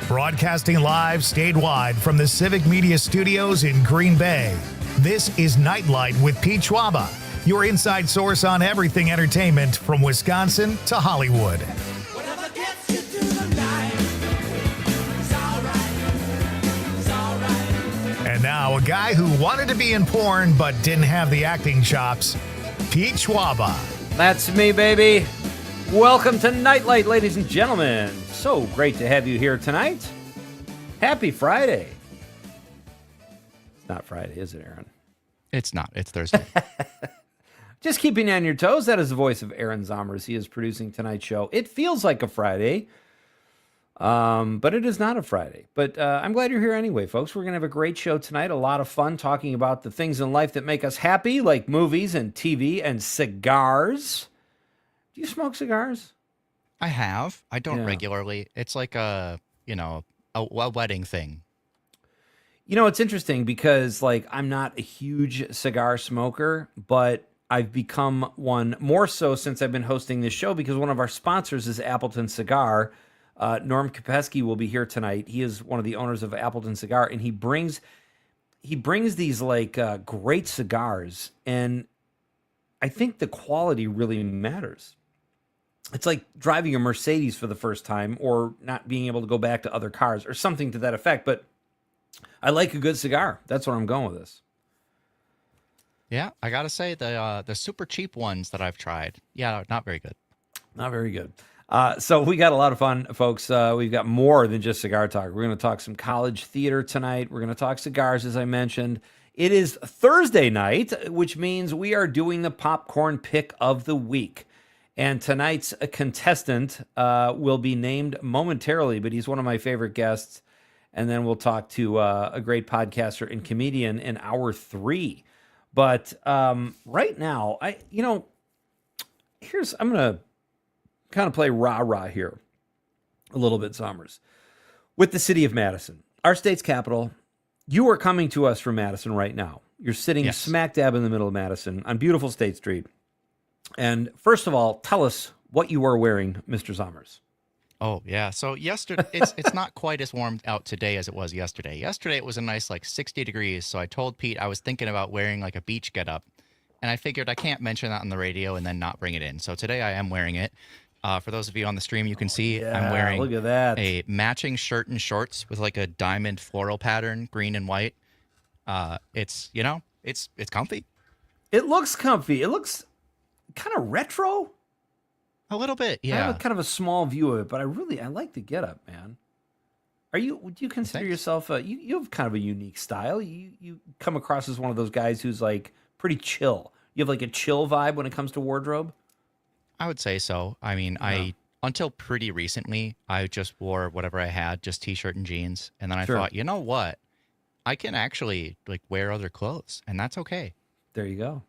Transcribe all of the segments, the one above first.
Broadcasting live statewide from the Civic Media Studios in Green Bay. This is Nite Lite with Pete Schwaba, your inside source on everything entertainment from Wisconsin to Hollywood. And now, a guy who wanted to be in porn but didn't have the acting chops, Pete Schwaba. That's me, baby. Welcome to Nite Lite, ladies and gentlemen. So great to have you here tonight. Happy Friday. It's not Friday, is it, Aaron? It's not. It's Thursday. Just keeping you on your toes. That is the voice of Aaron Zomers. He is producing tonight's show. It feels like a Friday, but it is not a Friday. But I'm glad you're here anyway, folks. We're going to have a great show tonight. A lot of fun talking about the things in life that make us happy, like movies and TV and cigars. Do you smoke cigars? I have. I don't regularly. It's like a wedding thing. You know, it's interesting because, like, I'm not a huge cigar smoker, but I've become one more so since I've been hosting this show because one of our sponsors is Appleton Cigar. Norm Kopesky will be here tonight. He is one of the owners of Appleton Cigar, and he brings these, like, great cigars, and I think the quality really matters. It's like driving a Mercedes for the first time or not being able to go back to other cars or something to that effect. But I like a good cigar. That's where I'm going with this. Yeah, I got to say the super cheap ones that I've tried, not very good. Not very good. So we got a lot of fun, folks. We've got more than just cigar talk. We're going to talk some college theater tonight. We're going to talk cigars, as I mentioned. It is Thursday night, which means we are doing the popcorn pick of the week. And tonight's contestant will be named momentarily, but he's one of my favorite guests. And then we'll talk to a great podcaster and comedian in hour 3. But right now, I'm going to kind of play rah-rah here a little bit, Somers. With the city of Madison, our state's capital, you are coming to us from Madison right now. You're sitting smack dab in the middle of Madison on beautiful State Street. And first of all, tell us what you are wearing, Mr. Somers. Oh, yeah. So yesterday, it's not quite as warm out today as it was yesterday. Yesterday, it was a nice, 60 degrees. So I told Pete I was thinking about wearing, like, a beach getup. And I figured I can't mention that on the radio and then not bring it in. So today I am wearing it. For those of you on the stream, you can see I'm wearing look at that. A matching shirt and shorts with, like, a diamond floral pattern, green and white. It's comfy. It looks comfy. It looks kind of retro. A little bit, yeah. I have kind of a small view of it, but I like the getup, man. Would you consider yourself you have kind of a unique style? You come across as one of those guys who's, like, pretty chill. You have, like, a chill vibe when it comes to wardrobe? I would say so. I mean, until pretty recently, I just wore whatever I had, just t-shirt and jeans. And then I thought, you know what? I can actually, like, wear other clothes, and that's okay. There you go.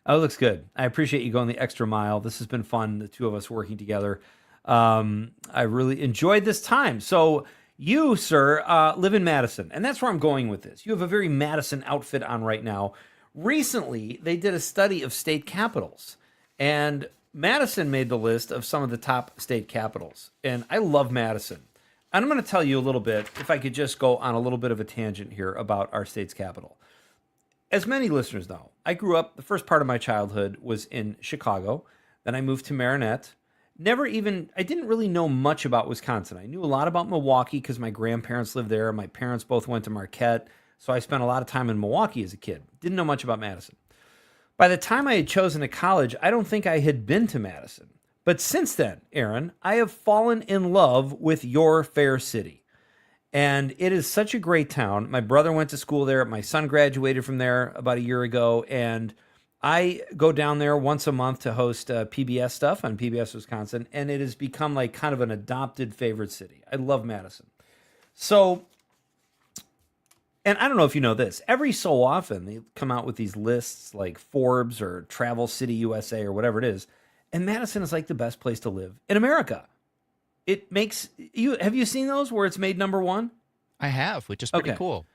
Oh, it looks good. I appreciate you going the extra mile. This has been fun, the two of us working together. I really enjoyed this time. So you, sir, live in Madison, and that's where I'm going with this. You have a very Madison outfit on right now. Recently, they did a study of state capitals, and Madison made the list of some of the top state capitals, and I love Madison. And I'm going to tell you a little bit, if I could just go on a little bit of a tangent here about our state's capital. As many listeners know, I grew up, the first part of my childhood was in Chicago. Then I moved to Marinette. I didn't really know much about Wisconsin. I knew a lot about Milwaukee because my grandparents lived there. My parents both went to Marquette. So I spent a lot of time in Milwaukee as a kid. Didn't know much about Madison. By the time I had chosen a college, I don't think I had been to Madison. But since then, Aaron, I have fallen in love with your fair city. And it is such a great town. My brother went to school there. My son graduated from there about a year ago. And I go down there once a month to host PBS stuff on PBS Wisconsin. And it has become like kind of an adopted favorite city. I love Madison. So, and I don't know if you know this. Every so often, they come out with these lists like Forbes or Travel City USA or whatever it is. And Madison is like the best place to live in America. It makes you. Have you seen those where it's made number one? I have, which is pretty cool.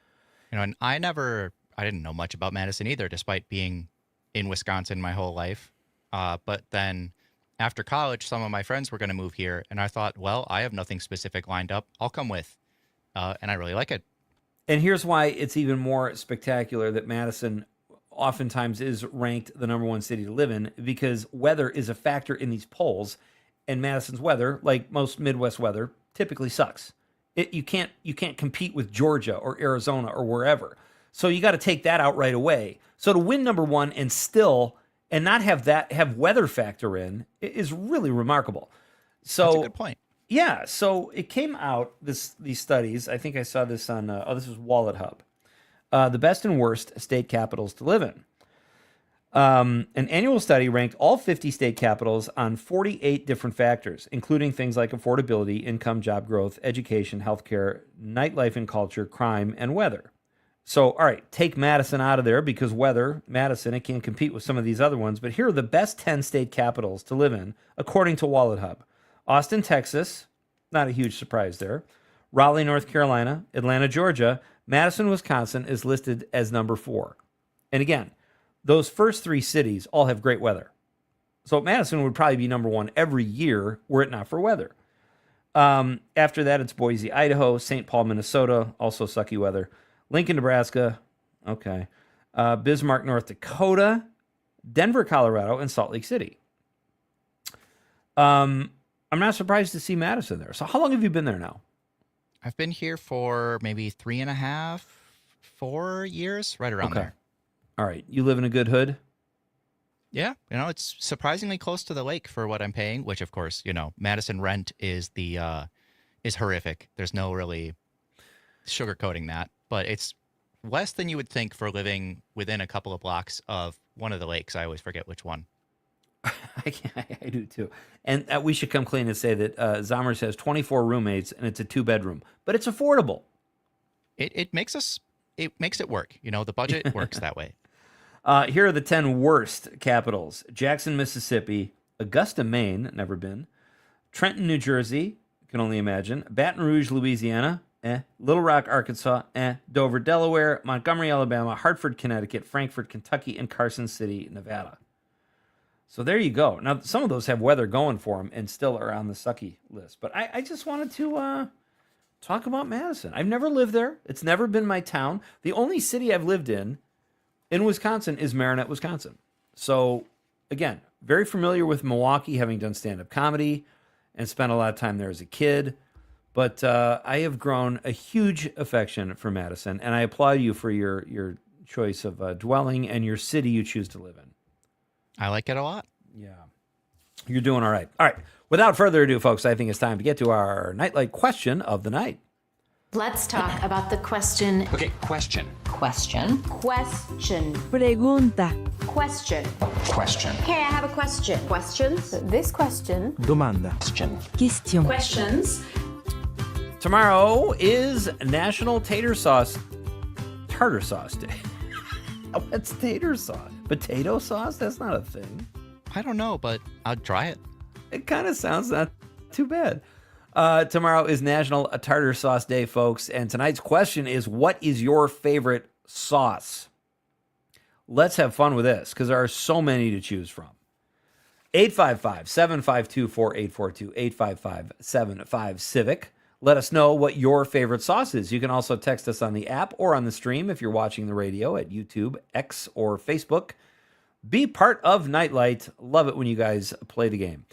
And I didn't know much about Madison either, despite being in Wisconsin my whole life. But then after college, some of my friends were going to move here, and I thought, well, I have nothing specific lined up. I'll come with, and I really like it. And here's why it's even more spectacular that Madison oftentimes is ranked the number one city to live in, because weather is a factor in these polls, and Madison's weather, like most Midwest weather, typically sucks. You can't compete with Georgia or Arizona or wherever. So you got to take that out right away. So to win number one and not have weather factor in is really remarkable. So that's a good point. Yeah, so it came out, these studies, I think I saw this on, this was Wallet Hub, the best and worst state capitals to live in. An annual study ranked all 50 state capitals on 48 different factors, including things like affordability, income, job growth, education, healthcare, nightlife and culture, crime, and weather. So, all right, take Madison out of there because Madison, it can't compete with some of these other ones, but here are the best 10 state capitals to live in, according to Wallet Hub. Austin, Texas, not a huge surprise there. Raleigh, North Carolina, Atlanta, Georgia, Madison, Wisconsin is listed as number 4. And again, those first 3 cities all have great weather. So Madison would probably be number 1 every year were it not for weather. After that, it's Boise, Idaho, St. Paul, Minnesota, also sucky weather. Lincoln, Nebraska, okay. Bismarck, North Dakota, Denver, Colorado, and Salt Lake City. I'm not surprised to see Madison there. So how long have you been there now? I've been here for maybe 3.5, 4 years, right around there. All right. You live in a good hood? Yeah. It's surprisingly close to the lake for what I'm paying, which, of course, Madison rent is horrific. There's no really sugarcoating that. But it's less than you would think for living within a couple of blocks of one of the lakes. I always forget which one. I do too. And we should come clean and say that Zommers has 24 roommates and it's a 2-bedroom, but it's affordable. It makes it work. The budget works that way. Here are the 10 worst capitals: Jackson, Mississippi; Augusta, Maine, never been; Trenton, New Jersey, can only imagine; Baton Rouge, Louisiana; Little Rock, Arkansas; Dover, Delaware; Montgomery, Alabama; Hartford, Connecticut; Frankfort, Kentucky; and Carson City, Nevada. So there you go. Now, some of those have weather going for them and still are on the sucky list. But I just wanted to talk about Madison. I've never lived there. It's never been my town. The only city I've lived in Wisconsin is Marinette, Wisconsin. So, again, very familiar with Milwaukee, having done stand-up comedy and spent a lot of time there as a kid. But I have grown a huge affection for Madison, and I applaud you for your choice of dwelling and your city you choose to live in. I like it a lot. Yeah. You're doing all right. All right. Without further ado, folks, I think it's time to get to our Nightlight question of the night. Let's talk about the question. Okay, question. Question. Pregunta. Question. Question. Okay, I have a question. Questions? This question. Domanda. Question. Question. Questions. Tomorrow is National Tartar Sauce Day. What's tater sauce? Potato sauce? That's not a thing. I don't know, but I'll try it. It kind of sounds not too bad. Tomorrow is National Tartar Sauce Day, folks. And tonight's question is, what is your favorite sauce? Let's have fun with this because there are so many to choose from. 855-752-4842, 855-75-CIVIC. Let us know what your favorite sauce is. You can also text us on the app or on the stream if you're watching the radio at YouTube, X, or Facebook. Be part of Nite Lite. Love it when you guys play the game.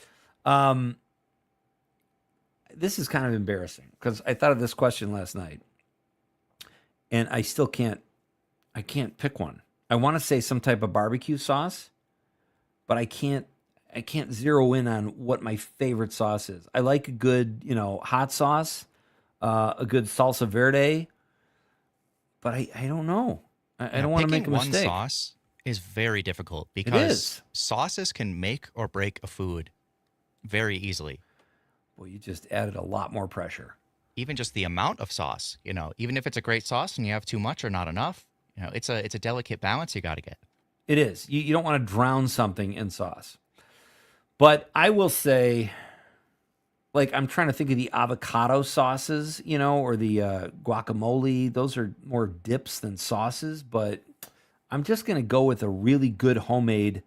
This is kind of embarrassing because I thought of this question last night, and I still can't pick one. I want to say some type of barbecue sauce, but I can't zero in on what my favorite sauce is. I like a good, hot sauce, a good salsa verde, but I don't know. I don't want to make a mistake. One sauce is very difficult because sauces can make or break a food very easily. Well, you just added a lot more pressure. Even just the amount of sauce, even if it's a great sauce and you have too much or not enough, it's a delicate balance you got to get. It is. You don't want to drown something in sauce. But I will say, I'm trying to think of the avocado sauces, or the guacamole. Those are more dips than sauces, but I'm just going to go with a really good homemade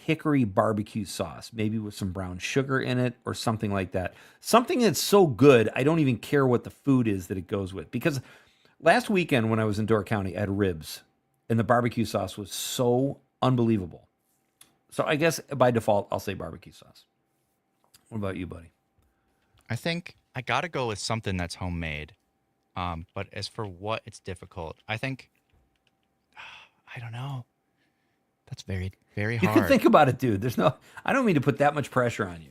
hickory barbecue sauce, maybe with some brown sugar in it or something like that. Something that's so good, I don't even care what the food is that it goes with. Because last weekend when I was in Door County, I had ribs, and the barbecue sauce was so unbelievable. So I guess by default, I'll say barbecue sauce. What about you, buddy? I think I got to go with something that's homemade. But as for what it's difficult, I think, I don't know. That's very, very You hard. can think about it, dude. I don't mean to put that much pressure on you.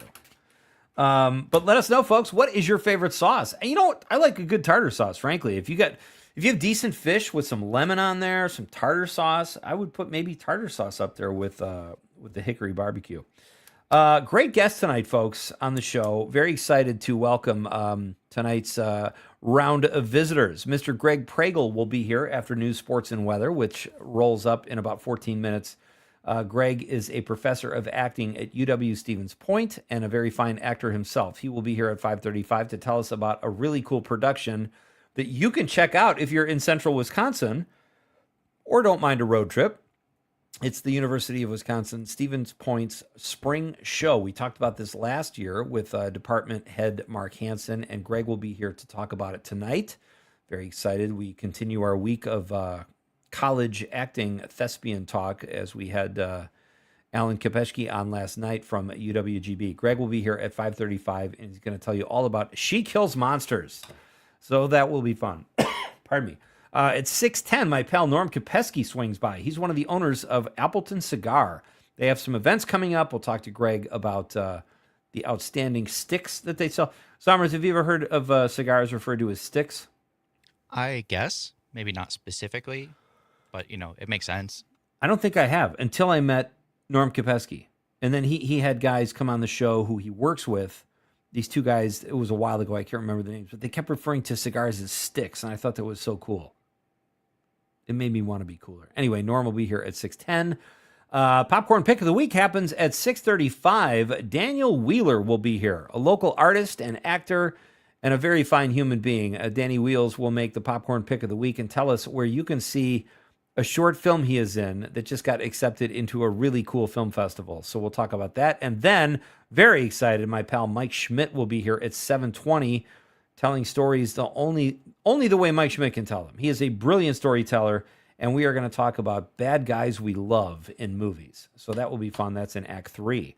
But let us know, folks, what is your favorite sauce? And you know what? I like a good tartar sauce, frankly. If you have decent fish with some lemon on there, some tartar sauce, I would put maybe tartar sauce up there with the hickory barbecue. Great guest tonight, folks, on the show. Very excited to welcome tonight's round of visitors. Mr. Greg Pragle will be here after News, Sports, and Weather, which rolls up in about 14 minutes. Greg is a professor of acting at UW Stevens Point and a very fine actor himself. He will be here at 5:35 to tell us about a really cool production that you can check out if you're in central Wisconsin or don't mind a road trip. It's the University of Wisconsin Stevens Point's Spring Show. We talked about this last year with department head Mark Hansen, and Greg will be here to talk about it tonight. Very excited. We continue our week of college acting thespian talk as we had Alan Kopechki on last night from UWGB. Greg will be here at 5:35, and he's going to tell you all about She Kills Monsters. So that will be fun. Pardon me. At 6:10, my pal Norm Kopechki swings by. He's one of the owners of Appleton Cigar. They have some events coming up. We'll talk to Greg about the outstanding sticks that they sell. Somers, have you ever heard of cigars referred to as sticks? I guess. Maybe not specifically, but, it makes sense. I don't think I have until I met Norm Kopechki. And then he had guys come on the show who he works with. These two guys, it was a while ago, I can't remember the names, but they kept referring to cigars as sticks, and I thought that was so cool. It made me want to be cooler. Anyway, Norm will be here at 6:10. Popcorn Pick of the Week happens at 6:35. Daniel Wheeler will be here, a local artist and actor and a very fine human being. Danny Wheels will make the Popcorn Pick of the Week and tell us where you can see a short film he is in that just got accepted into a really cool film festival. So we'll talk about that. And then, very excited, my pal Mike Schmidt will be here at 7:20 telling stories only the way Mike Schmidt can tell them. He is a brilliant storyteller, and we are going to talk about bad guys we love in movies. So that will be fun. That's in Act 3.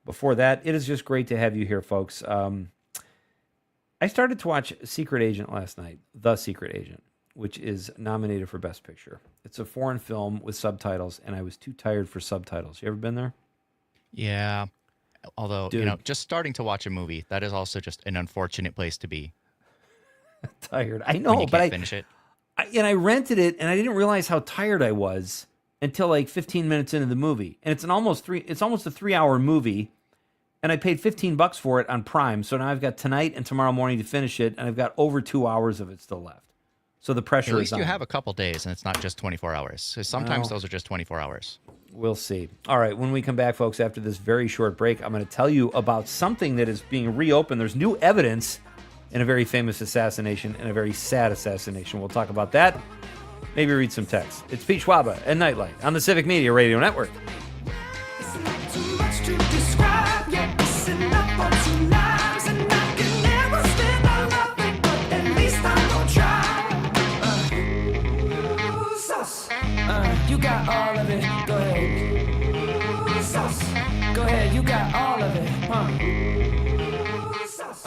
Before that, it is just great to have you here, folks. I started to watch Secret Agent last night, The Secret Agent, which is nominated for Best Picture. It's a foreign film with subtitles, and I was too tired for subtitles. You ever been there? Yeah. Although, Dude. just starting to watch a movie, that is also just an unfortunate place to be. Tired. I know, when you but can't finish it. I rented it, and I didn't realize how tired I was until like 15 minutes into the movie. And it's almost a 3-hour movie, and I paid $15 for it on Prime. So now I've got tonight and tomorrow morning to finish it, and I've got over 2 hours of it still left. So the pressure At is least on. you have a couple days, and it's not just 24 hours. 'Cause sometimes those are just 24 hours. We'll see. All right, when we come back, folks, after this very short break, I'm going to tell you about something that is being reopened. There's new evidence in a very famous assassination and a very sad assassination. We'll talk about that. Maybe read some text. It's Pete Schwaba and Nite Lite on the Civic Media Radio Network. It's not too much to describe, yet it's enough for two lives, and I can never stand by nothing, but at least I'm gonna try. Ooh, sauce. You got all of it. Go ahead. Ooh, sauce. Go ahead. You got all of it. Ooh, sauce.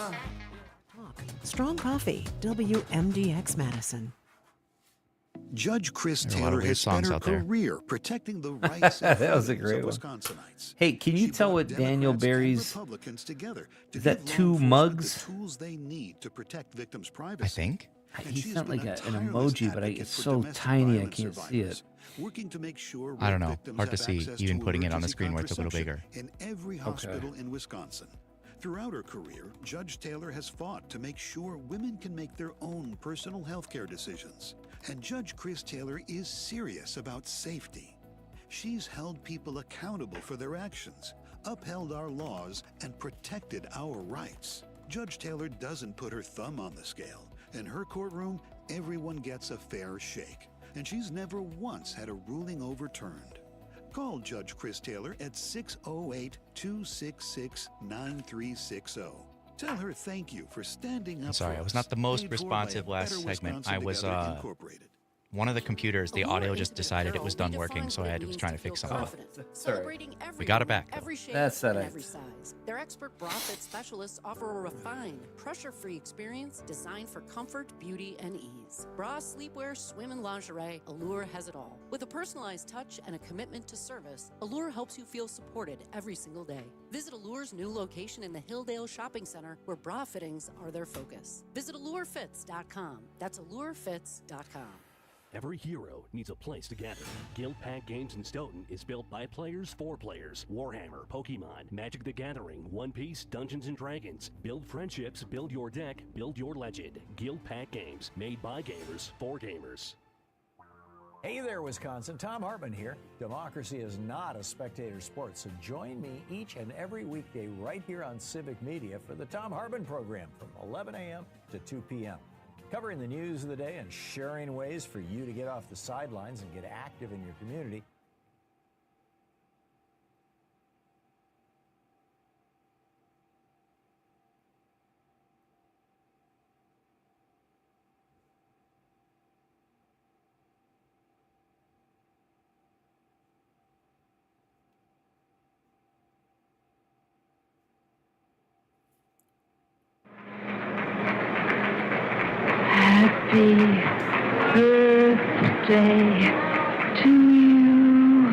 Strong Coffee, WMDX Madison. Judge Chris There are a lot of Taylor weird has spent songs her out there. career protecting the rights and That was a freedoms great of one. Wisconsinites. Hey, can you She tell brought what Daniel Democrats and Berry's... Republicans together to Is that give law 2 enforcement mugs? the tools they need to protect victims' privacy. I think. And He she has sent been like a an tireless emoji, but advocate it's for so domestic tiny I violence can't see survivors, it. working to make sure I don't rape know. victims Hard to have see, access even to putting it on the emergency screen where it's a little contraception bigger. in every hospital in Wisconsin. Throughout her career, Judge Taylor has fought to make sure women can make their own personal health care decisions. And Judge Chris Taylor is serious about safety. She's held people accountable for their actions, upheld our laws, and protected our rights. Judge Taylor doesn't put her thumb on the scale. In her courtroom, everyone gets a fair shake, and she's never once had a ruling overturned. Call Judge Chris Taylor at 608-266-9360. Tell her thank you for standing up. Sorry, for I was us. not the most Paid for by responsive a last Better segment. Wisconsin I was Together Incorporated. one of the computers, the audio just decided it was done working, so I was trying to fix something. Celebrating We got it back, though. every shape That's and all right. every size. Their expert bra fit specialists offer a refined, pressure-free experience designed for comfort, beauty, and ease. Bra, sleepwear, swim, and lingerie, Allure has it all. With a personalized touch and a commitment to service, Allure helps you feel supported every single day. Visit Allure's new location in the Hilldale Shopping Center, where bra fittings are their focus. Visit AllureFits.com. That's AllureFits.com. Every hero needs a place to gather. Guild Pack Games in Stoughton is built by players for players. Warhammer, Pokemon, Magic the Gathering, One Piece, Dungeons and Dragons. Build friendships, build your deck, build your legend. Guild Pack Games, made by gamers for gamers. Hey there, Wisconsin. Tom Hartman here. Democracy is not a spectator sport, so join me each and every weekday right here on Civic Media for the Tom Hartman program from 11 a.m. to 2 p.m. Covering the news of the day and sharing ways for you to get off the sidelines and get active in your community. Happy birthday to you.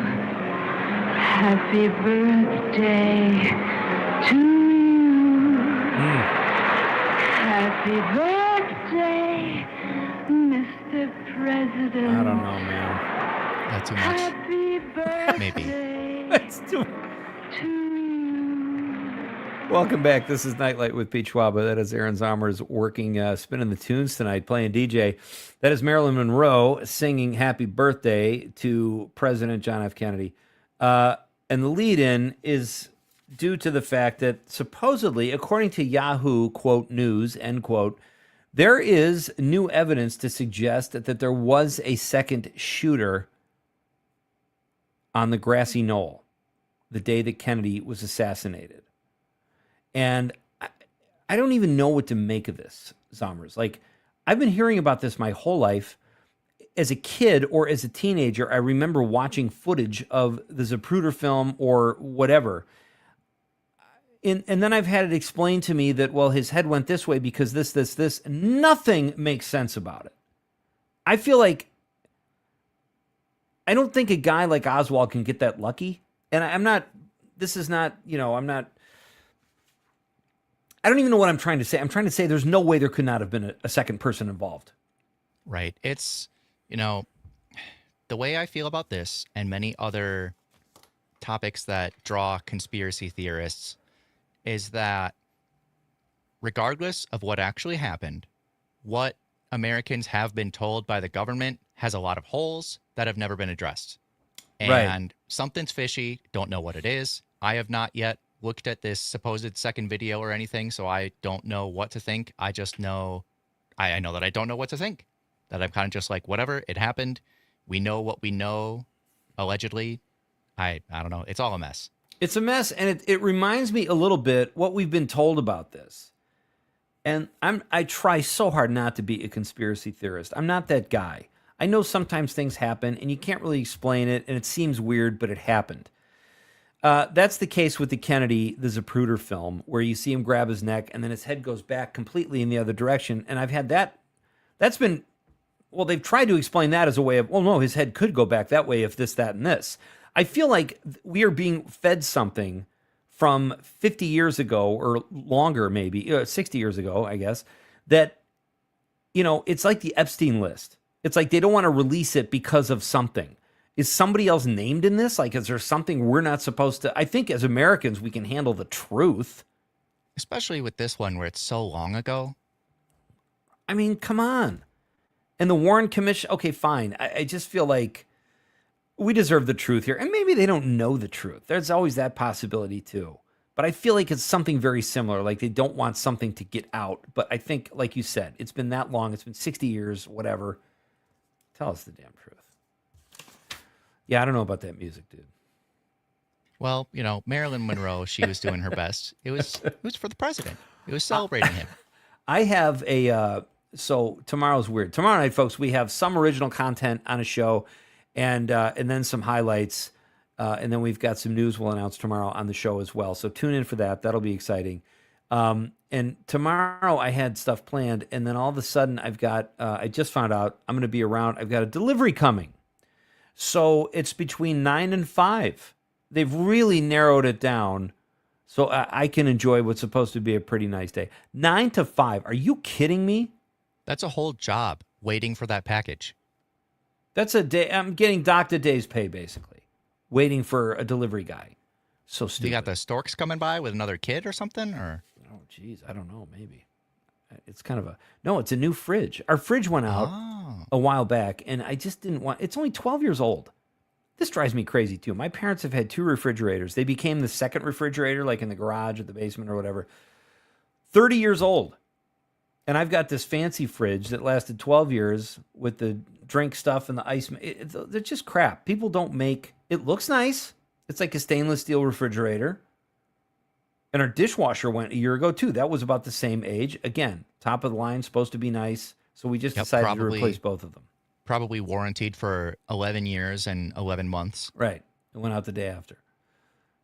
Happy birthday to you. Happy birthday, Mr. President. I don't know, man. Not too much. Happy birthday Maybe. That's too. to you. Welcome back. This is Nite Lite with Pete Schwaba. That is Aaron Zomers working, spinning the tunes tonight, playing DJ. That is Marilyn Monroe singing Happy Birthday to President John F. Kennedy. And the lead-in is due to the fact that supposedly, according to Yahoo, quote, news, end quote, there is new evidence to suggest that there was a second shooter on the grassy knoll the day that Kennedy was assassinated. And I don't even know what to make of this, Zomers. Like, I've been hearing about this my whole life. As a kid or as a teenager, I remember watching footage of the Zapruder film or whatever. And then I've had it explained to me that, well, his head went this way because this. Nothing makes sense about it. I feel like I don't think a guy like Oswald can get that lucky. And I'm not, this is not, I don't even know what I'm trying to say. I'm trying to say there's no way there could not have been a second person involved. Right. It's, the way I feel about this and many other topics that draw conspiracy theorists is that regardless of what actually happened, what Americans have been told by the government has a lot of holes that have never been addressed. And something's fishy. Don't know what it is. I have not yet looked at this supposed second video or anything, so I don't know what to think. I just know, I know that I don't know what to think. That I'm kind of just like, whatever, it happened. We know what we know, allegedly. I don't know. It's all a mess. It's a mess, and it reminds me a little bit what we've been told about this. And I try so hard not to be a conspiracy theorist. I'm not that guy. I know sometimes things happen, and you can't really explain it, and it seems weird, but it happened. That's the case with the Kennedy, the Zapruder film, where you see him grab his neck, and then his head goes back completely in the other direction. And I've had that. That's been, well, they've tried to explain that as a way of, well, no, his head could go back that way if this, that, and this. I feel like we are being fed something from 50 years ago or longer, maybe 60 years ago, I guess, that, it's like the Epstein list. It's like they don't want to release it because of something. Is somebody else named in this? Like, is there something we're not supposed to? I think as Americans, we can handle the truth. Especially with this one where it's so long ago. I mean, come on. And the Warren Commission, okay, fine. I just feel like we deserve the truth here. And maybe they don't know the truth. There's always that possibility too. But I feel like it's something very similar. Like they don't want something to get out. But I think, like you said, it's been that long. It's been 60 years, whatever. Tell us the damn truth. Yeah, I don't know about that music, dude. Well, Marilyn Monroe, she was doing her best. It was for the president. It was celebrating him. I have so tomorrow's weird. Tomorrow night, folks, we have some original content on a show, and then some highlights, and then we've got some news we'll announce tomorrow on the show as well. So tune in for that. That'll be exciting. And tomorrow I had stuff planned, and then all of a sudden I just found out I'm going to be around. I've got a delivery coming. So it's between 9 and 5. They've really narrowed it down so I can enjoy what's supposed to be a pretty nice day. 9 to 5. Are you kidding me? That's a whole job waiting for that package. That's a day. I'm getting docked a day's pay, basically, waiting for a delivery guy. So stupid. You got the storks coming by with another kid or something? Or oh, geez, I don't know. Maybe it's kind of no. It's a new fridge. Our fridge went out a while back, and I just didn't want. It's only 12 years old. This drives me crazy too. My parents have had 2 refrigerators. They became the second refrigerator, like in the garage or the basement or whatever. 30 years old. And I've got this fancy fridge that lasted 12 years with the drink stuff and the ice. They're just crap. People don't make it. Looks nice. It's like a stainless steel refrigerator. And our dishwasher went a year ago too. That was about the same age. Again, top of the line, supposed to be nice. So we just decided to replace both of them. Probably warranted for 11 years and 11 months. Right. It went out the day after.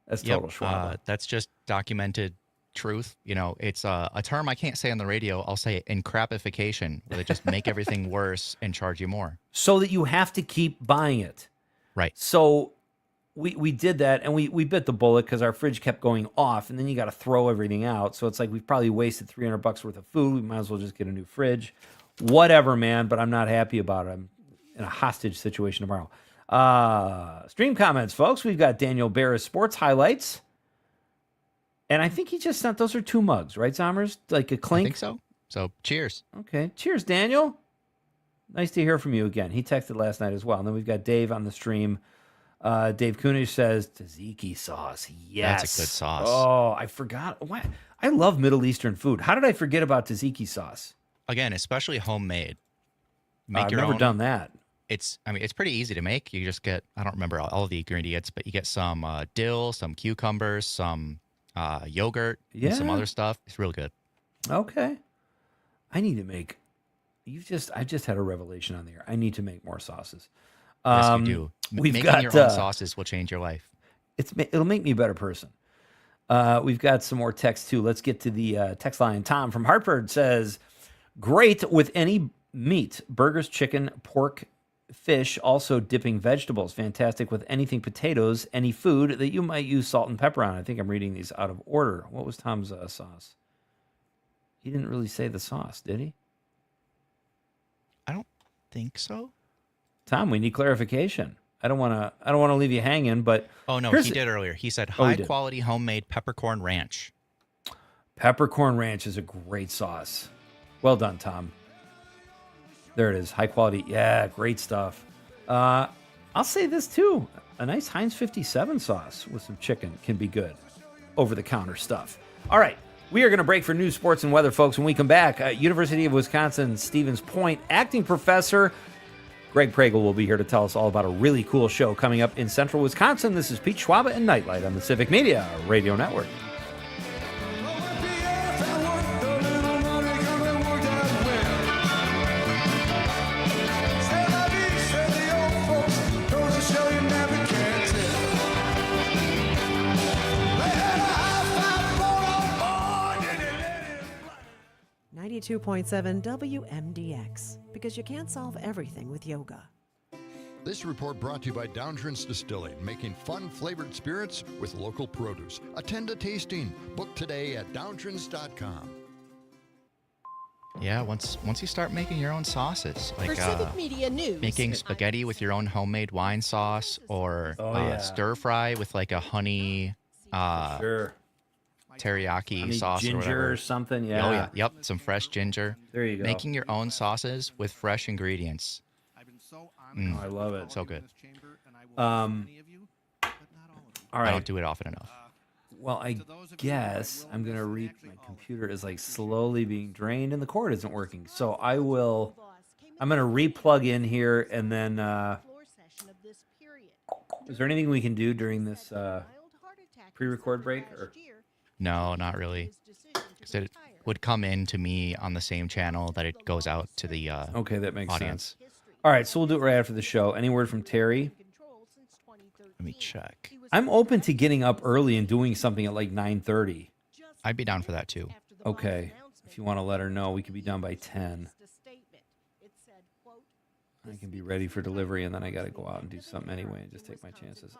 That's total Schwaba. That's just documented truth. It's a term I can't say on the radio. I'll say encrapification, where they just make everything worse and charge you more. So that you have to keep buying it. Right. So we did that, and we bit the bullet because our fridge kept going off, and then you got to throw everything out. So it's like we've probably wasted $300 worth of food. We might as well just get a new fridge. Whatever, man, but I'm not happy about it. I'm in a hostage situation tomorrow. Stream comments, folks. We've got Daniel Barris sports highlights. And I think he just sent, those are 2 mugs, right, Zommers? Like a clink? I think so. So cheers. Okay. Cheers, Daniel. Nice to hear from you again. He texted last night as well. And then we've got Dave on the stream. Dave Kunish says, tzatziki sauce. Yes. That's a good sauce. Oh, I forgot. What? I love Middle Eastern food. How did I forget about tzatziki sauce? Again, especially homemade. I've never done that. It's pretty easy to make. You just get, I don't remember all of the ingredients, but you get some dill, some cucumbers, some yogurt, and some other stuff. It's real good. Okay. I need to make, I've just had a revelation on the air. I need to make more sauces. Yes, you do. Making your own sauces will change your life. It'll make me a better person. We've got some more text too. Let's get to the text line. Tom from Hartford says, great with any meat, burgers, chicken, pork, fish, also dipping vegetables. Fantastic with anything potatoes, any food that you might use salt and pepper on. I think I'm reading these out of order. What was Tom's sauce? He didn't really say the sauce, did he? I don't think so. Tom, we need clarification. I don't want to leave you hanging, but oh no, he did earlier. He said high quality homemade peppercorn ranch. Peppercorn ranch is a great sauce. Well done, Tom. There it is. High quality. Yeah, great stuff. I'll say this too. A nice Heinz 57 sauce with some chicken can be good. Over-the-counter stuff. All right. We are going to break for news, sports, and weather, folks. When we come back, University of Wisconsin, Stevens Point, acting professor Greg Pragle will be here to tell us all about a really cool show coming up in central Wisconsin. This is Pete Schwaba and Nite Lite on the Civic Media Radio Network. .7 WMDX, because you can't solve everything with yoga. This report brought to you by Downtrins Distilling, making fun flavored spirits with local produce. Attend a tasting. Book today at downtrins.com. Yeah, once you start making your own sauces, like for Civic Media News, making spaghetti with your own homemade wine sauce, or stir fry with like a honey teriyaki sauce ginger or whatever. Or something. Oh yeah, yep, some fresh ginger. There you go. Making your own sauces with fresh ingredients. I love it. So good. All right. I don't do it often enough. Well, I guess I'm gonna my computer is like slowly being drained and the cord isn't working. So I'm gonna re-plug in here and then is there anything we can do during this pre-record break? Or No, not really. 'Cause it would come in to me on the same channel that it goes out to the okay, that makes audience. sense. All right, so we'll do it right after the show. Any word from Terry? Let me check. I'm open to getting up early and doing something at like 9:30. I'd be down for that too. Okay, if you want to let her know, we could be done by 10. I can be ready for delivery, and then I got to go out and do something anyway and just take my chances.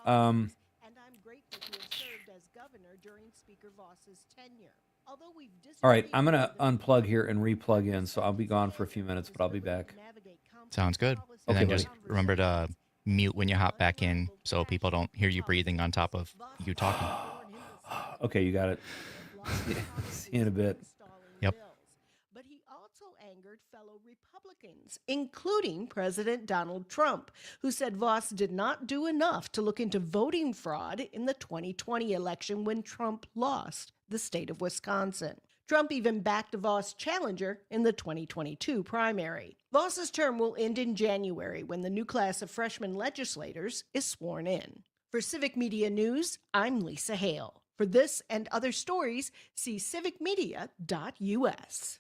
All right, I'm going to unplug here and replug in, so I'll be gone for a few minutes, but I'll be back. Sounds good. And Okay, then just remember to mute when you hop back in so people don't hear you breathing on top of you talking. Okay, you got it. See you in a bit. Yep. But he also angered fellow Republicans, including President Donald Trump, who said Voss did not do enough to look into voting fraud in the 2020 election when Trump lost the state of Wisconsin. Trump even backed a Voss challenger in the 2022 primary. Voss's term will end in January when the new class of freshman legislators is sworn in. For Civic Media News, I'm Lisa Hale. For this and other stories, see civicmedia.us.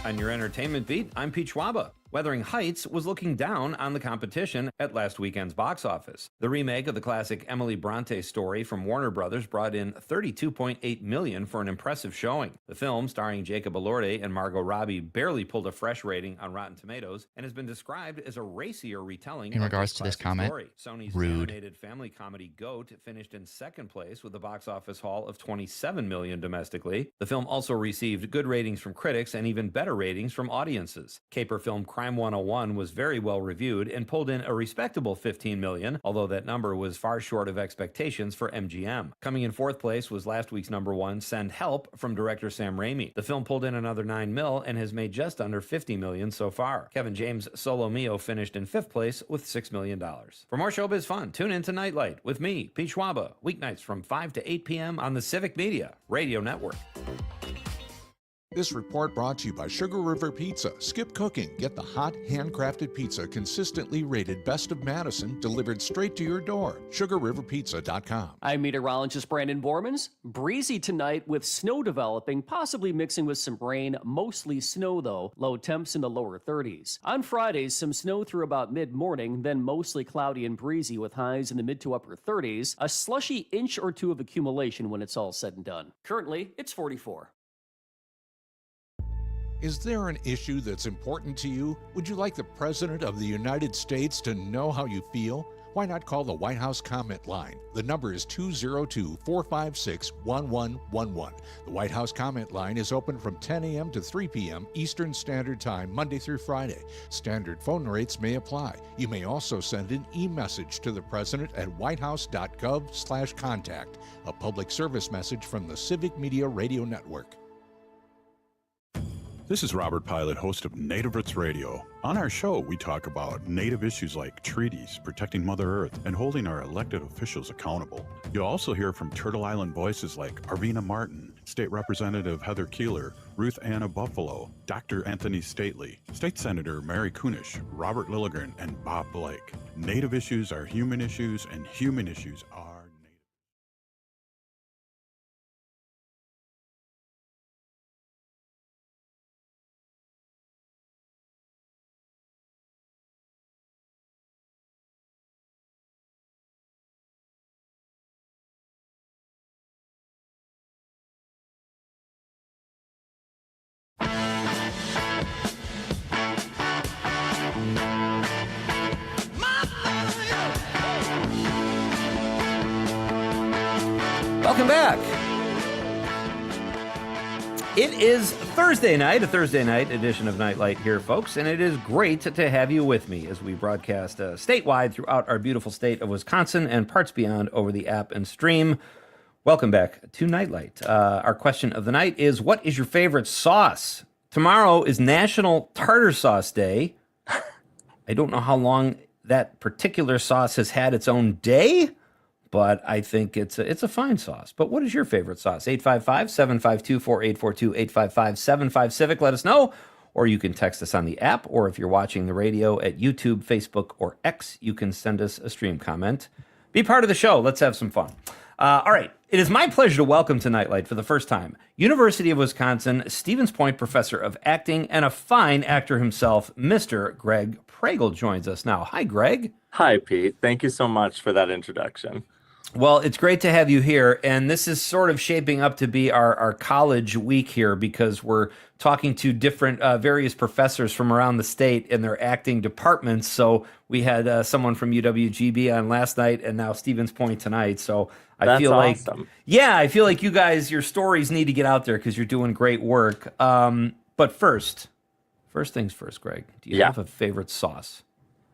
On your entertainment beat, I'm Pete Schwaba. Wuthering Heights was looking down on the competition at last weekend's box office. The remake of the classic Emily Bronte story from Warner Brothers brought in $32.8 million for an impressive showing. The film, starring Jacob Elordi and Margot Robbie, barely pulled a fresh rating on Rotten Tomatoes and has been described as a racier retelling In of regards to this classic comment, story. Sony's rude. animated family comedy Goat finished in second place with a box office haul of $27 million domestically. The film also received good ratings from critics and even better ratings from audiences. Caper film Crime 101 was very well reviewed and pulled in a respectable $15 million, although that number was far short of expectations for MGM. Coming in fourth place was last week's number one, Send Help, from director Sam Raimi. The film pulled in another $9 million and has made just under $50 million so far. Kevin James' Solo Mio finished in fifth place with $6 million. For more showbiz fun, tune in to Nite Lite with me, Pete Schwaba, weeknights from 5 to 8 p.m. on the Civic Media Radio Network. This report brought to you by Sugar River Pizza. Skip cooking. Get the hot, handcrafted pizza consistently rated Best of Madison, delivered straight to your door. SugarRiverPizza.com. I'm meteorologist Brandon Bormans. Breezy tonight with snow developing, possibly mixing with some rain. Mostly snow, though. Low temps in the lower 30s. On Fridays, some snow through about mid-morning, then mostly cloudy and breezy with highs in the mid to upper 30s. A slushy inch or two of accumulation when it's all said and done. Currently, it's 44. Is there an issue that's important to you? Would you like the President of the United States to know how you feel? Why not call the White House comment line? The number is 202-456-1111. The White House comment line is open from 10 a.m. to 3 p.m. Eastern Standard Time, Monday through Friday. Standard phone rates may apply. You may also send an e-message to the President at whitehouse.gov/contact, a public service message from the Civic Media Radio Network. This is Robert Pilot, host of Native Roots Radio. On our show, we talk about Native issues like treaties, protecting Mother Earth, and holding our elected officials accountable. You'll also hear from Turtle Island voices like Arvina Martin, State Representative Heather Keeler, Ruth Anna Buffalo, Dr. Anthony Stately, State Senator Mary Kunish, Robert Lilligren, and Bob Blake. Native issues are human issues, and human issues are Welcome back. It is Thursday night, a Thursday night edition of Nite Lite here, folks, and it is great to have you with me as we broadcast statewide throughout our beautiful state of Wisconsin and parts beyond over the app and stream. Welcome back to Nite Lite. Our question of the night is, what is your favorite sauce? Tomorrow is National Tartar Sauce Day. I don't know how long that particular sauce has had its own day, but I think it's a fine sauce. But what is your favorite sauce? 855-752-4842, 855-75-CIVIC. Let us know. Or you can text us on the app, or if you're watching the radio at YouTube, Facebook, or X, you can send us a stream comment. Be part of the show. Let's have some fun. All right. It is my pleasure to welcome to Nite Lite for the first time University of Wisconsin Stevens Point professor of acting and a fine actor himself, Mr. Greg Pregel joins us now. Hi, Greg. Hi, Pete. Thank you so much for that introduction. Well, it's great to have you here, and this is sort of shaping up to be our college week here because we're talking to different various professors from around the state in their acting departments. So we had someone from UWGB on last night and now Stevens Point tonight. So I feel awesome. I feel like you guys, your stories need to get out there because you're doing great work. But first things first, Greg, do you have a favorite sauce?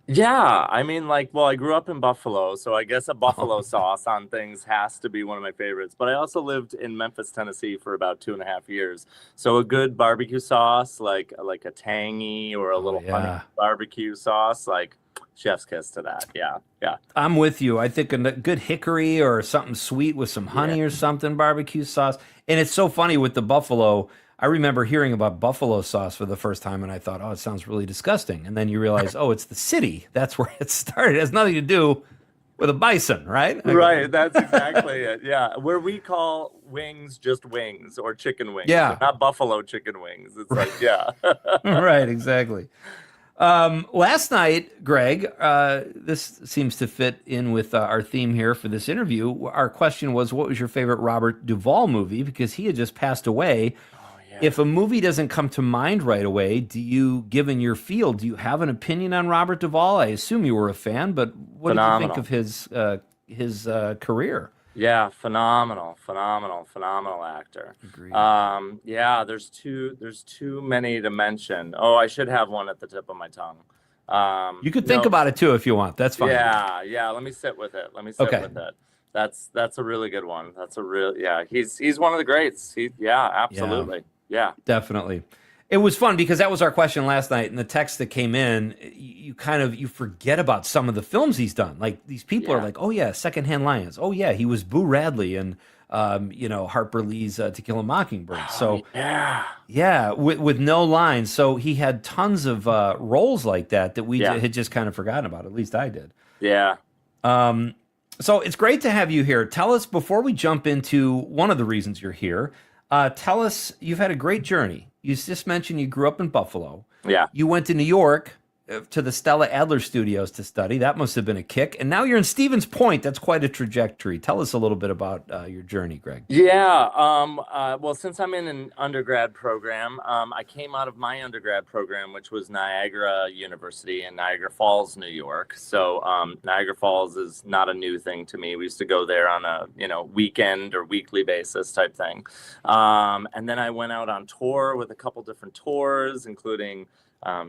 Yeah, I mean, I grew up in Buffalo, so I guess a buffalo sauce on things has to be one of my favorites. But I also lived in Memphis, Tennessee for about 2.5 years. So a good barbecue sauce, like a tangy or a little honey barbecue sauce, like chef's kiss to that. Yeah. I'm with you. I think a good hickory or something sweet with some honey or something, barbecue sauce. And it's so funny with the buffalo. I remember hearing about buffalo sauce for the first time, and I thought, oh, it sounds really disgusting. And then you realize, oh, it's the city. That's where it started. It has nothing to do with a bison, right? Right. That's exactly it. Yeah. Where we call wings just wings or chicken wings. Yeah. Not buffalo chicken wings. It's Right, exactly. Last night, Greg, this seems to fit in with our theme here for this interview. Our question was, what was your favorite Robert Duvall movie? Because he had just passed away. If a movie doesn't come to mind right away, given your field, do you have an opinion on Robert Duvall? I assume you were a fan, but what did you think of his career? Yeah, phenomenal actor. Agreed. There's too many to mention. Oh, I should have one at the tip of my tongue. You could think about it too if you want. That's fine. Yeah. Let me sit with it. With it. That's a really good one. He's one of the greats. Absolutely. Yeah, definitely. It was fun because that was our question last night, and the text that came in, you forget about some of the films he's done. Like these people are like, oh yeah, Secondhand Lions. Oh yeah, he was Boo Radley and Harper Lee's To Kill a Mockingbird. So with no lines. So he had tons of roles like that we had just kind of forgotten about. At least I did. Yeah. So it's great to have you here. Tell us, before we jump into one of the reasons you're here, tell us, you've had a great journey. You just mentioned you grew up in Buffalo. Yeah. You went to New York to the Stella Adler Studios to study. That must have been a kick. And now you're in Stevens Point. That's quite a trajectory. Tell us a little bit about your journey, Greg. Yeah. Well, since I'm in an undergrad program, I came out of my undergrad program, which was Niagara University in Niagara Falls, New York. So Niagara Falls is not a new thing to me. We used to go there on a weekend or weekly basis type thing. And then I went out on tour with a couple different tours, including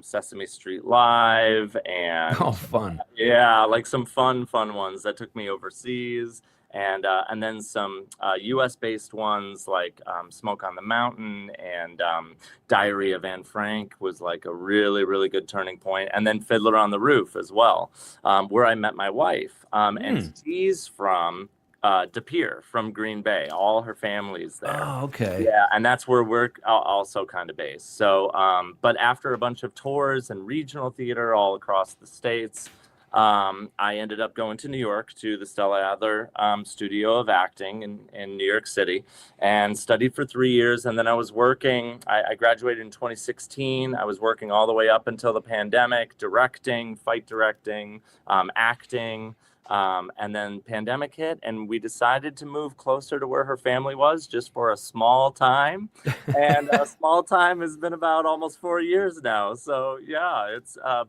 Sesame Street Live and fun. Yeah, like some fun ones that took me overseas, and then some U.S. based ones like Smoke on the Mountain and Diary of Anne Frank was like a really good turning point, and then Fiddler on the Roof as well, where I met my wife, and she's from De Pere, from Green Bay. All her family's there. Oh, okay. Yeah, and that's where we're also kind of based. So, but after a bunch of tours and regional theater all across the states, I ended up going to New York to the Stella Adler Studio of Acting in New York City and studied for 3 years. And then I was working, I graduated in 2016. I was working all the way up until the pandemic, directing, fight directing, acting. And then pandemic hit, and we decided to move closer to where her family was just for a small time. And a small time has been about almost 4 years now. So yeah,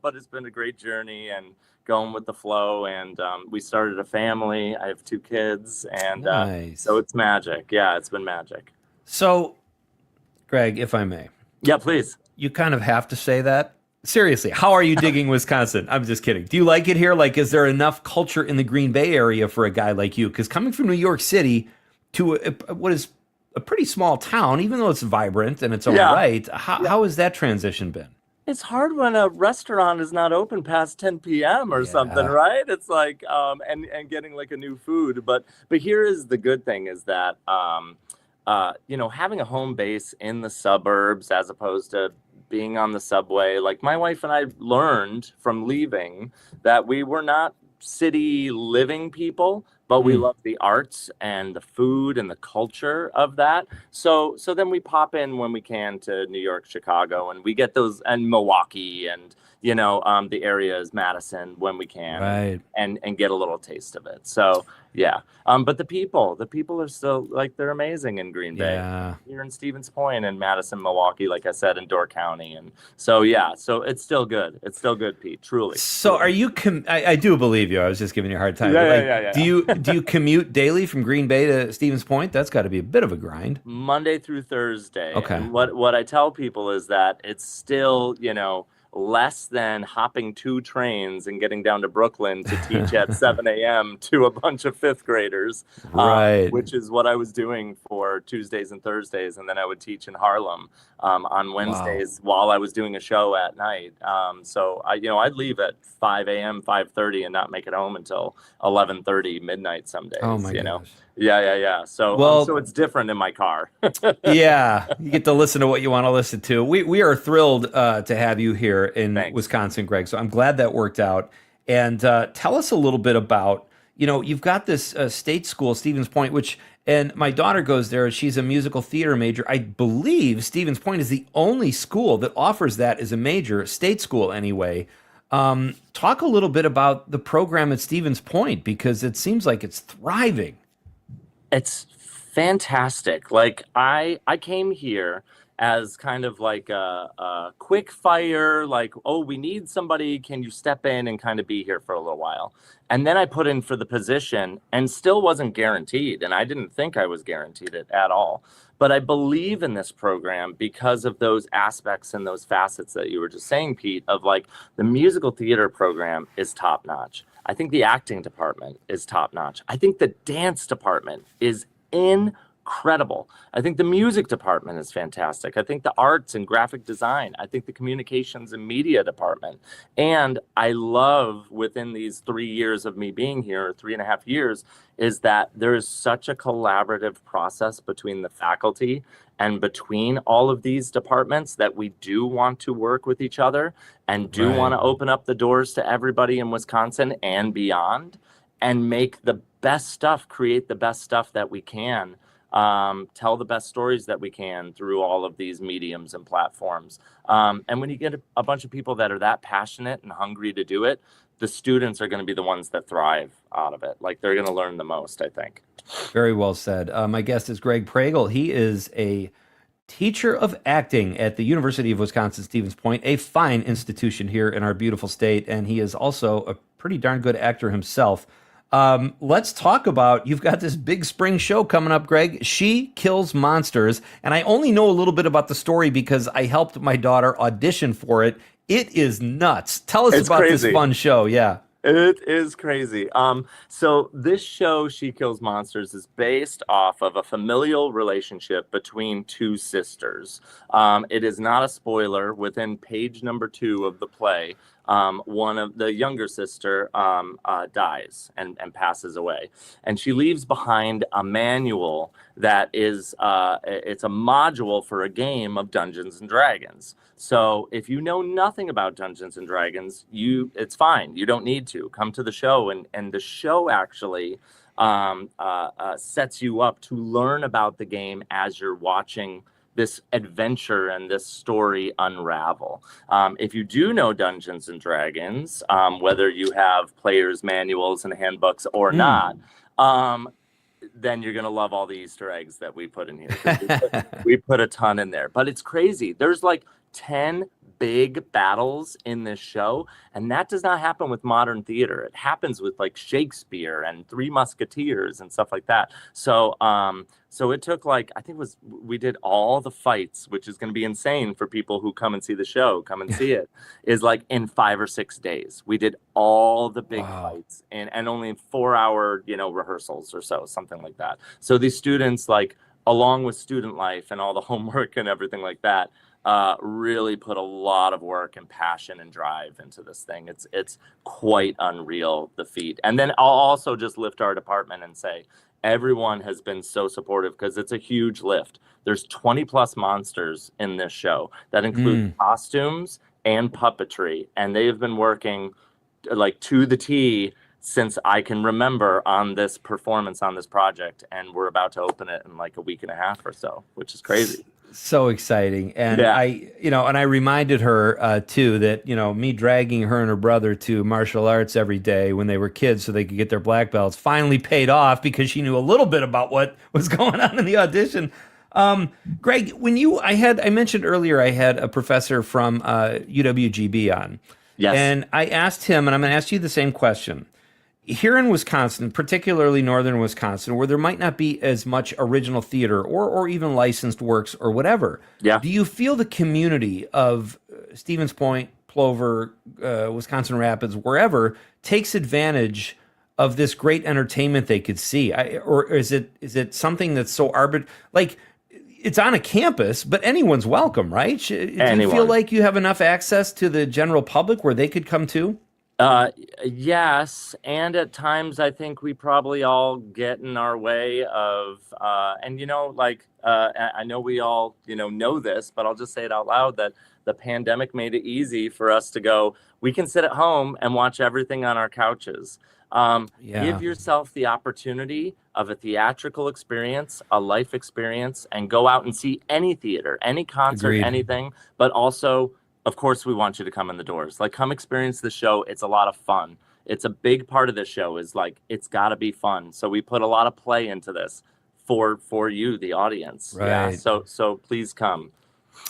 but it's been a great journey and going with the flow. And we started a family. I have 2 kids, and nice. So it's magic. Yeah, it's been magic. So, Greg, if I may. Yeah, please. You kind of have to say that. Seriously, how are you digging Wisconsin? I'm just kidding. Do you like it here? Like, is there enough culture in the Green Bay area for a guy like you? Because coming from New York City to what is a pretty small town, even though it's vibrant and it's all right, how has that transition been? It's hard when a restaurant is not open past 10 p.m. or something, right? It's like, and getting like a new food. But here is the good thing is that, having a home base in the suburbs as opposed to being on the subway, like my wife and I learned from leaving that we were not city living people, but we love the arts and the food and the culture of that. So then we pop in when we can to New York, Chicago, and we get those, and Milwaukee, and the areas, Madison, when we can, Right. and get a little taste of it. So yeah. But the people are still, like, they're amazing in Green Bay. Yeah. Here in Stevens Point and Madison, Milwaukee, like I said, in Door County. And so, yeah, so it's still good. It's still good, Pete, truly. So are you, I do believe you. I was just giving you a hard time. Yeah, But, like, yeah. Do you commute daily from Green Bay to Stevens Point? That's got to be a bit of a grind. Monday through Thursday. Okay. And what I tell people is that it's still, less than hopping 2 trains and getting down to Brooklyn to teach at 7 a.m. to a bunch of 5th graders, Right. which is what I was doing for Tuesdays and Thursdays. And then I would teach in Harlem on Wednesdays while I was doing a show at night. So I'd leave at 5 a.m., 5:30 and not make it home until 11:30, midnight some days. Oh my gosh. Yeah. So so it's different in my car. Yeah, you get to listen to what you want to listen to. We are thrilled to have you here in Wisconsin, Greg. So I'm glad that worked out. And tell us a little bit about, you've got this state school, Stevens Point, and my daughter goes there. She's a musical theater major. I believe Stevens Point is the only school that offers that as a major, state school anyway. Talk a little bit about the program at Stevens Point, because it seems like it's thriving. It's fantastic. Like, I came here as kind of like a quick fire, like, oh, we need somebody, can you step in and kind of be here for a little while? And then I put in for the position and still wasn't guaranteed. And I didn't think I was guaranteed it at all. But I believe in this program because of those aspects and those facets that you were just saying, Pete, of like the musical theater program is top notch. I think the acting department is top notch. I think the dance department is incredible. I think the music department is fantastic. I think the arts and graphic design. I think the communications and media department. And I love, within these 3 years of me being here, 3.5 years, is that there is such a collaborative process between the faculty and between all of these departments that we do want to work with each other and do want to open up the doors to everybody in Wisconsin and beyond, and make the best stuff, create the best stuff that we can, tell the best stories that we can through all of these mediums and platforms. And when you get a bunch of people that are that passionate and hungry to do it, the students are going to be the ones that thrive out of it. Like, they're going to learn the most, I think. Very well said. My guest is Greg Pregel. He is a teacher of acting at the University of Wisconsin-Stevens Point, a fine institution here in our beautiful state, and he is also a pretty darn good actor himself. Let's talk about, you've got this big spring show coming up, Greg. She Kills Monsters, and I only know a little bit about the story because I helped my daughter audition for it. It is nuts. Tell us about this fun show. Yeah. It is crazy. So this show, She Kills Monsters, is based off of a familial relationship between 2 sisters. It is not a spoiler. Within page number 2 of the play, one of the younger sister dies and passes away. And she leaves behind a manual that is, it's a module for a game of Dungeons and Dragons. So if you know nothing about Dungeons and Dragons, it's fine. You don't need to come to the show. And the show actually sets you up to learn about the game as you're watching this adventure and this story unravel. If you do know Dungeons and Dragons, whether you have players' manuals and handbooks or not, then you're going to love all the Easter eggs that we put in here. We put a ton in there, but it's crazy. There's like 10 big battles in this show, and that does not happen with modern theater. It happens with like Shakespeare and Three Musketeers and stuff like that. So so it took like, I think we did all the fights, which is going to be insane for people who come and see the show, come and see it, is like in 5 or 6 days. We did all the big fights and only 4-hour, rehearsals or so, something like that. So these students, like, along with student life and all the homework and everything like that, really put a lot of work and passion and drive into this thing. It's quite unreal, the feat. And then I'll also just lift our department and say, everyone has been so supportive because it's a huge lift. There's 20 plus monsters in this show that include costumes and puppetry. And they have been working like to the T since I can remember on this performance on this project, and we're about to open it in like a week and a half or so, which is crazy. So exciting. And Yeah. I reminded her too that, me dragging her and her brother to martial arts every day when they were kids so they could get their black belts finally paid off because she knew a little bit about what was going on in the audition. Greg, I mentioned earlier I had a professor from UWGB on. Yes. And I asked him, and I'm going to ask you the same question. Here in Wisconsin, particularly northern Wisconsin, where there might not be as much original theater or even licensed works or whatever, do you feel the community of Stevens Point, Plover, Wisconsin Rapids, wherever, takes advantage of this great entertainment they could see? Or is it something that's so like it's on a campus, but anyone's welcome, right? Do you feel like you have enough access to the general public where they could come too? Yes, and at times I think we probably all get in our way of, and I know we all, know this, but I'll just say it out loud that the pandemic made it easy for us to go, we can sit at home and watch everything on our couches. Give yourself the opportunity of a theatrical experience, a life experience, and go out and see any theater, any concert, Agreed. anything, but also, of course, we want you to come in the doors. Like, come experience the show. It's a lot of fun. It's a big part of the show is like, it's got to be fun. So we put a lot of play into this for you, the audience. Right. Yeah. So please come.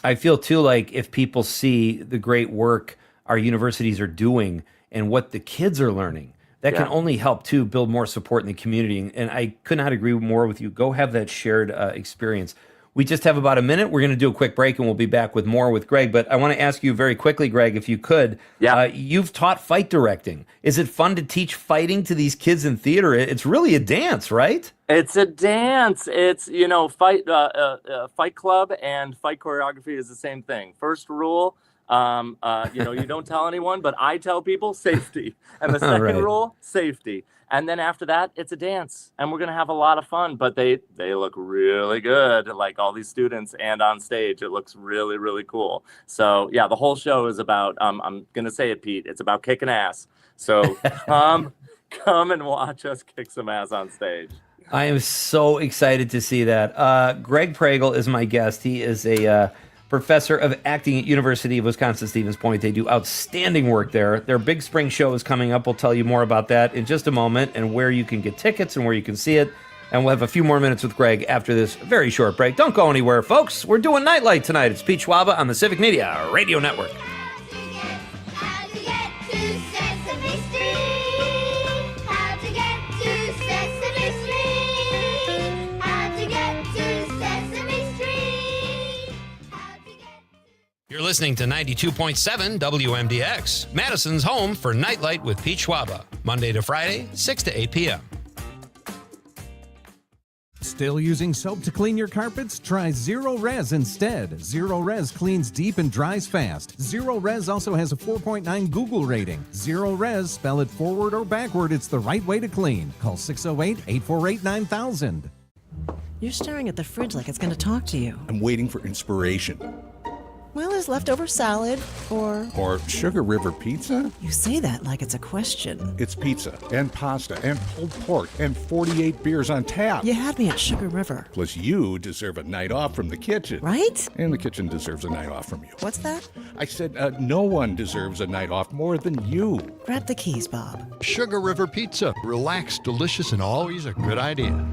I feel too like if people see the great work our universities are doing and what the kids are learning, that can only help to build more support in the community. And I could not agree more with you. Go have that shared experience. We just have about a minute. We're going to do a quick break, and we'll be back with more with Greg. But I want to ask you very quickly, Greg, if you could. You've taught fight directing. Is it fun to teach fighting to these kids in theater? It's really a dance, right? It's a dance. It's, Fight Club and fight choreography is the same thing. First rule, you don't tell anyone, but I tell people safety. And the second rule, safety. And then after that, it's a dance, and we're going to have a lot of fun, but they look really good, like all these students, and on stage, it looks really, really cool. So yeah, the whole show is about, I'm going to say it, Pete, it's about kicking ass. So come and watch us kick some ass on stage. I am so excited to see that. Greg Pregel is my guest. He is a professor of acting at University of Wisconsin-Stevens Point. They do outstanding work there. Their big spring show is coming up. We'll tell you more about that in just a moment and where you can get tickets and where you can see it. And we'll have a few more minutes with Greg after this very short break. Don't go anywhere, folks. We're doing Nite Lite tonight. It's Pete Schwaba on the Civic Media Radio Network. You're listening to 92.7 WMDX, Madison's home for Nite Lite with Pete Schwaba, Monday to Friday, 6 to 8 p.m. Still using soap to clean your carpets? Try Zero Res instead. Zero Res cleans deep and dries fast. Zero Res also has a 4.9 Google rating. Zero Res, spell it forward or backward, it's the right way to clean. Call 608-848-9000. You're staring at the fridge like it's going to talk to you. I'm waiting for inspiration. Well, there's leftover salad or Sugar River Pizza? You say that like it's a question. It's pizza and pasta and pulled pork and 48 beers on tap. You had me at Sugar River. Plus, you deserve a night off from the kitchen. Right? And the kitchen deserves a night off from you. What's that? I said no one deserves a night off more than you. Grab the keys, Bob. Sugar River Pizza. Relaxed, delicious, and always a good idea.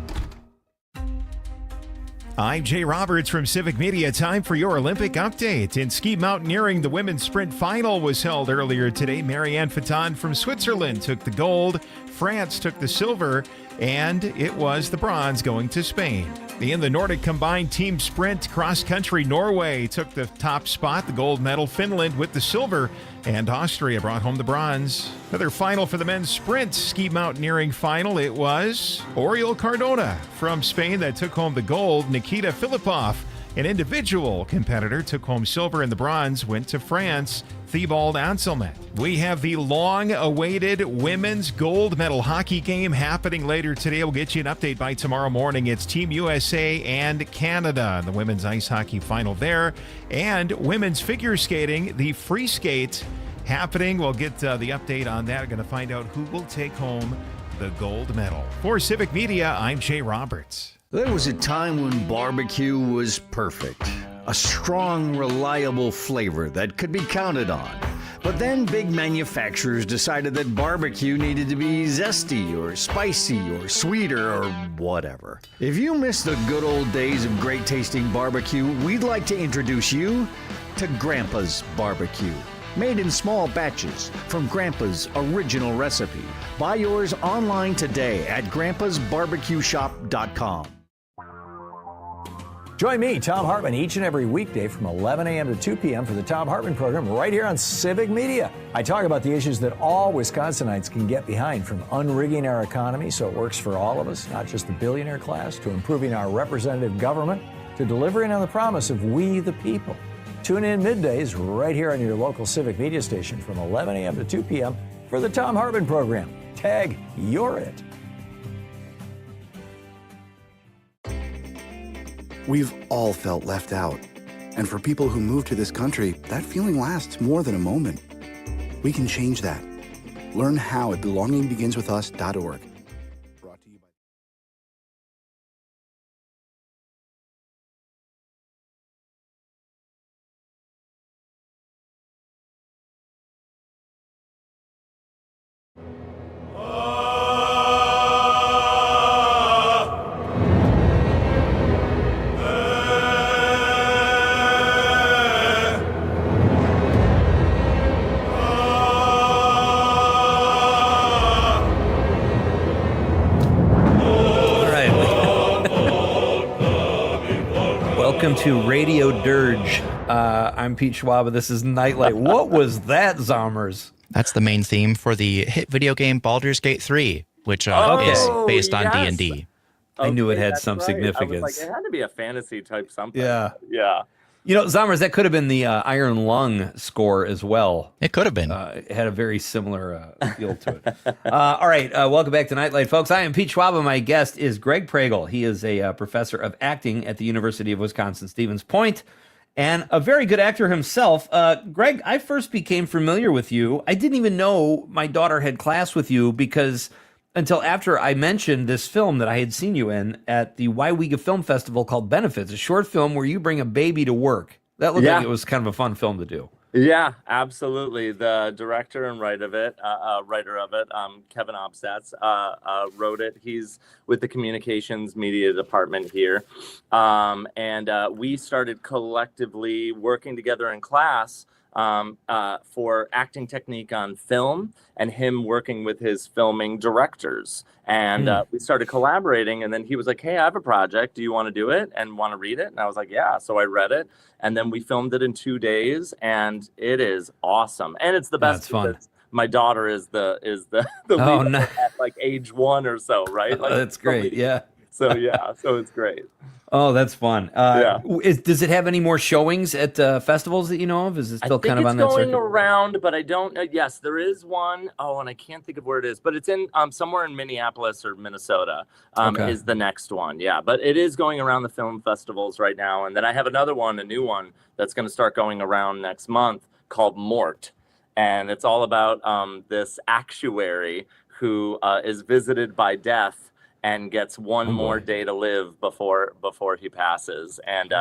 I'm Jay Roberts from Civic Media. Time for your Olympic update. In ski mountaineering, the women's sprint final was held earlier today. Marianne Faton from Switzerland took the gold. France took the silver, and it was the bronze going to Spain. In the Nordic combined team sprint cross-country, Norway took the top spot, the gold medal. Finland with the silver, and Austria brought home the bronze. Another final for the men's sprint ski mountaineering final. It was Oriol Cardona from Spain that took home the gold. Nikita Filipov, an individual competitor, took home silver, and the bronze went to France. Thibault Anselmet. We have the long-awaited women's gold medal hockey game happening later today. We'll get you an update by tomorrow morning. It's Team USA and Canada in the women's ice hockey final there. And women's figure skating, the free skate happening. We'll get the update on that. We're going to find out who will take home the gold medal. For Civic Media, I'm Jay Roberts. There was a time when barbecue was perfect. A strong, reliable flavor that could be counted on. But then big manufacturers decided that barbecue needed to be zesty or spicy or sweeter or whatever. If you miss the good old days of great tasting barbecue, we'd like to introduce you to Grandpa's Barbecue. Made in small batches from Grandpa's original recipe. Buy yours online today at grandpasbarbecueshop.com. Join me, Tom Hartman, each and every weekday from 11 a.m. to 2 p.m. for the Tom Hartman program right here on Civic Media. I talk about the issues that all Wisconsinites can get behind, from unrigging our economy so it works for all of us, not just the billionaire class, to improving our representative government, to delivering on the promise of we the people. Tune in middays right here on your local Civic Media station from 11 a.m. to 2 p.m. for the Tom Hartman program. Tag, you're it. We've all felt left out. And for people who move to this country, that feeling lasts more than a moment. We can change that. Learn how at belongingbeginswithus.org. Welcome to Radio Dirge. I'm Pete Schwaba. This is Nite Lite. What was that, Zommers? That's the main theme for the hit video game Baldur's Gate 3, which is based on D&D. I knew it had that's some right. significance. I was like, it had to be a fantasy type something. Yeah. Yeah. You know, Zommers, that could have been the Iron Lung score as well. It could have been. It had a very similar feel to it. All right. Welcome back to Nite Lite, folks. I am Pete Schwaba. My guest is Greg Pregel. He is a professor of acting at the University of Wisconsin-Stevens Point and a very good actor himself. Greg, I first became familiar with you. I didn't even know my daughter had class with you because until after I mentioned this film that I had seen you in at the Waiwiga Film Festival called Benefits, a short film where you bring a baby to work. That looked like it was kind of a fun film to do. Yeah, absolutely. The director and writer of it, Kevin Obstats, wrote it. He's with the communications media department here. And we started collectively working together in class for acting technique on film and him working with his filming directors. And we started collaborating, and then he was like, hey, I have a project. Do you want to do it and want to read it? And I was like, yeah. So I read it, and then we filmed it in 2 days, and it is awesome. And it's the best. That's fun. My daughter is the lead nice. at like age 1 or so, right? Like, That's great. Yeah. So so it's great. Oh, that's fun. Does it have any more showings at festivals that you know of? Is it still kind of on that circuit? It's going around, but I don't. Yes, there is one. Oh, and I can't think of where it is, but it's in somewhere in Minneapolis or Minnesota. Is the next one? Yeah, but it is going around the film festivals right now, and then I have another one, a new one that's going to start going around next month called Mort, and it's all about this actuary who is visited by death and gets one more day to live before he passes. And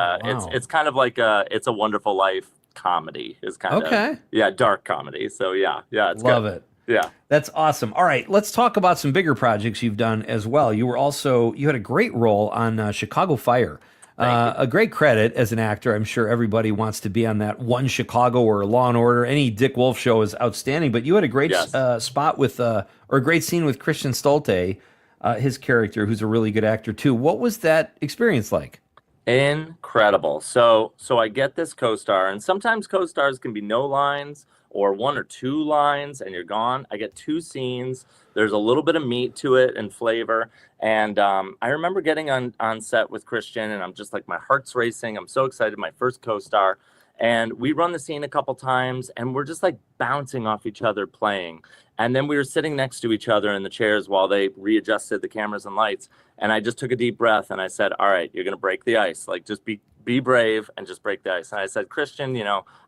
it's kind of like It's a Wonderful Life comedy. Is kind of dark comedy. So it's Love good. it. Yeah. That's awesome. All right, let's talk about some bigger projects you've done as well. You had a great role on Chicago Fire. A great credit as an actor. I'm sure everybody wants to be on that One Chicago or Law and Order. Any Dick Wolf show is outstanding, but you had a great spot with, or a great scene with Christian Stolte, his character, who's a really good actor too. What was that experience like? Incredible. So I get this co-star, and sometimes co-stars can be no lines or 1 or 2 lines and you're gone. I get 2 scenes. There's a little bit of meat to it and flavor. And I remember getting on set with Christian, and I'm just like, my heart's racing. I'm so excited. My first co-star. And we run the scene a couple times, and we're just like bouncing off each other playing. And then we were sitting next to each other in the chairs while they readjusted the cameras and lights. And I just took a deep breath and I said, all right, you're going to break the ice. Like, just be be brave and just break the ice. And I said, Christian,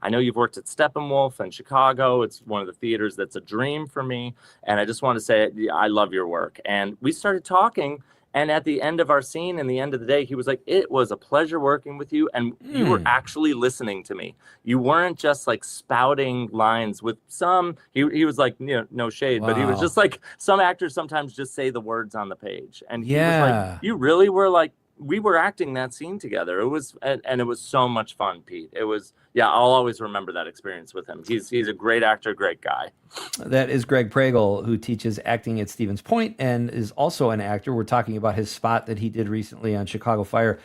I know you've worked at Steppenwolf in Chicago. It's one of the theaters that's a dream for me. And I just want to say, I love your work. And we started talking. And at the end of our scene, in the end of the day, he was like, it was a pleasure working with you. And you were actually listening to me. You weren't just like spouting lines with some, he was like, no shade, but he was just like, some actors sometimes just say the words on the page. And he was like, you really were like, we were acting that scene together. It was, and it was so much fun, Pete. It was, I'll always remember that experience with him. He's a great actor, great guy. That is Greg Pregel, who teaches acting at Stevens Point and is also an actor. We're talking about his spot that he did recently on Chicago Fire.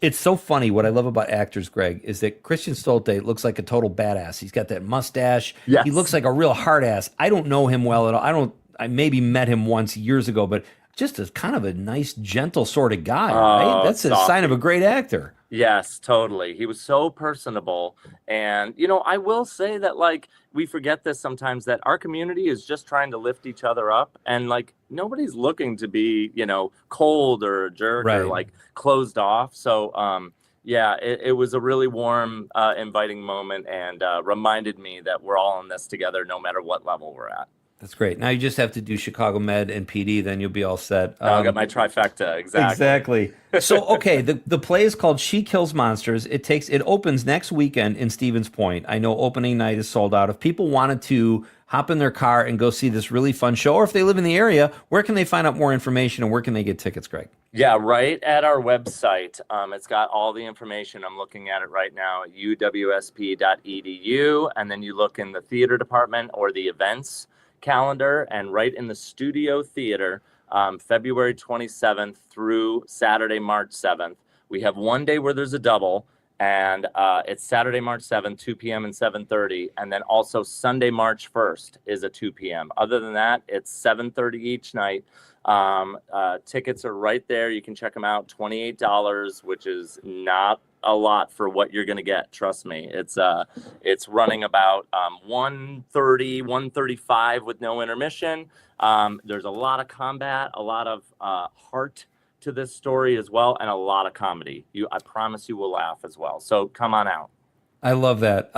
It's so funny. What I love about actors, Greg, is that Christian Stolte looks like a total badass. He's got that mustache. Yes. He looks like a real hard ass. I don't know him well at all. I maybe met him once years ago, but just a kind of a nice, gentle sort of guy, right? That's a sign of a great actor. Yes, totally. He was so personable. And, I will say that, like, we forget this sometimes, that our community is just trying to lift each other up. And, like, nobody's looking to be, cold or a jerk or, like, closed off. So, it was a really warm, inviting moment and reminded me that we're all in this together no matter what level we're at. That's great. Now you just have to do Chicago Med and PD, then you'll be all set. I'll get my trifecta. Exactly. So, okay, the play is called She Kills Monsters. It opens next weekend in Stevens Point. I know opening night is sold out. If people wanted to hop in their car and go see this really fun show, or if they live in the area, where can they find out more information and where can they get tickets, Greg? Yeah, right at our website. It's got all the information. I'm looking at it right now at uwsp.edu, and then you look in the theater department or the events calendar, and right in the Studio Theater, February 27th through Saturday, March 7th. We have one day where there's a double, and it's Saturday, March 7th, 2 p.m. and 7:30, and then also Sunday, March 1st is a 2 p.m. Other than that, it's 7:30 each night. Tickets are right there. You can check them out. $28, which is not a lot for what you're going to get. Trust me. It's running about 1:30, 1:35 with no intermission. There's a lot of combat, a lot of heart to this story as well, and a lot of comedy. I promise you will laugh as well. So come on out. I love that.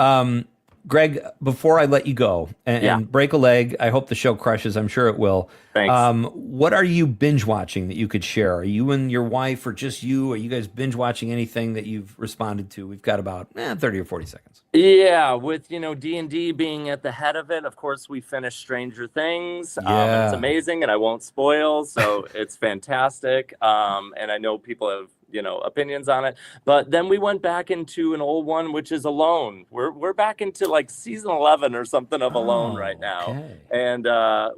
Greg, before I let you go and break a leg, I hope the show crushes. I'm sure it will. Thanks. What are you binge watching that you could share? Are you and your wife or just you? Are you guys binge watching anything that you've responded to? We've got about 30 or 40 seconds. Yeah, with, D&D being at the head of it, of course, we finished Stranger Things. It's amazing, and I won't spoil, so it's fantastic. And I know people have opinions on it, but then we went back into an old one, which is Alone. We're back into like season 11 or something of Alone right now. And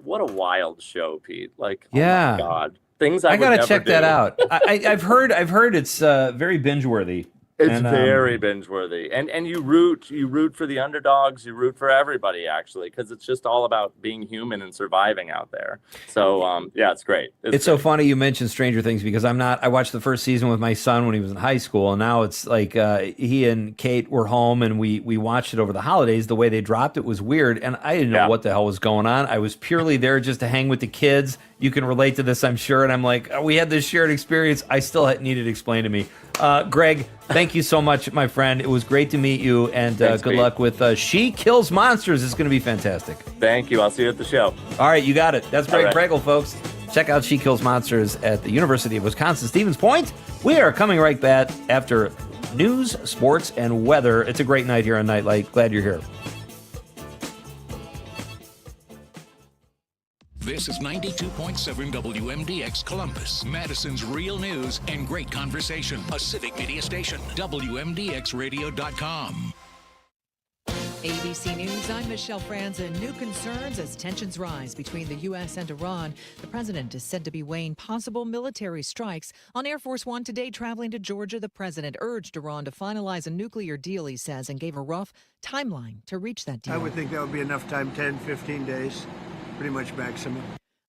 what a wild show, Pete. Like, oh my God, things I gotta would check never that do. out. I've heard it's very binge worthy. It's very binge-worthy, and you root for the underdogs, you root for everybody actually, because it's just all about being human and surviving out there. So it's great. It's so funny you mentioned Stranger Things because I watched the first season with my son when he was in high school, and now it's like he and Kate were home and we watched it over the holidays. The way they dropped it was weird, and I didn't know what the hell was going on. I was purely there just to hang with the kids. You can relate to this, I'm sure. And I'm like, we had this shared experience. I still needed it explained to me. Greg, thank you so much, my friend. It was great to meet you. And Thanks, good Pete. luck with She Kills Monsters. It's going to be fantastic. Thank you. I'll see you at the show. All right, you got it. That's Greg All right. Pregel, folks. Check out She Kills Monsters at the University of Wisconsin-Stevens Point. We are coming right back after news, sports, and weather. It's a great night here on Nite Lite. Glad you're here. This is 92.7 WMDX Columbus, Madison's real news and great conversation. A Civic Media station. WMDXradio.com. ABC News, I'm Michelle Franzen. New concerns as tensions rise between the U.S. and Iran. The president is said to be weighing possible military strikes. On Air Force One today, traveling to Georgia, the president urged Iran to finalize a nuclear deal, he says, and gave a rough timeline to reach that deal. I would think that would be enough time, 10, 15 days, pretty much maximum.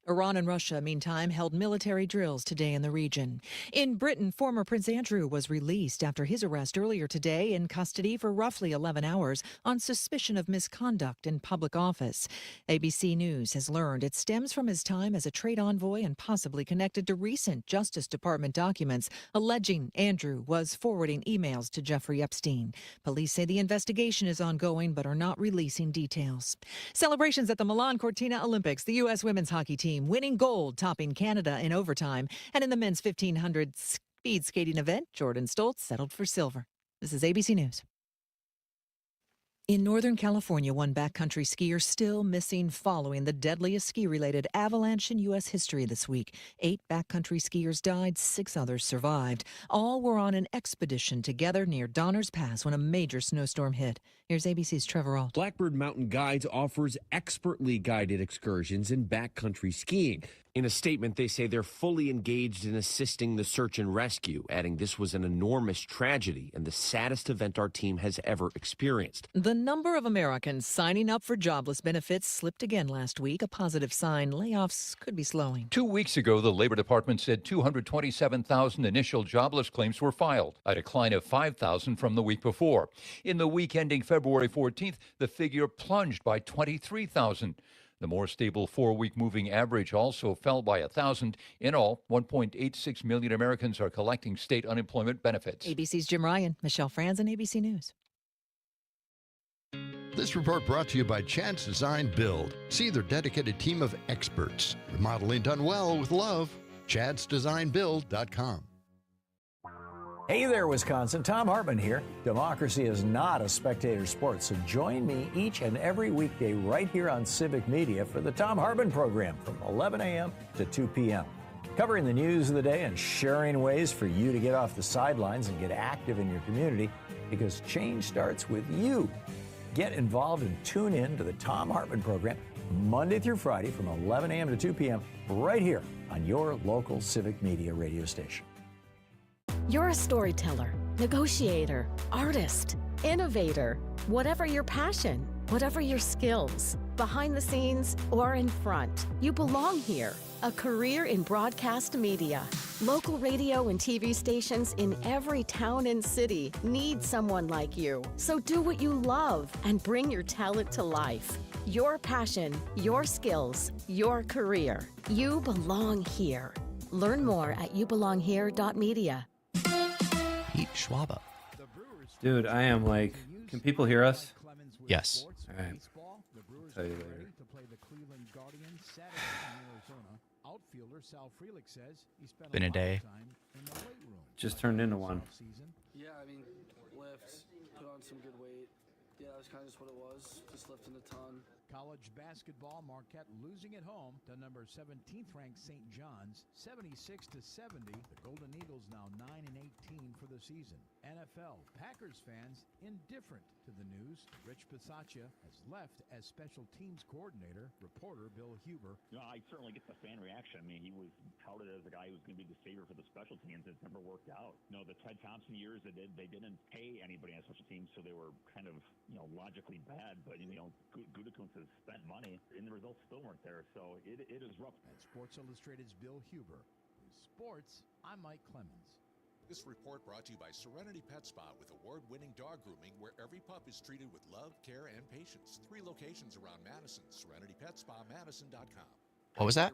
Iran and Russia, meantime, held military drills today in the region. In Britain, former Prince Andrew was released after his arrest earlier today in custody for roughly 11 hours on suspicion of misconduct in public office. ABC News has learned it stems from his time as a trade envoy and possibly connected to recent Justice Department documents alleging Andrew was forwarding emails to Jeffrey Epstein. Police say the investigation is ongoing but are not releasing details. Celebrations at the Milan Cortina Olympics. The U.S. women's hockey team winning gold, topping Canada in overtime. And in the men's 1500 speed skating event, Jordan Stoltz settled for silver. This is ABC News. In Northern California, one backcountry skier still missing following the deadliest ski-related avalanche in U.S. history this week. 8 backcountry skiers died, 6 others survived. All were on an expedition together near Donner's Pass when a major snowstorm hit. Here's ABC's Trevor Ault. Blackbird Mountain Guides offers expertly guided excursions in backcountry skiing. In a statement, they say they're fully engaged in assisting the search and rescue, adding this was an enormous tragedy and the saddest event our team has ever experienced. The number of Americans signing up for jobless benefits slipped again last week, a positive sign layoffs could be slowing. 2 weeks ago, the Labor Department said 227,000 initial jobless claims were filed, a decline of 5,000 from the week before. In the week ending February 14th, the figure plunged by 23,000. The more stable 4-week moving average also fell by 1,000. In all, 1.86 million Americans are collecting state unemployment benefits. ABC's Jim Ryan, Michelle Franzen, ABC News. This report brought to you by Chad's Design Build. See their dedicated team of experts. Remodeling done well with love. chadsdesignbuild.com. Hey there, Wisconsin. Tom Hartman here. Democracy is not a spectator sport, so join me each and every weekday right here on Civic Media for the Tom Hartman program from 11 a.m. to 2 p.m. Covering the news of the day and sharing ways for you to get off the sidelines and get active in your community, because change starts with you. Get involved and tune in to the Tom Hartman program Monday through Friday from 11 a.m. to 2 p.m. right here on your local Civic Media radio station. You're a storyteller, negotiator, artist, innovator. Whatever your passion, whatever your skills, behind the scenes or in front, you belong here. A career in broadcast media. Local radio and TV stations in every town and city need someone like you. So do what you love and bring your talent to life. Your passion, your skills, your career. You belong here. Learn more at youbelonghere.media. Pete Schwaba. Dude, I am like, can people hear us? Yes. All right. I'll tell you later. Been a day. Just turned into one. Yeah, I mean, lift, put on some good weight. Yeah, that's kind of just what it was. Just lifting a ton. College basketball, Marquette losing at home to number 17th ranked St. John's, 76-70. The Golden Eagles now 9-18 for the season. NFL, Packers fans indifferent to the news. Rich Bisaccia has left as special teams coordinator. Reporter Bill Huber. No, I certainly get the fan reaction. I mean, he was touted as the guy who was going to be the savior for the special teams. It's never worked out. No, the Ted Thompson years, they didn't pay anybody on special teams, so they were kind of, logically bad. But, Gutekunst has spent money, and the results still weren't there. So it is rough. At Sports Illustrated's Bill Huber. In sports, I'm Mike Clemens. This report brought to you by Serenity Pet Spa with award-winning dog grooming where every pup is treated with love, care, and patience. 3 locations around Madison. SerenityPetSpaMadison.com. What was that?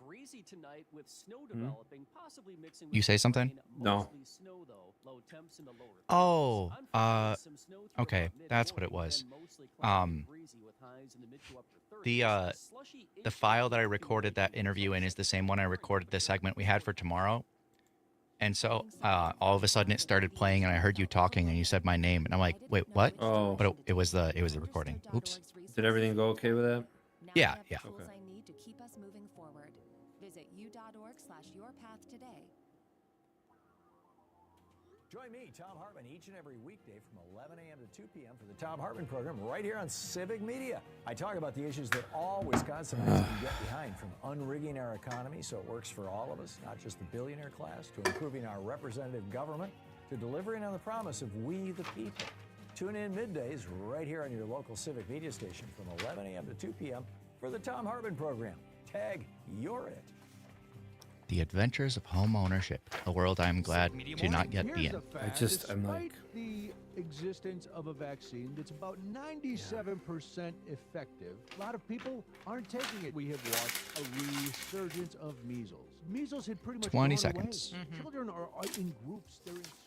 Breezy tonight with snow developing, possibly mixing with You say something? rain, No. mostly snow though. Low temps in the lower 30s. Oh, On Friday, some snow through okay, about that's what it mid-morning, was. then mostly cloudy and breezy with highs in the mid to upper 30s. The file that I recorded that interview in is the same one I recorded the segment we had for tomorrow. And so all of a sudden it started playing and I heard you talking and you said my name and I'm like, wait, what? Oh. But it was the recording. Oops. Did everything go okay with that? Yeah. I need to keep us moving forward. Visit u.org/yourpathtoday. Join me, Tom Hartman, each and every weekday from 11 a.m. to 2 p.m. for the Tom Hartman program right here on Civic Media. I talk about the issues that all Wisconsinites can get behind, from unrigging our economy so it works for all of us, not just the billionaire class, to improving our representative government, to delivering on the promise of we the people. Tune in middays right here on your local Civic Media station from 11 a.m. to 2 p.m. for the Tom Harbin program. Tag You're It. The adventures of home ownership, a world I'm glad to not yet be in. I'm like, the existence of a vaccine that's about 97% effective, a lot of people aren't taking it. We have watched a resurgence of measles. Measles had pretty much 20 gone seconds. away. Children are in groups. They're in schools.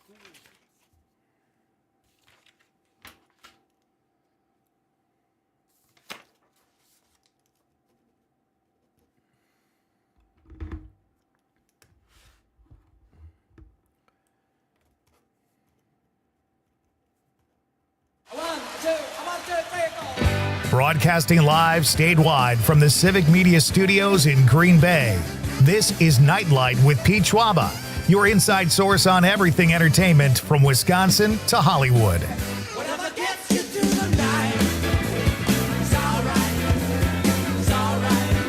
Broadcasting live statewide from the Civic Media Studios in Green Bay. This is Nite Lite with Pete Schwaba, your inside source on everything entertainment from Wisconsin to Hollywood.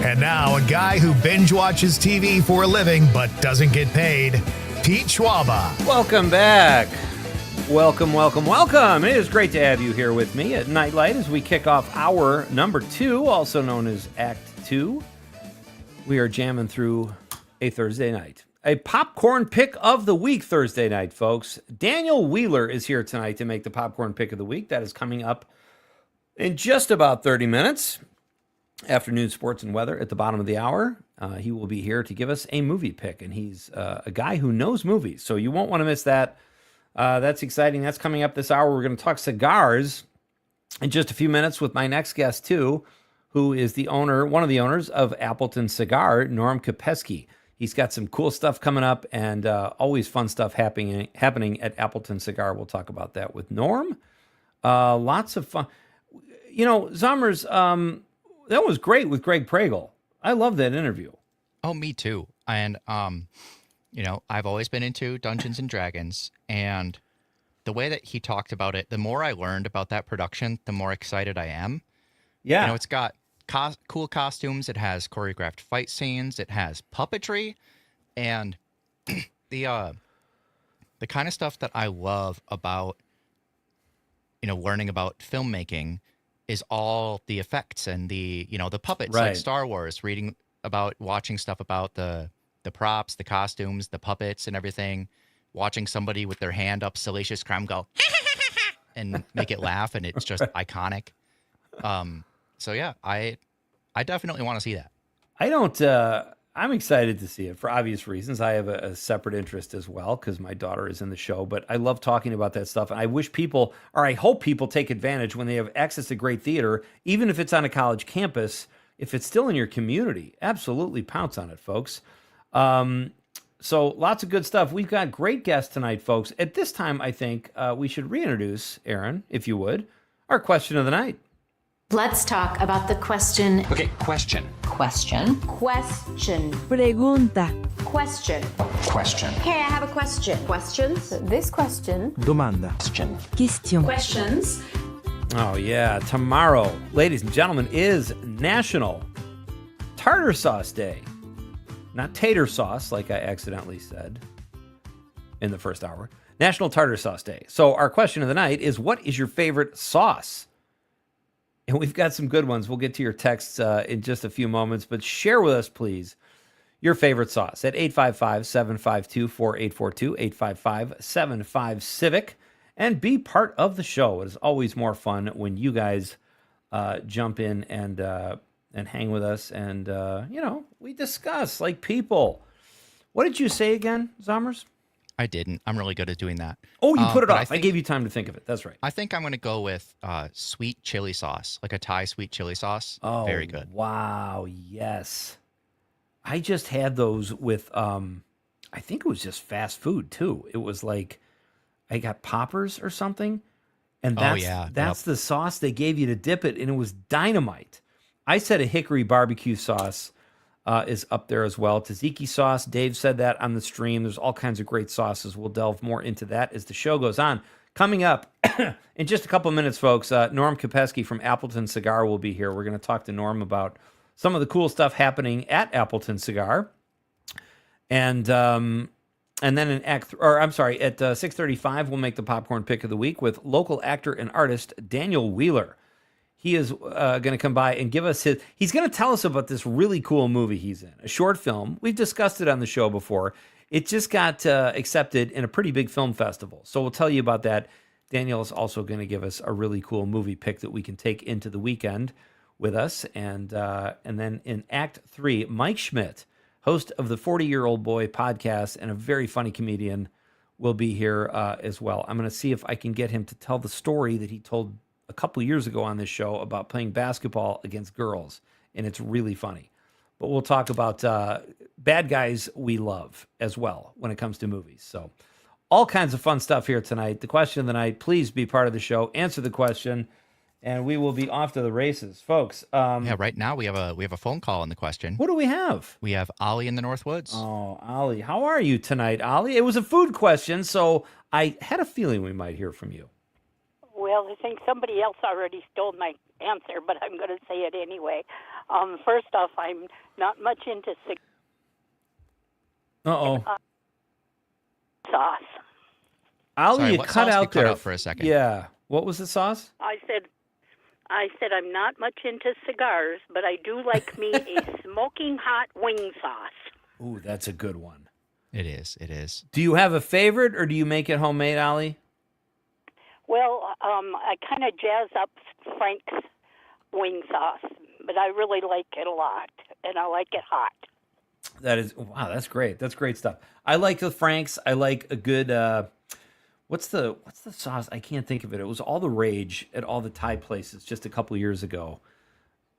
And now, a guy who binge watches TV for a living but doesn't get paid, Pete Schwaba. welcome back. Welcome. It is great to have you here with me at Nite Lite as we kick off hour number 2, also known as Act 2. We are jamming through a Thursday night. A popcorn pick of the week Thursday night, folks. Daniel Wheeler is here tonight to make the popcorn pick of the week. That is coming up in just about 30 minutes. Afternoon sports and weather at the bottom of the hour. He will be here to give us a movie pick, and he's a guy who knows movies, so you won't want to miss that. That's exciting. That's coming up this hour. We're going to talk cigars in just a few minutes with my next guest, too, who is one of the owners of Appleton Cigar, Norm Kopeski. He's got some cool stuff coming up and always fun stuff happening at Appleton Cigar. We'll talk about that with Norm. Lots of fun. You know, Zommers, that was great with Greg Pregel. I love that interview. Oh, me too. And, you know, I've always been into Dungeons and Dragons, and the way that he talked about it, the more I learned about that production, the more excited I am. Yeah. You know, it's got cool costumes. It has choreographed fight scenes. It has puppetry, and the kind of stuff that I love about, you know, learning about filmmaking is all the effects and the puppets, Right. like Star Wars, watching stuff about the props, the costumes, the puppets and everything, watching somebody with their hand up Salacious Crumb go and make it laugh, and it's just iconic. So yeah, I definitely want to see that. I'm excited to see it for obvious reasons. I have a separate interest as well because my daughter is in the show, but I love talking about that stuff. And I hope people take advantage when they have access to great theater, even if it's on a college campus, if it's still in your community. Absolutely pounce on it, folks. So lots of good stuff. We've got great guests tonight, folks. At this time, I think we should reintroduce, Aaron, if you would, our question of the night. Let's talk about the question. Okay, question. Question. Pregunta. Question. Question. Hey, I have a question. Questions? This question. Domanda. Question. Questions. Oh, yeah. Tomorrow, ladies and gentlemen, is National Tartar Sauce Day. Not tater sauce, like I accidentally said in the first hour. National Tartar Sauce Day. So our question of the night is, what is your favorite sauce? And we've got some good ones. We'll get to your texts in just a few moments, but share with us, please, your favorite sauce at 855-752-4842, 855-75-CIVIC, and be part of the show. It is always more fun when you guys jump in and hang with us, and we discuss like people. What did you say again, Zommers? I didn't. I'm really good at doing that. Oh, you put it off. I gave you time to think of it. That's right. I think I'm going to go with sweet chili sauce, like a Thai sweet chili sauce. Oh, very good. Wow, yes. I just had those with, I think it was just fast food too. It was like, I got poppers or something, and that's the sauce they gave you to dip it, and it was dynamite. I said a hickory barbecue sauce is up there as well. Tzatziki sauce. Dave said that on the stream. There's all kinds of great sauces. We'll delve more into that as the show goes on. Coming up in just a couple of minutes, folks, Norm Kopeski from Appleton Cigar will be here. We're going to talk to Norm about some of the cool stuff happening at Appleton Cigar. And then at 6:35, we'll make the popcorn pick of the week with local actor and artist Daniel Wheeler. He is going to come by and give us he's going to tell us about this really cool movie he's in, a short film. We've discussed it on the show before. It just got accepted in a pretty big film festival. So we'll tell you about that. Daniel is also going to give us a really cool movie pick that we can take into the weekend with us. And then in Act 3, Mike Schmidt, host of the 40-Year-Old Boy podcast and a very funny comedian, will be here as well. I'm going to see if I can get him to tell the story that he told a couple years ago on this show about playing basketball against girls, and it's really funny. But we'll talk about bad guys we love as well when it comes to movies. So all kinds of fun stuff here tonight. The question of the night, please be part of the show. Answer the question, and we will be off to the races. Folks. Right now we have a phone call on the question. What do we have? We have Ollie in the North Woods. Oh, Ollie. How are you tonight, Ollie? It was a food question, so I had a feeling we might hear from you. Well, I think somebody else already stole my answer, but I'm going to say it anyway. First off, I'm not much into sauce. Ollie, Sorry, you what cut sauce? out You cut there out for a second. Yeah. What was the sauce? I said I'm not much into cigars, but I do like me a smoking hot wing sauce. Ooh, that's a good one. It is. It is. Do you have a favorite, or do you make it homemade, Ollie? Well, I kind of jazz up Frank's wing sauce, but I really like it a lot, and I like it hot. Wow, that's great. That's great stuff. I like the Franks. I like a good what's the sauce? I can't think of it. It was all the rage at all the Thai places just a couple years ago.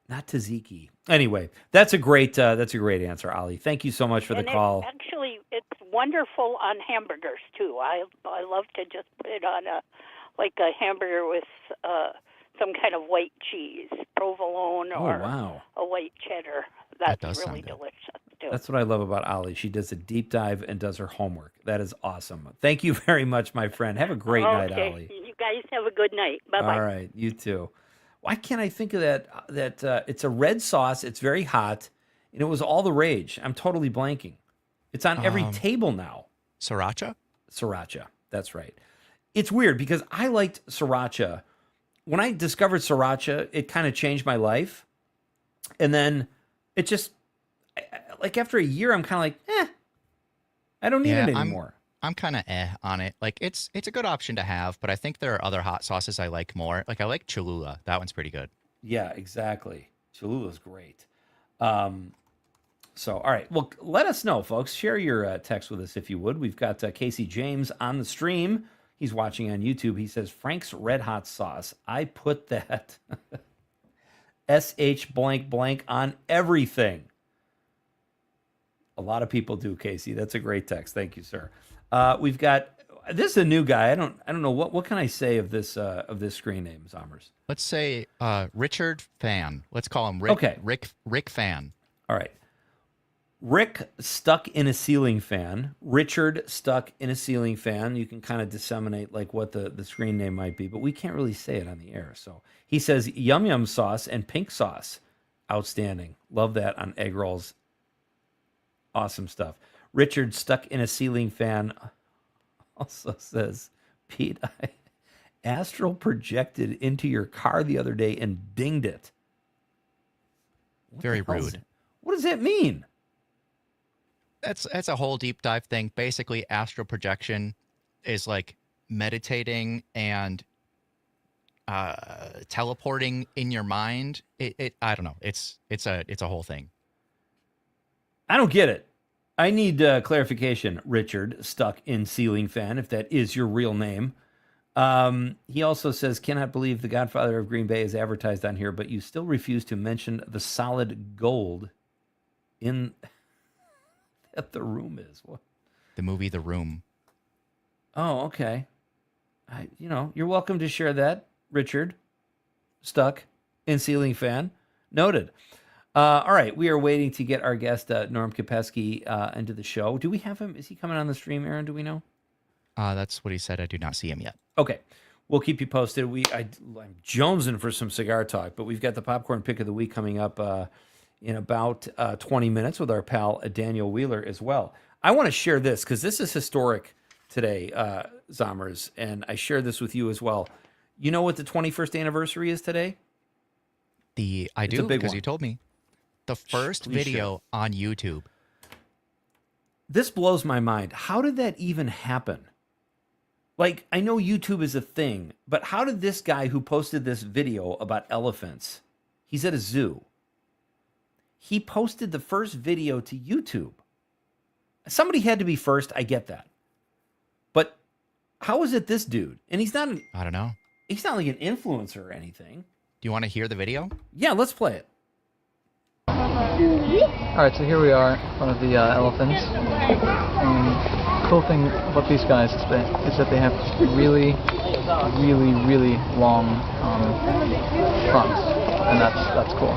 Not tzatziki. Anyway, that's a great answer, Ollie. Thank you so much for the call. Actually, it's wonderful on hamburgers too. I love to just put it on a hamburger with some kind of white cheese, provolone or a white cheddar. That's really delicious too. That's what I love about Ollie. She does a deep dive and does her homework. That is awesome. Thank you very much, my friend. Have a great night, Ollie. You guys have a good night. Bye-bye. All right, you too. Why can't I think of that? It's a red sauce. It's very hot, and it was all the rage. I'm totally blanking. It's on every table now. Sriracha? Sriracha. That's right. It's weird because I liked sriracha. When I discovered sriracha, it kind of changed my life. And then it just, like after a year, I'm kind of like, I don't need it anymore. I'm kind of on it. Like it's a good option to have, but I think there are other hot sauces I like more. Like I like Cholula. That one's pretty good. Yeah, exactly. Cholula's great. So, all right. Well, let us know, folks. Share your text with us if you would. We've got Casey James on the stream. He's watching on YouTube. He says, Frank's Red Hot Sauce. I put that SH blank blank on everything. A lot of people do, Casey. That's a great text. Thank you, sir. We've got, this is a new guy. I don't know. What can I say of this screen name, Zommers? Let's say Richard Fan. Let's call him Rick. Okay. Rick Fan. All right. Rick stuck in a ceiling fan. Richard stuck in a ceiling fan. You can kind of disseminate like what the screen name might be, but we can't really say it on the air. So he says yum yum sauce and pink sauce. Outstanding. Love that on egg rolls. Awesome stuff. Richard stuck in a ceiling fan also says, Pete, I astral projected into your car the other day and dinged it. Very rude. What does that mean? That's a whole deep dive thing. Basically, astral projection is like meditating and teleporting in your mind. I don't know. It's a whole thing. I don't get it. I need clarification, Richard, stuck in ceiling fan, if that is your real name. He also says, cannot believe the Godfather of Green Bay is advertised on here, but you still refuse to mention the solid gold in that The Room is. What? The movie The Room. Oh, okay. You're welcome to share that, Richard, stuck in ceiling fan. Noted. All right, we are waiting to get our guest, Norm Kopecky, into the show. Do we have him? Is he coming on the stream, Aaron? Do we know? That's what he said. I do not see him yet. Okay, we'll keep you posted. I'm jonesing for some cigar talk, but we've got the popcorn pick of the week coming up in about 20 minutes with our pal Daniel Wheeler as well. I want to share this because this is historic today, Zommers, and I share this with you as well. You know what the 21st anniversary is today? I It's a do, big because one. you told me. The first Please video on YouTube. This blows my mind. How did that even happen? Like, I know YouTube is a thing, but how did this guy who posted this video about elephants, he's at a zoo, he posted the first video to YouTube? Somebody had to be first, I get that. But how is it this dude? And he's not I don't know. He's not like an influencer or anything. Do you want to hear the video? Yeah, let's play it. Alright, so here we are in front of the elephants. And cool thing about these guys is that they have really, really, really long trunks, and that's cool.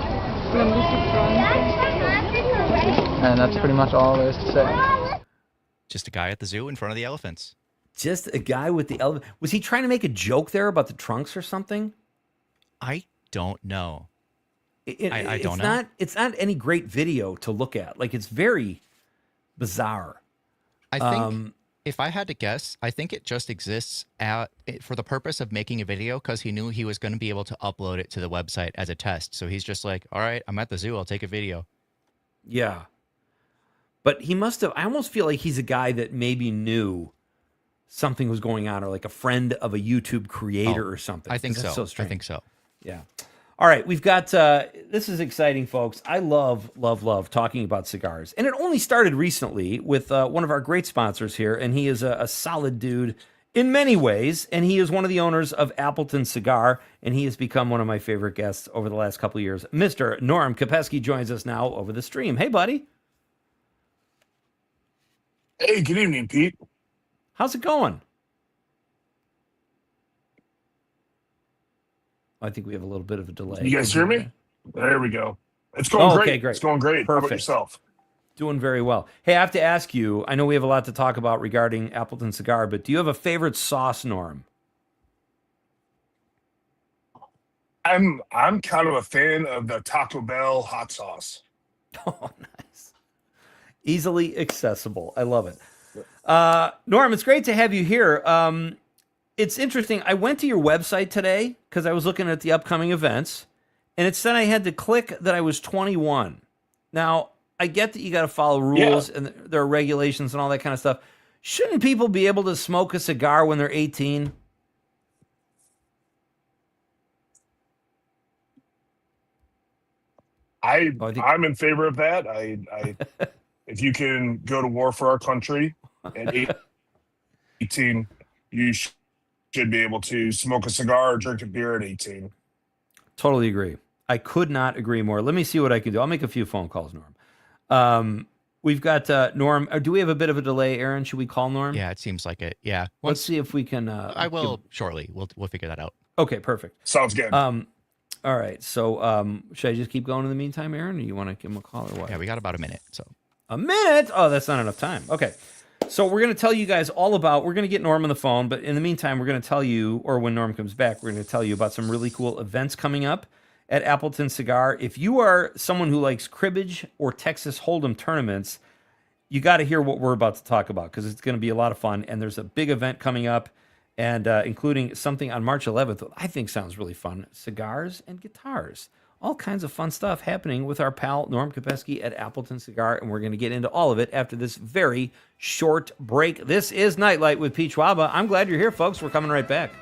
And that's pretty much all there is to say. Just a guy at the zoo in front of the elephants. Just a guy with the elephant. Was he trying to make a joke there about the trunks or something? I don't know. I don't know. It's not any great video to look at. Like, it's very bizarre. I think if I had to guess, I think it just exists for the purpose of making a video because he knew he was going to be able to upload it to the website as a test. So he's just like, all right, I'm at the zoo. I'll take a video. Yeah. But he must have, I almost feel like he's a guy that maybe knew something was going on, or like a friend of a YouTube creator or something. I think so. So strange. I think so. Yeah. All right, we've got, this is exciting, folks. I love talking about cigars. And it only started recently with one of our great sponsors here, and he is a solid dude in many ways, and he is one of the owners of Appleton Cigar, and he has become one of my favorite guests over the last couple of years. Mr. Norm Kopeski joins us now over the stream. Hey, buddy. Hey, good evening, Pete. How's it going? I think we have a little bit of a delay. You guys hear me? There we go. It's going great. Okay, great. It's going great. How about Perfect. yourself? Doing very well. Hey, I have to ask you, I know we have a lot to talk about regarding Appleton Cigar, but do you have a favorite sauce, Norm? I'm kind of a fan of the Taco Bell hot sauce. Oh, nice. Easily accessible. I love it. Norm, it's great to have you here. It's interesting. I went to your website today because I was looking at the upcoming events, and it said I had to click that I was 21. Now, I get that you got to follow rules and there are regulations and all that kind of stuff. Shouldn't people be able to smoke a cigar when they're 18? I'm in favor of that. If you can go to war for our country at 18, you should be able to smoke a cigar or drink a beer at 18. Totally agree. I could not agree more. Let me see what I can do. I'll make a few phone calls, Norm. We've got Norm. Do we have a bit of a delay, Aaron? Should we call Norm? Yeah, it seems like it. Yeah. Let's see if we can. I will shortly. We'll figure that out. Okay, perfect. Sounds good. All right. So should I just keep going in the meantime, Aaron, or you want to give him a call or what? Yeah, we got about a minute. So a minute? Oh, that's not enough time. Okay. So we're going to tell you guys all about, we're going to get Norm on the phone, but in the meantime, we're going to tell you, or when Norm comes back, we're going to tell you about some really cool events coming up at Appleton Cigar. If you are someone who likes cribbage or Texas Hold'em tournaments, you got to hear what we're about to talk about because it's going to be a lot of fun. And there's a big event coming up, and including something on March 11th that I think sounds really fun, cigars and guitars. All kinds of fun stuff happening with our pal Norm Kopeski at Appleton Cigar, and we're going to get into all of it after this very short break. This is Nite Lite with Pete Schwaba. I'm glad you're here, folks. We're coming right back.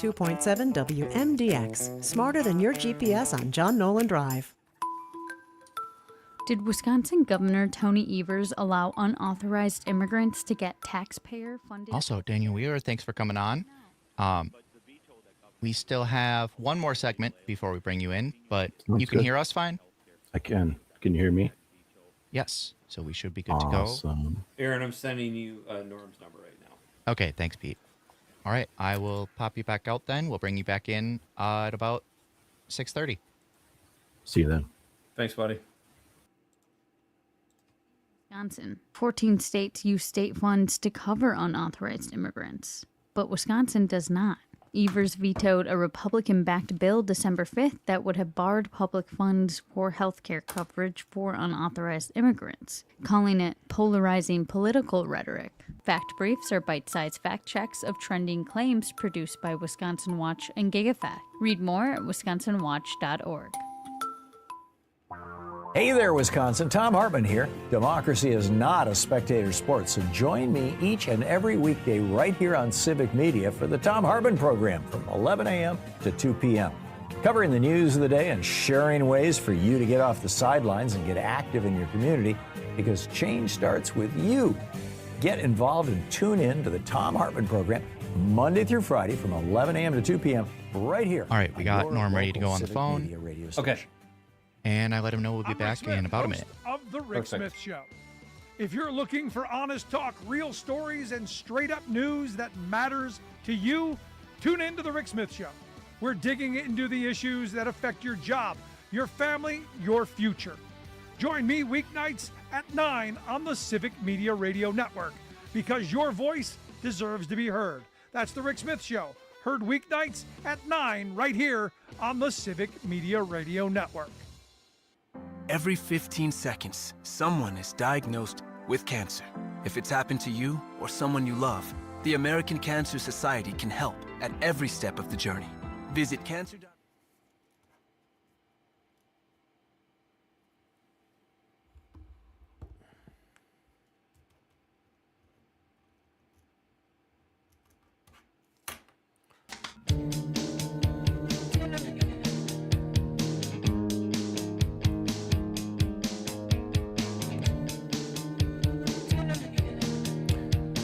.7 WMDX, smarter than your GPS on John Nolan Drive. Did Wisconsin Governor Tony Evers allow unauthorized immigrants to get taxpayer-funded? Also, Daniel Wheeler, thanks for coming on. We still have one more segment before we bring you in, but Sounds you can good. hear us fine? I can. Can you hear me? Yes. So we should be good to Awesome. go. Aaron, I'm sending you Norm's number right now. Okay, thanks, Pete. All right, I will pop you back out then. We'll bring you back in at about 6:30. See you then. Thanks, buddy. Wisconsin. 14 states use state funds to cover unauthorized immigrants, but Wisconsin does not. Evers vetoed a Republican-backed bill December 5th that would have barred public funds for health care coverage for unauthorized immigrants, calling it polarizing political rhetoric. Fact briefs are bite-sized fact checks of trending claims produced by Wisconsin Watch and GigaFact. Read more at wisconsinwatch.org. Hey there, Wisconsin. Tom Hartman here. Democracy is not a spectator sport, so join me each and every weekday right here on Civic Media for the Tom Hartman program from 11 a.m. to 2 p.m. Covering the news of the day and sharing ways for you to get off the sidelines and get active in your community, because change starts with you. Get involved and tune in to the Tom Hartman program Monday through Friday from 11 a.m. to 2 p.m. right here. All right, we got Norm ready to go on the Civic phone. Media radio Okay. station. And I let him know we'll be back in about a minute. Of the Rick Smith Show. If you're looking for honest talk, real stories, and straight up news that matters to you, tune in to the Rick Smith Show. We're digging into the issues that affect your job, your family, your future. Join me weeknights at 9 on the Civic Media Radio Network, because your voice deserves to be heard. That's the Rick Smith Show, heard weeknights at 9 right here on the Civic Media Radio Network. Every 15 seconds, someone is diagnosed with cancer. If it's happened to you or someone you love, the American Cancer Society can help at every step of the journey. Visit cancer.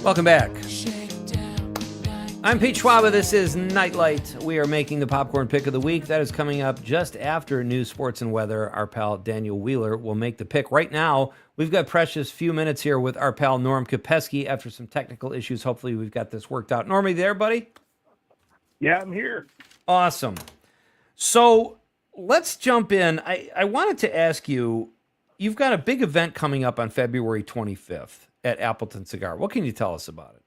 Welcome back. I'm Pete Schwaba. This is Nite Lite. We are making the popcorn pick of the week. That is coming up just after news, sports, and weather. Our pal Daniel Wheeler will make the pick. Right now, we've got precious few minutes here with our pal Norm Kopeski after some technical issues. Hopefully, we've got this worked out. Norm, are you there, buddy? Yeah, I'm here. Awesome. So let's jump in. I wanted to ask you, you've got a big event coming up on February 25th at Appleton Cigar. What can you tell us about it?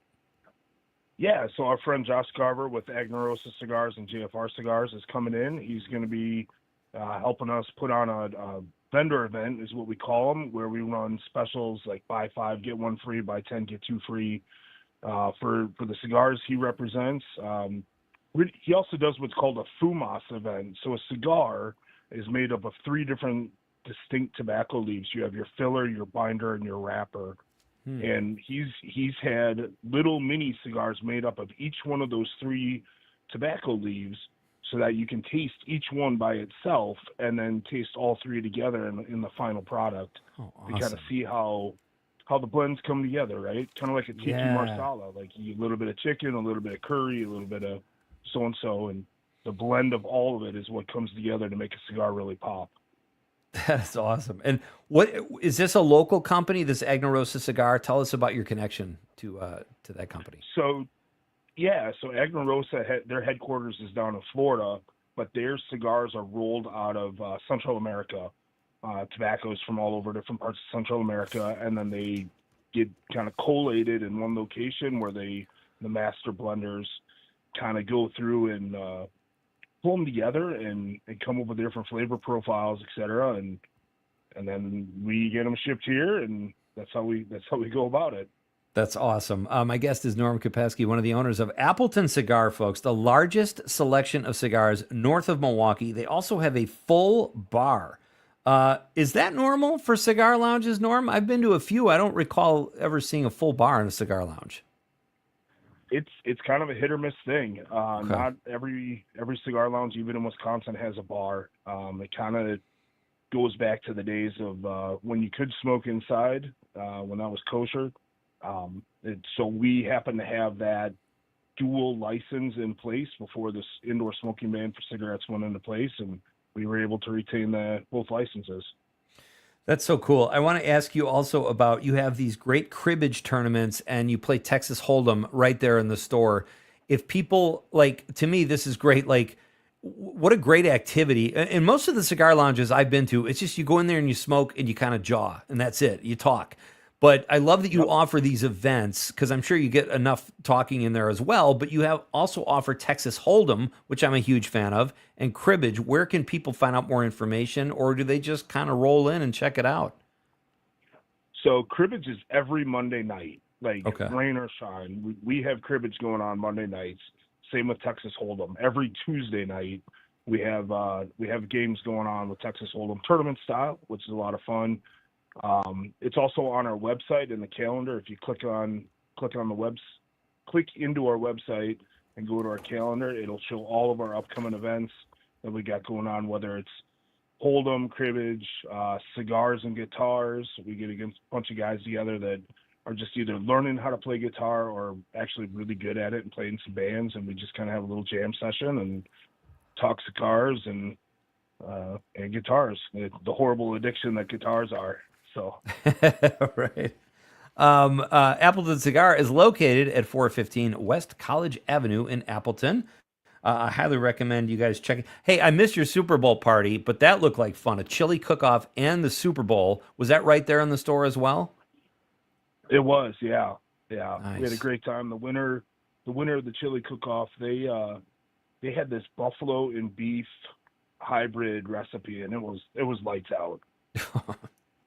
Yeah, so our friend Josh Garver with Agnarosa Cigars and GFR Cigars is coming in. He's going to be helping us put on a vendor event, is what we call them, where we run specials like buy 5, get 1 free, buy 10, get 2 free for the cigars he represents. He also does what's called a FUMAS event. So a cigar is made up of 3 different distinct tobacco leaves. You have your filler, your binder, and your wrapper. And he's had little mini cigars made up of each one of those 3 tobacco leaves, so that you can taste each one by itself and then taste all 3 together in the final product. Oh, awesome. To kind of see how the blends come together, right? Kind of like a tiki marsala, like a little bit of chicken, a little bit of curry, a little bit of so-and-so, and the blend of all of it is what comes together to make a cigar really pop. That's awesome. And what is this, a local company, this Agnarosa Cigar? Tell us about your connection to that company. So Agnarosa, their headquarters is down in Florida, but their cigars are rolled out of Central America, tobaccos from all over different parts of Central America, and then they get kind of collated in one location where the master blenders kind of go through and pull them together and come up with different flavor profiles, etc. And then we get them shipped here, and that's how we go about it. That's awesome. My guest is Norm Kopeski, one of the owners of Appleton Cigar, folks, the largest selection of cigars north of Milwaukee. They also have a full bar. Is that normal for cigar lounges, Norm? I've been to a few. I don't recall ever seeing a full bar in a cigar lounge. It's kind of a hit or miss thing. Okay. Not every cigar lounge, even in Wisconsin, has a bar. It kind of goes back to the days of when you could smoke inside, when that was kosher. So we happen to have that dual license in place before this indoor smoking ban for cigarettes went into place, and we were able to retain both licenses. That's so cool. I want to ask you also about, you have these great cribbage tournaments and you play Texas Hold'em right there in the store. If people, like, to me, this is great. Like, what a great activity. In most of the cigar lounges I've been to, it's just you go in there and you smoke and you kind of jaw and that's it. You talk. But I love that you offer these events, because I'm sure you get enough talking in there as well. But you have also offer Texas Hold'em, which I'm a huge fan of, and cribbage. Where can people find out more information, or do they just kind of roll in and check it out? So cribbage is every Monday night, like rain or shine. We have cribbage going on Monday nights. Same with Texas Hold'em. Every Tuesday night we have games going on with Texas Hold'em tournament style, which is a lot of fun. It's also on our website in the calendar. If you click into our website and go to our calendar, it'll show all of our upcoming events that we got going on, whether it's Hold'em, cribbage, cigars and guitars. We get against a bunch of guys together that are just either learning how to play guitar or actually really good at it and playing some bands, and we just kind of have a little jam session and talk cigars and guitars, the horrible addiction that guitars are. So right. Appleton Cigar is located at 415 West College Avenue in Appleton. I highly recommend you guys check it. Hey, I missed your Super Bowl party, but that looked like fun. A chili cook-off and the Super Bowl. Was that right there in the store as well? It was, yeah. Nice. We had a great time. The winner of the chili cook-off, they had this buffalo and beef hybrid recipe, and it was lights out.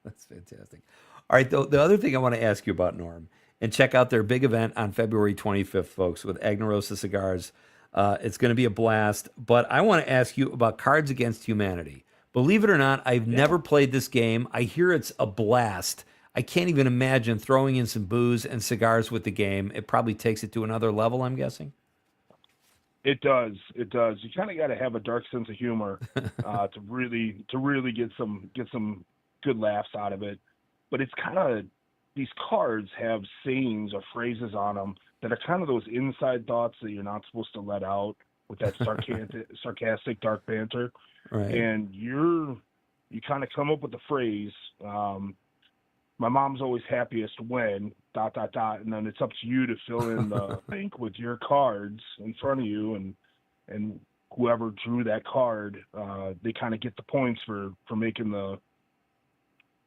That's fantastic. All right, the other thing I want to ask you about, Norm, and check out their big event on February 25th, folks, with Agnarosa Cigars. It's going to be a blast. But I want to ask you about Cards Against Humanity. Believe it or not, I've never played this game. I hear it's a blast. I can't even imagine throwing in some booze and cigars with the game. It probably takes it to another level, I'm guessing. It does. You kind of got to have a dark sense of humor to really get some good laughs out of it. But it's kind of, these cards have sayings or phrases on them that are kind of those inside thoughts that you're not supposed to let out with that sarcastic dark banter. Right. And you kind of come up with the phrase, my mom's always happiest when ... and then it's up to you to fill in the blank with your cards in front of you, and whoever drew that card, they kind of get the points for making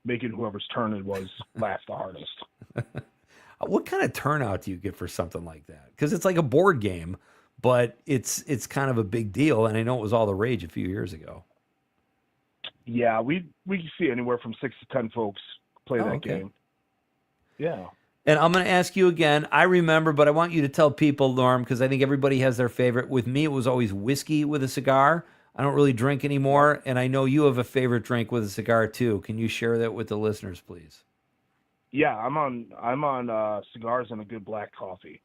whoever's turn it was laugh the hardest. What kind of turnout do you get for something like that? Because it's like a board game, but it's kind of a big deal, and I know it was all the rage a few years ago. Yeah, we see anywhere from 6 to 10 folks play that game. Yeah. And I'm going to ask you again. I remember, but I want you to tell people, Norm, because I think everybody has their favorite. With me, it was always whiskey with a cigar. I don't really drink anymore, and I know you have a favorite drink with a cigar too. Can you share that with the listeners, please? Yeah, I'm on cigars and a good black coffee.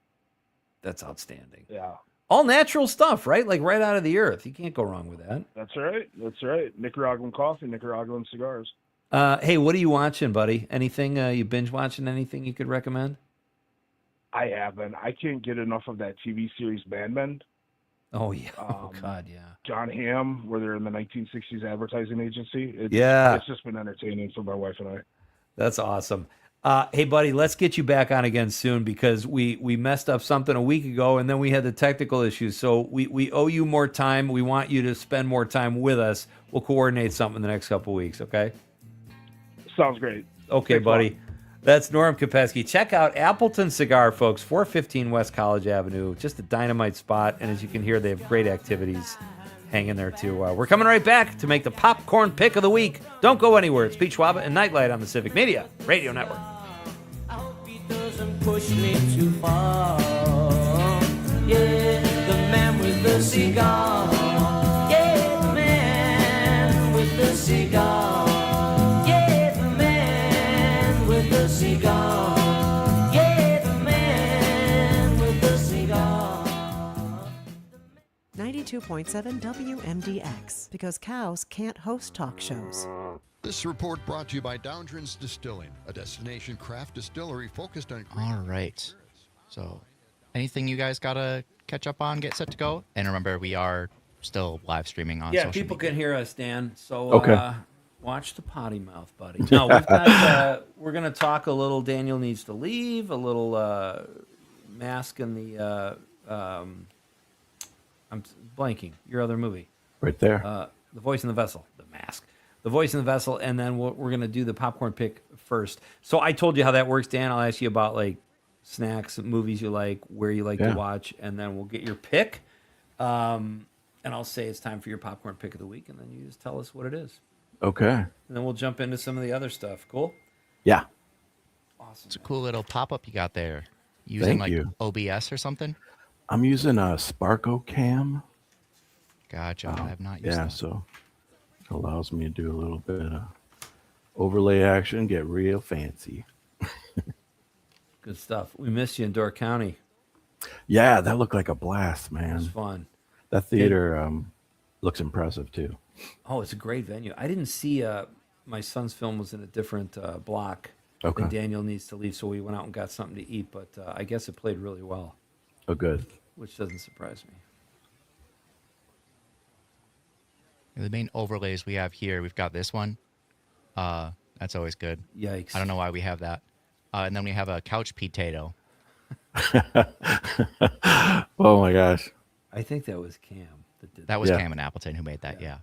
That's outstanding. Yeah. All natural stuff, right? Like right out of the earth. You can't go wrong with that. That's right. Nicaraguan coffee, Nicaraguan cigars. Hey, what are you watching, buddy? Anything you binge watching? Anything you could recommend? I haven't. I can't get enough of that TV series Mad Men. Oh yeah. Oh God, yeah. John Hamm, where they're in the 1960s advertising agency. It's just been entertaining for my wife and I. That's awesome. Hey, buddy, let's get you back on again soon, because we messed up something a week ago, and then we had the technical issues. So we owe you more time. We want you to spend more time with us. We'll coordinate something in the next couple of weeks, okay? Sounds great. Okay, Thanks, buddy. Bob. That's Norm Kopesky. Check out Appleton Cigar, folks, 415 West College Avenue. Just a dynamite spot, and as you can hear, they have great activities hanging there, too. We're coming right back to make the popcorn pick of the week. Don't go anywhere. It's Pete Schwaba and Nite Lite on the Civic Media Radio Network. Doesn't push me too far. Yeah, the man with the cigar. Yeah, the man with the cigar. Yeah, the man with the cigar. Yeah, the man with the cigar. 92.7 WMDX, because cows can't host talk shows. This report brought to you by Downdren's Distilling, a destination craft distillery focused on... All right. So Anything you guys got to catch up on, get set to go? And remember, we are still live streaming on social people media. can hear us, Dan. So Okay. Watch the potty mouth, buddy. No, we've got, we're going to talk a little Daniel Needs to Leave, a little Mask in the... I'm blanking. Your other movie. Right there. The Voice in the Vessel. The Mask. The Voice in the Vessel, and then we're going to do the popcorn pick first. So I told you how that works, Dan. I'll ask you about, like, snacks, movies you like, where you like to watch, and then we'll get your pick. And I'll say it's time for your popcorn pick of the week, and then you just tell us what it is. Okay. And then we'll jump into some of the other stuff. Cool? Yeah. Awesome. It's a cool little pop-up you got there. Using Thank you. OBS or something? I'm using a Sparko Cam. Gotcha. I have not used that. So it allows me to do a little bit of overlay action, get real fancy. Good stuff. We missed you in Door County. Yeah, that looked like a blast, man. It was fun. That theater looks impressive too. Oh, it's a great venue. I didn't see my son's film was in a different block. Okay. And Daniel Needs to Leave, so we went out and got something to eat, but I guess it played really well. Oh, good. Which doesn't surprise me. The main overlays we have here, we've got this one. That's always good. Yikes. I don't know why we have that. And then we have a couch potato. Oh my gosh. I think that was Cam that did that. That was Cam and Appleton who made that, yeah.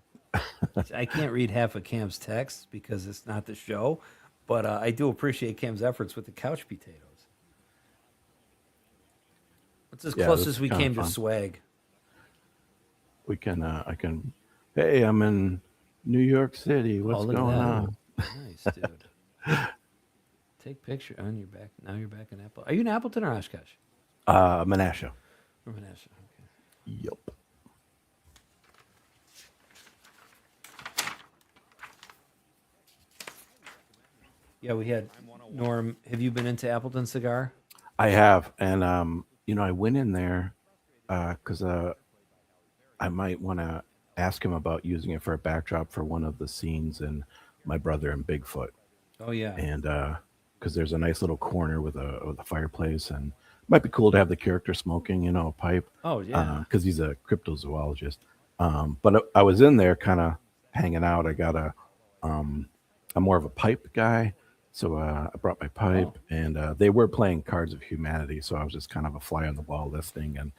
I can't read half of Cam's text because it's not the show, but I do appreciate Cam's efforts with the couch potatoes. It's as close as we came to swag. We can, I can, hey, I'm in New York City. What's going on? Nice, dude. Take picture on your back. Now you're back in Apple. Are you in Appleton or Oshkosh? Menasha. Or Menasha, okay. Yup. Yeah, we had Norm. Have you been into Appleton Cigar? I have, and I went in there because I might want to ask him about using it for a backdrop for one of the scenes in My Brother and Bigfoot. Oh yeah, and because there's a nice little corner with a fireplace, and it might be cool to have the character smoking, a pipe. Oh yeah, because he's a cryptozoologist. But I was in there kind of hanging out. I got I'm more of a pipe guy. So I brought my pipe, and they were playing Cards of Humanity. So I was just kind of a fly on the wall listening, and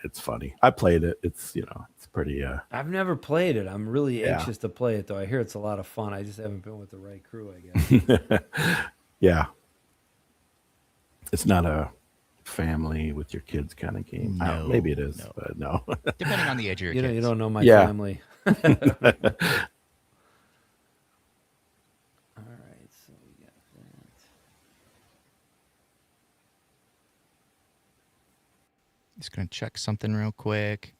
it's funny. I played it. It's it's pretty. I've never played it. I'm really anxious to play it, though. I hear it's a lot of fun. I just haven't been with the right crew, I guess. Yeah. It's not a family with your kids kind of game. No, maybe it is, but no. Depending on the age of your kids. You don't know my family. Just gonna check something real quick.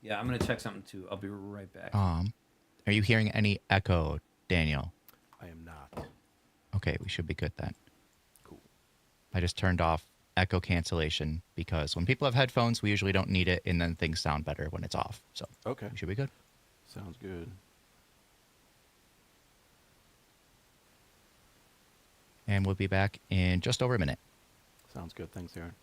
Yeah, I'm gonna check something too. I'll be right back. Are you hearing any echo, Daniel? I am not. Okay, we should be good then. Cool. I just turned off echo cancellation because when people have headphones, we usually don't need it, and then things sound better when it's off. So okay, we should be good. Sounds good. And we'll be back in just over a minute. Sounds good. Thanks, Aaron.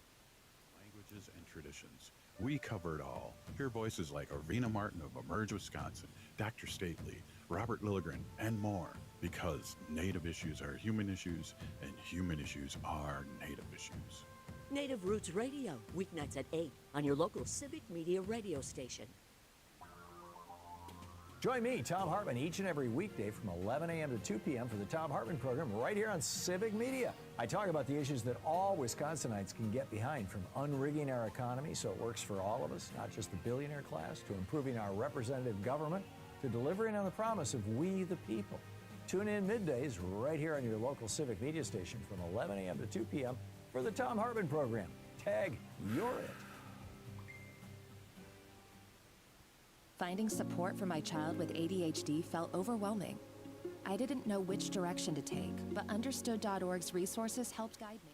Languages and traditions. We cover it all. Hear voices like Arvina Martin of Emerge, Wisconsin, Dr. Stately, Robert Lilligren, and more. Because Native issues are human issues, and human issues are Native issues. Native Roots Radio, weeknights at 8 on your local Civic Media radio station. Join me, Tom Hartman, each and every weekday from 11 a.m. to 2 p.m. for the Tom Hartman program right here on Civic Media. I talk about the issues that all Wisconsinites can get behind, from unrigging our economy so it works for all of us, not just the billionaire class, to improving our representative government, to delivering on the promise of we the people. Tune in middays right here on your local Civic Media station from 11 a.m. to 2 p.m. for the Tom Hartman program. Tag, you're it. Finding support for my child with ADHD felt overwhelming. I didn't know which direction to take, but Understood.org's resources helped guide me.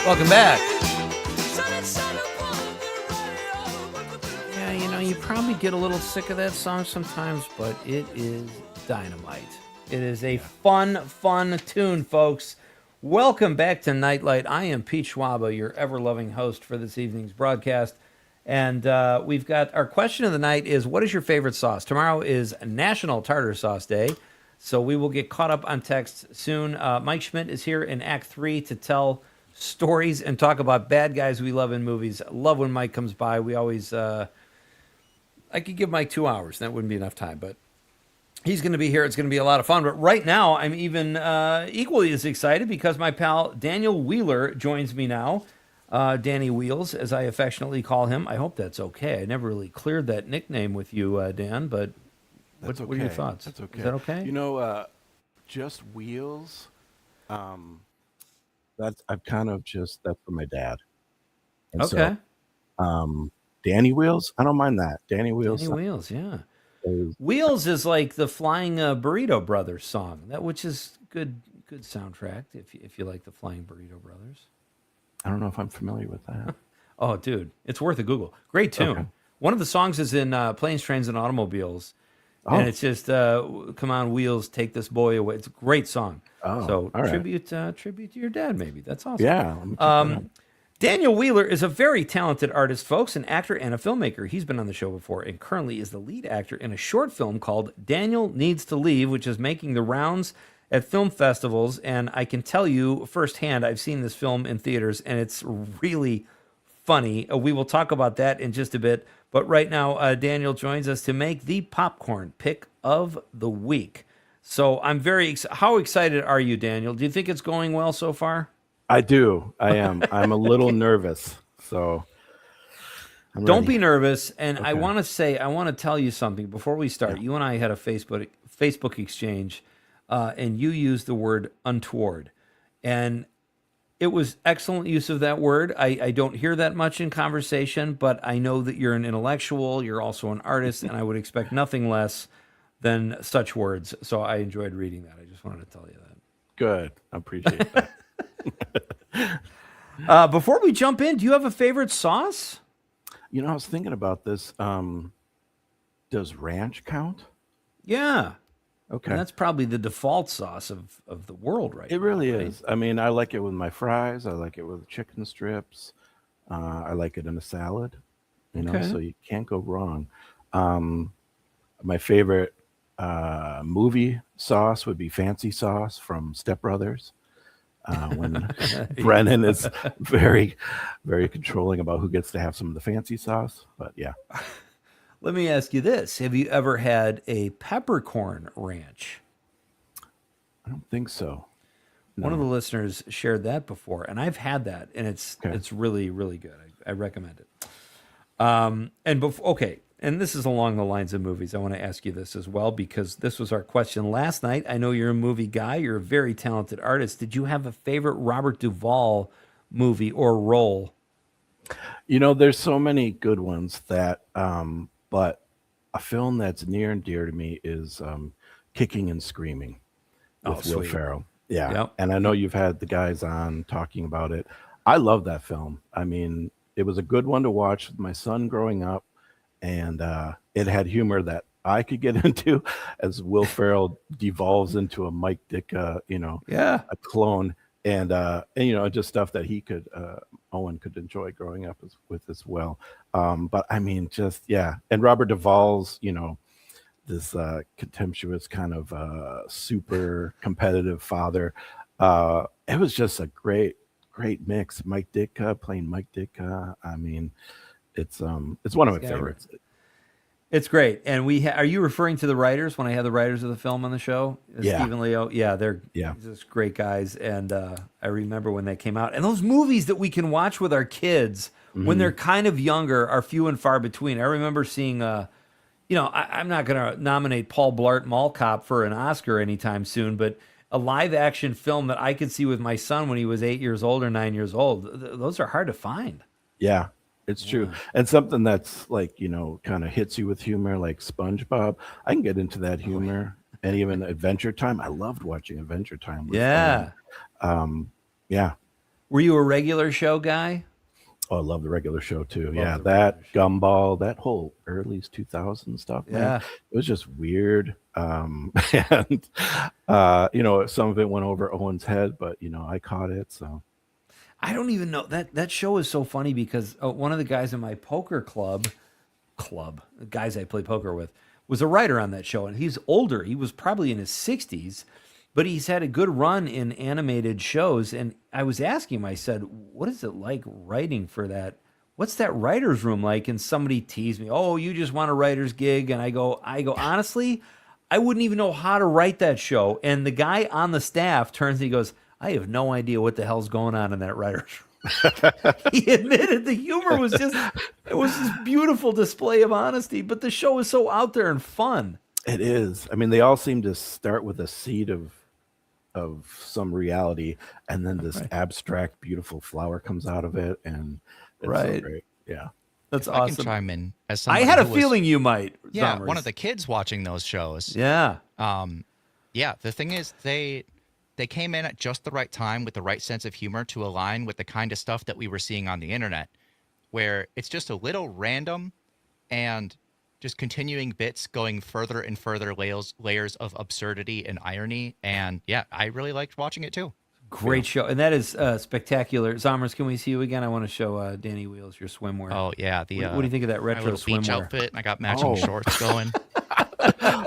Welcome back. Yeah, you know, you probably get a little sick of that song sometimes, but it is dynamite. It is a fun tune, folks. Welcome back to Nite Lite. I am Pete Schwaba, your ever-loving host for this evening's broadcast. And we've got our question of the night is, what is your favorite sauce? Tomorrow is National Tartar Sauce Day, so we will get caught up on texts soon. Mike Schmidt is here in Act 3 to tell stories and talk about bad guys we love in movies. I love when Mike comes by. We always, I could give Mike 2 hours. That wouldn't be enough time, but he's going to be here. It's going to be a lot of fun. But right now, I'm even equally as excited because my pal Daniel Wheeler joins me now. Danny Wheels, as I affectionately call him. I hope that's okay. I never really cleared that nickname with you, Dan, but what are your thoughts? That's okay. Is that okay? You know, just Wheels, that's for my dad. And okay. So, Danny Wheels, I don't mind that. Danny Wheels. Danny Wheels, yeah. Wheels is like the Flying Burrito Brothers song, which is good soundtrack if you like the Flying Burrito Brothers. I don't know if I'm familiar with that. Oh, dude, it's worth a Google. Great tune. Okay. One of the songs is in Planes, Trains, and Automobiles. Oh. And it's just, come on, Wheels, take this boy away. It's a great song. Oh, so all right. tribute to your dad, maybe. That's awesome. Yeah. Daniel Wheeler is a very talented artist, folks, an actor and a filmmaker. He's been on the show before and currently is the lead actor in a short film called Daniel Needs to Leave, which is making the rounds at film festivals. And I can tell you firsthand, I've seen this film in theaters, and it's really funny. We will talk about that in just a bit. But right now, Daniel joins us to make the popcorn pick of the week. So I'm how excited are you, Daniel? Do you think it's going well so far? I do. I am. I'm a little nervous. So don't be nervous. And okay. I want to tell you something before we start. Yeah. You and I had a Facebook exchange, and you used the word untoward. And it was excellent use of that word. I don't hear that much in conversation, but I know that you're an intellectual. You're also an artist, and I would expect nothing less than such words. So I enjoyed reading that. I just wanted to tell you that. Good. I appreciate that. Before we jump in, do you have a favorite sauce? You know, I was thinking about this. Does ranch count? Yeah. Okay. And that's probably the default sauce of the world right now. It really is. I mean, I like it with my fries. I like it with chicken strips. I like it in a salad. You know, so you can't go wrong. My favorite movie sauce would be fancy sauce from Step Brothers. When Brennan is very, very controlling about who gets to have some of the fancy sauce. But yeah. Let me ask you this. Have you ever had a peppercorn ranch? I don't think so. No. One of the listeners shared that before, and I've had that, and it's really, really good. I recommend it. And this is along the lines of movies. I want to ask you this as well, because this was our question last night. I know you're a movie guy. You're a very talented artist. Did you have a favorite Robert Duvall movie or role? You know, there's so many good ones that, but a film that's near and dear to me is Kicking and Screaming with Will Ferrell. Yeah. Yep. And I know you've had the guys on talking about it. I love that film. I mean, it was a good one to watch with my son growing up. And it had humor that I could get into as Will Ferrell devolves into a Mike Ditka, a clone, and just stuff that he could, Owen could enjoy growing up with as well. But I mean, and Robert Duvall's, this contemptuous kind of super competitive father. It was just a great mix. Mike Ditka playing Mike Ditka. I mean, it's one of my favorites. It's great. And are you referring to the writers when I had the writers of the film on the show? Yeah. Steve and Leo. Yeah, they're just great guys. And I remember when they came out. And those movies that we can watch with our kids when they're kind of younger are few and far between. I remember seeing, I'm not going to nominate Paul Blart Mall Cop for an Oscar anytime soon, but a live action film that I could see with my son when he was 8 years old or 9 years old. Those are hard to find. Yeah. It's true. And something that's like, kind of hits you with humor, like SpongeBob. I can get into that humor. And even Adventure Time. I loved watching Adventure Time. Yeah. Yeah. Were you a regular show guy? Oh, I love the regular show too. Yeah, that Gumball, that whole early 2000 stuff, man. Yeah. It was just weird. And some of it went over Owen's head, but I caught it. So I don't even know that show is so funny because one of the guys in my poker club, the guys I play poker with, was a writer on that show, and he's older. He was probably in his 60s, but he's had a good run in animated shows. And I was asking him, I said, what is it like writing for that? What's that writer's room like? And somebody teased me, oh, you just want a writer's gig. And I go, honestly, I wouldn't even know how to write that show. And the guy on the staff turns and he goes, I have no idea what the hell's going on in that writer's room. He admitted the humor was this beautiful display of honesty, but the show is so out there and fun. it is. I mean, they all seem to start with a seed of some reality, and then this abstract, beautiful flower comes out of it, and it's so great. Yeah. That's I awesome. can chime in as I somebody had a who was- feeling you might. Yeah, Zommers. one of the kids watching those shows. Yeah. Yeah, the thing is they came in at just the right time with the right sense of humor to align with the kind of stuff that we were seeing on the internet, where it's just a little random and just continuing bits going further and further layers of absurdity and irony. And yeah, I really liked watching it too. Great show. And that is spectacular. Zommers, can we see you again? I want to show Danny Wheels your swimwear. Oh, yeah. What do you think of that my retro little beach swimwear? outfit, and I got matching shorts going.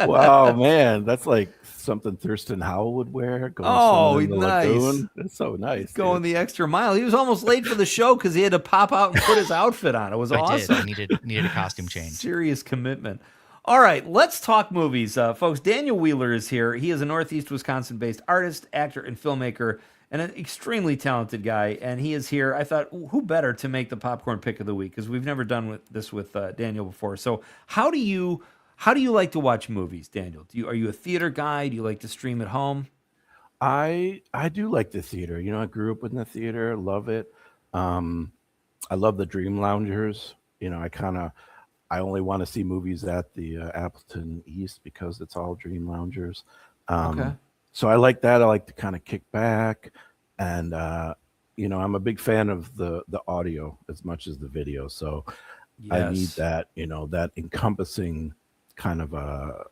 Wow, man, that's like something Thurston Howell would wear. Going swimming in the lagoon. It's so nice. Going the extra mile. He was almost late for the show because he had to pop out and put his outfit on. It was awesome. I needed a costume change. Serious commitment. All right, let's talk movies. Folks, Daniel Wheeler is here. He is a Northeast Wisconsin-based artist, actor, and filmmaker, and an extremely talented guy. And he is here. I thought, who better to make the popcorn pick of the week? Because we've never done this with Daniel before. So how do you like to watch movies, Daniel? Are you a theater guy? Do you like to stream at home? I do like the theater. I grew up in the theater, love it. I love the Dream Loungers. I only want to see movies at the Appleton East because it's all Dream Loungers. Okay. So I like that. I like to kind of kick back, and I'm a big fan of the audio as much as the video. So I need that, that encompassing kind of a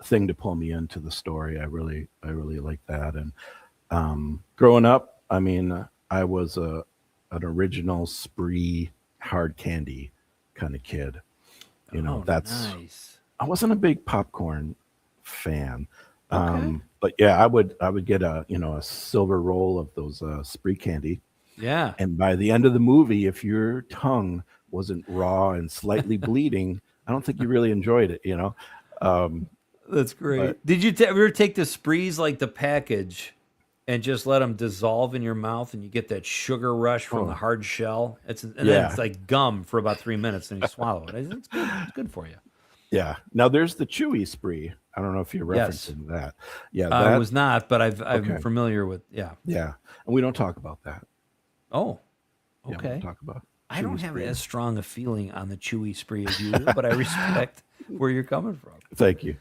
thing to pull me into the story. I really like that. And growing up, I mean, I was an original Spree hard candy kind of kid. That's nice. I wasn't a big popcorn fan. Okay. But yeah, I would get a silver roll of those Spree candy. Yeah. And by the end of the movie, if your tongue wasn't raw and slightly bleeding, I don't think you really enjoyed it, That's great. But- Did you ever take the Sprees, like the package, and just let them dissolve in your mouth, and you get that sugar rush from the hard shell? Then it's like gum for about 3 minutes, and you swallow it. It's good. It's good for you. Yeah. Now there's the chewy Spree. I don't know if you're Yes. referencing that. Yeah, I was not, but I'm Okay. familiar with. Yeah. Yeah, and we don't talk about that. Oh. Yeah, we Okay. don't talk about. I don't chewy have Spree. as strong a feeling on the chewy Spree as you do, but I respect where you're coming from. Thank you.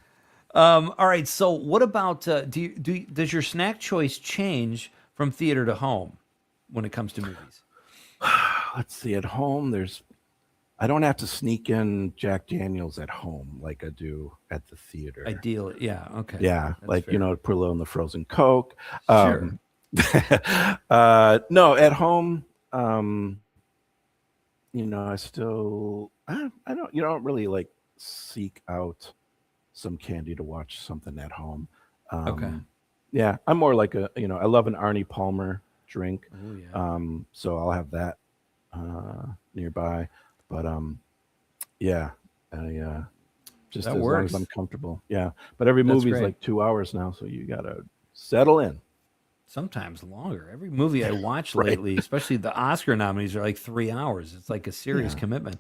All right. So, what about does your snack choice change from theater to home when it comes to movies? Let's see. At home, I don't have to sneak in Jack Daniels at home like I do at the theater. Ideally, yeah. Okay. Yeah, That's like fair. put a little in the frozen Coke. Sure. No, at home, I still I don't really like seek out some candy to watch something at home. Okay. Yeah, I'm more like I love an Arnie Palmer drink. Oh, yeah. So I'll have that nearby. But yeah, I just That as works. long as I'm comfortable. Yeah, but every That's movie's great. like 2 hours now, so you gotta settle in. Sometimes longer. Every movie I watched Right. lately, especially the Oscar nominees, are like 3 hours. It's like a serious Yeah. commitment.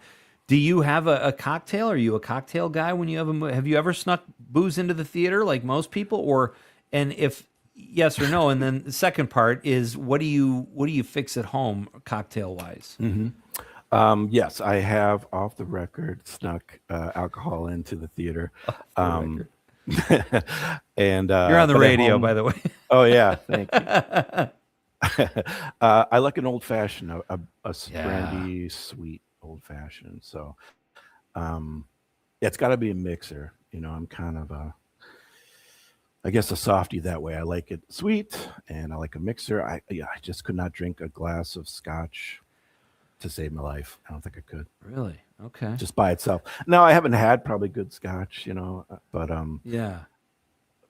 Do you have a cocktail? Are you a cocktail guy when you have you ever snuck booze into the theater like most people? And if yes or no, and then the second part is what do you fix at home cocktail wise? Yes, I have off the record snuck alcohol into the theater. And You're on the but at radio, home- by the way. Oh yeah, thank you. I like an old fashioned, a brandy sweet old fashioned. So, yeah, it's got to be a mixer. I'm kind of I guess a softie that way. I like it sweet, and I like a mixer. I just could not drink a glass of scotch to save my life. I don't think I could. Really? Okay. Just by itself. No, I haven't had probably good scotch, but Yeah.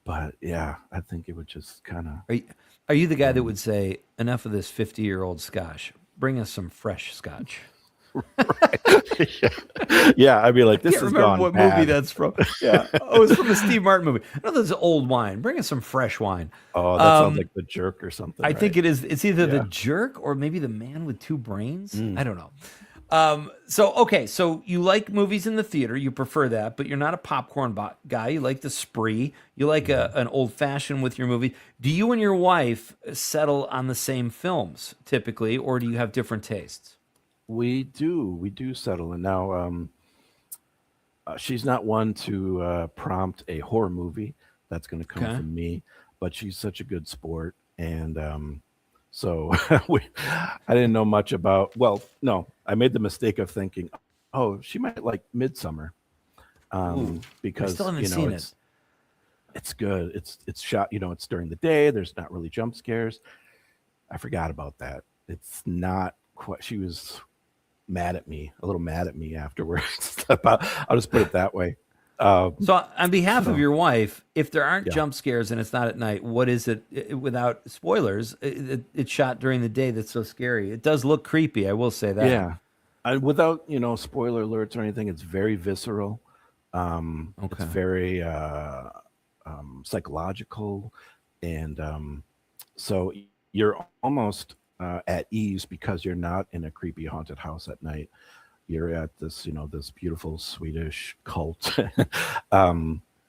But yeah, I think it would just kind of. Are you the guy that would say, enough of this 50-year-old scotch? Bring us some fresh scotch. Yeah, I'd be like, this I can't is remember gone what bad. movie that's from. Yeah. Oh, it's from a Steve Martin movie. No, that's old wine. Bring us some fresh wine. Oh, that sounds like The Jerk or something. I think right? it is. It's either The Yeah. Jerk or maybe The Man with Two Brains. I don't know. So you like movies in the theater. You prefer that, but you're not a popcorn guy. You like the spree. You like an old fashioned with your movie. Do you and your wife settle on the same films typically, or do you have different tastes? We do settle. And now she's not one to prompt a horror movie. That's going to come Okay. from me, but she's such a good sport. And so I didn't know much about, well, no, I made the mistake of thinking, oh, she might like Midsummer. Ooh, Because, I still haven't seen it. It's good. It's shot, it's during the day. There's not really jump scares. I forgot about that. It's not quite, she was a little mad at me afterwards. I'll just put it that way. So on behalf of your wife, if there aren't Yeah. jump scares and it's not at night, what is it? Without spoilers, it's shot during the day. That's so scary. It does look creepy. I will say that. Yeah. Without, spoiler alerts or anything, it's very visceral. It's very psychological. And so you're almost at ease because you're not in a creepy haunted house at night. You're at this, this beautiful Swedish cult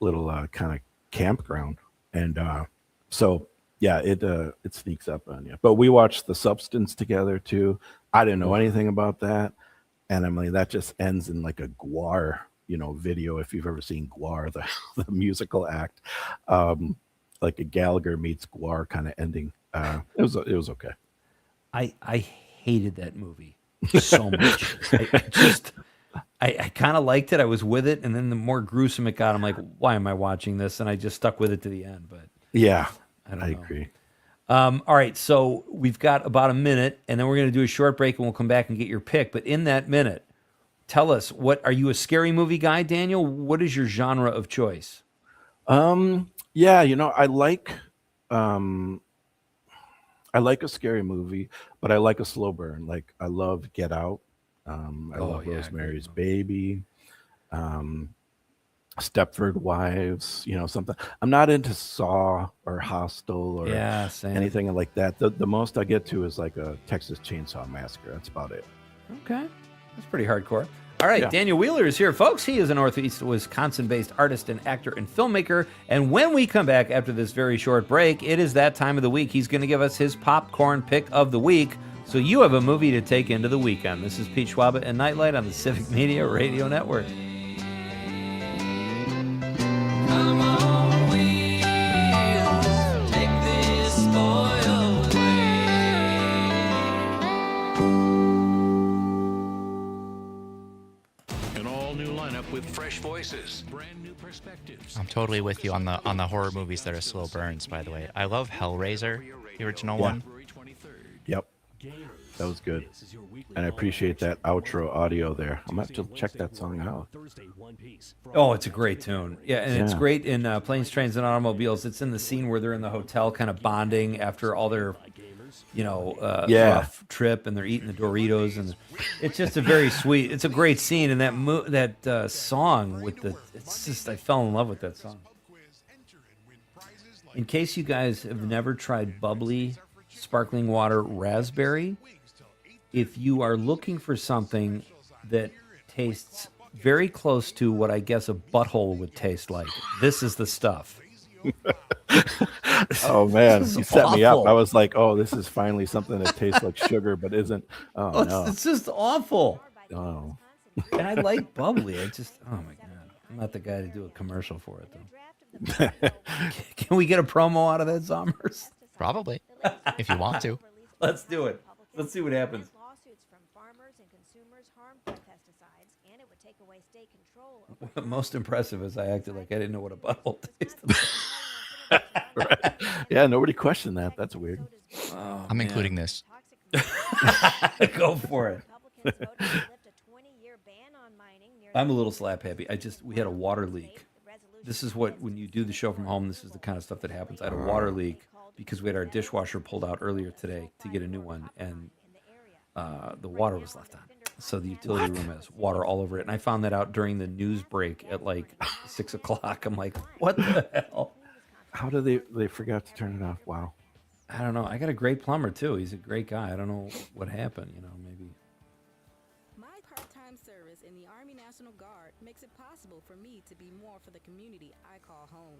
little kind of campground. And so, yeah, it sneaks up on you. But we watched The Substance together too. I didn't know anything about that. And I'm like, that just ends in like a Gwar, video. If you've ever seen Gwar, the musical act, like a Gallagher meets Gwar kind of ending. It was okay. I hated that movie so much. I kind of liked it. I was with it, and then the more gruesome it got, I'm like, why am I watching this? And I just stuck with it to the end. But yeah, I agree. All right, so we've got about a minute, and then we're going to do a short break, and we'll come back and get your pick. But in that minute, tell us, are you a scary movie guy, Daniel? What is your genre of choice? Yeah, I like a scary movie, but I like a slow burn. Like I love Get Out. I love Rosemary's Baby. Stepford Wives, something. I'm not into Saw or Hostel or same. anything like that. The most I get to is like a Texas Chainsaw Massacre. That's about it. Okay. That's pretty hardcore. All right, Yeah. Daniel Wheeler is here, folks. He is a Northeast Wisconsin-based artist and actor and filmmaker. And when we come back after this very short break, it is that time of the week. He's going to give us his popcorn pick of the week. So you have a movie to take into the weekend. This is Pete Schwaba and Nite Lite on the Civic Media Radio Network. An all-new lineup with fresh voices, brand new perspectives. I'm totally with you on the horror movies that are slow burns, by the way. I love Hellraiser, the original one. Yep. That was good. And I appreciate that outro audio there. I'm going to have to check that song out. Oh, it's a great tune. Yeah, and it's Yeah. great in Planes, Trains, and Automobiles. It's in the scene where they're in the hotel kind of bonding after all their, rough trip, and they're eating the Doritos. And it's just a very sweet, it's a great scene. And that song with I fell in love with that song. In case you guys have never tried bubbly sparkling water raspberry, if you are looking for something that tastes very close to what I guess a butthole would taste like, this is the stuff. Oh man, This is you set me up. awful. I was like, "Oh, this is finally something that tastes like sugar, but isn't." Oh no, It's just awful. Oh, And I like bubbly. Oh my God. I'm not the guy to do a commercial for it, though. Can we get a promo out of that, Zombers? Probably, if you want to. Let's do it. Let's see what happens. Lawsuits from farmers and consumers harmful pesticides, and it would take away state control. Most impressive is I acted like I didn't know what a butthole tasted like. Right. Yeah, nobody questioned that. That's weird. Oh, I'm man. including this. Go for it. I'm a little slap happy. We had a water leak. This is what, when you do the show from home, this is the kind of stuff that happens. I had a water leak because we had our dishwasher pulled out earlier today to get a new one, and the water was left on. So the utility room has water all over it. And I found that out during the news break at like 6 o'clock. I'm like, what the hell? How do they forgot to turn it off? Wow. I don't know. I got a great plumber too. He's a great guy. I don't know what happened. Maybe. My part-time service in the Army National Guard makes it possible for me to be more for the community I call home.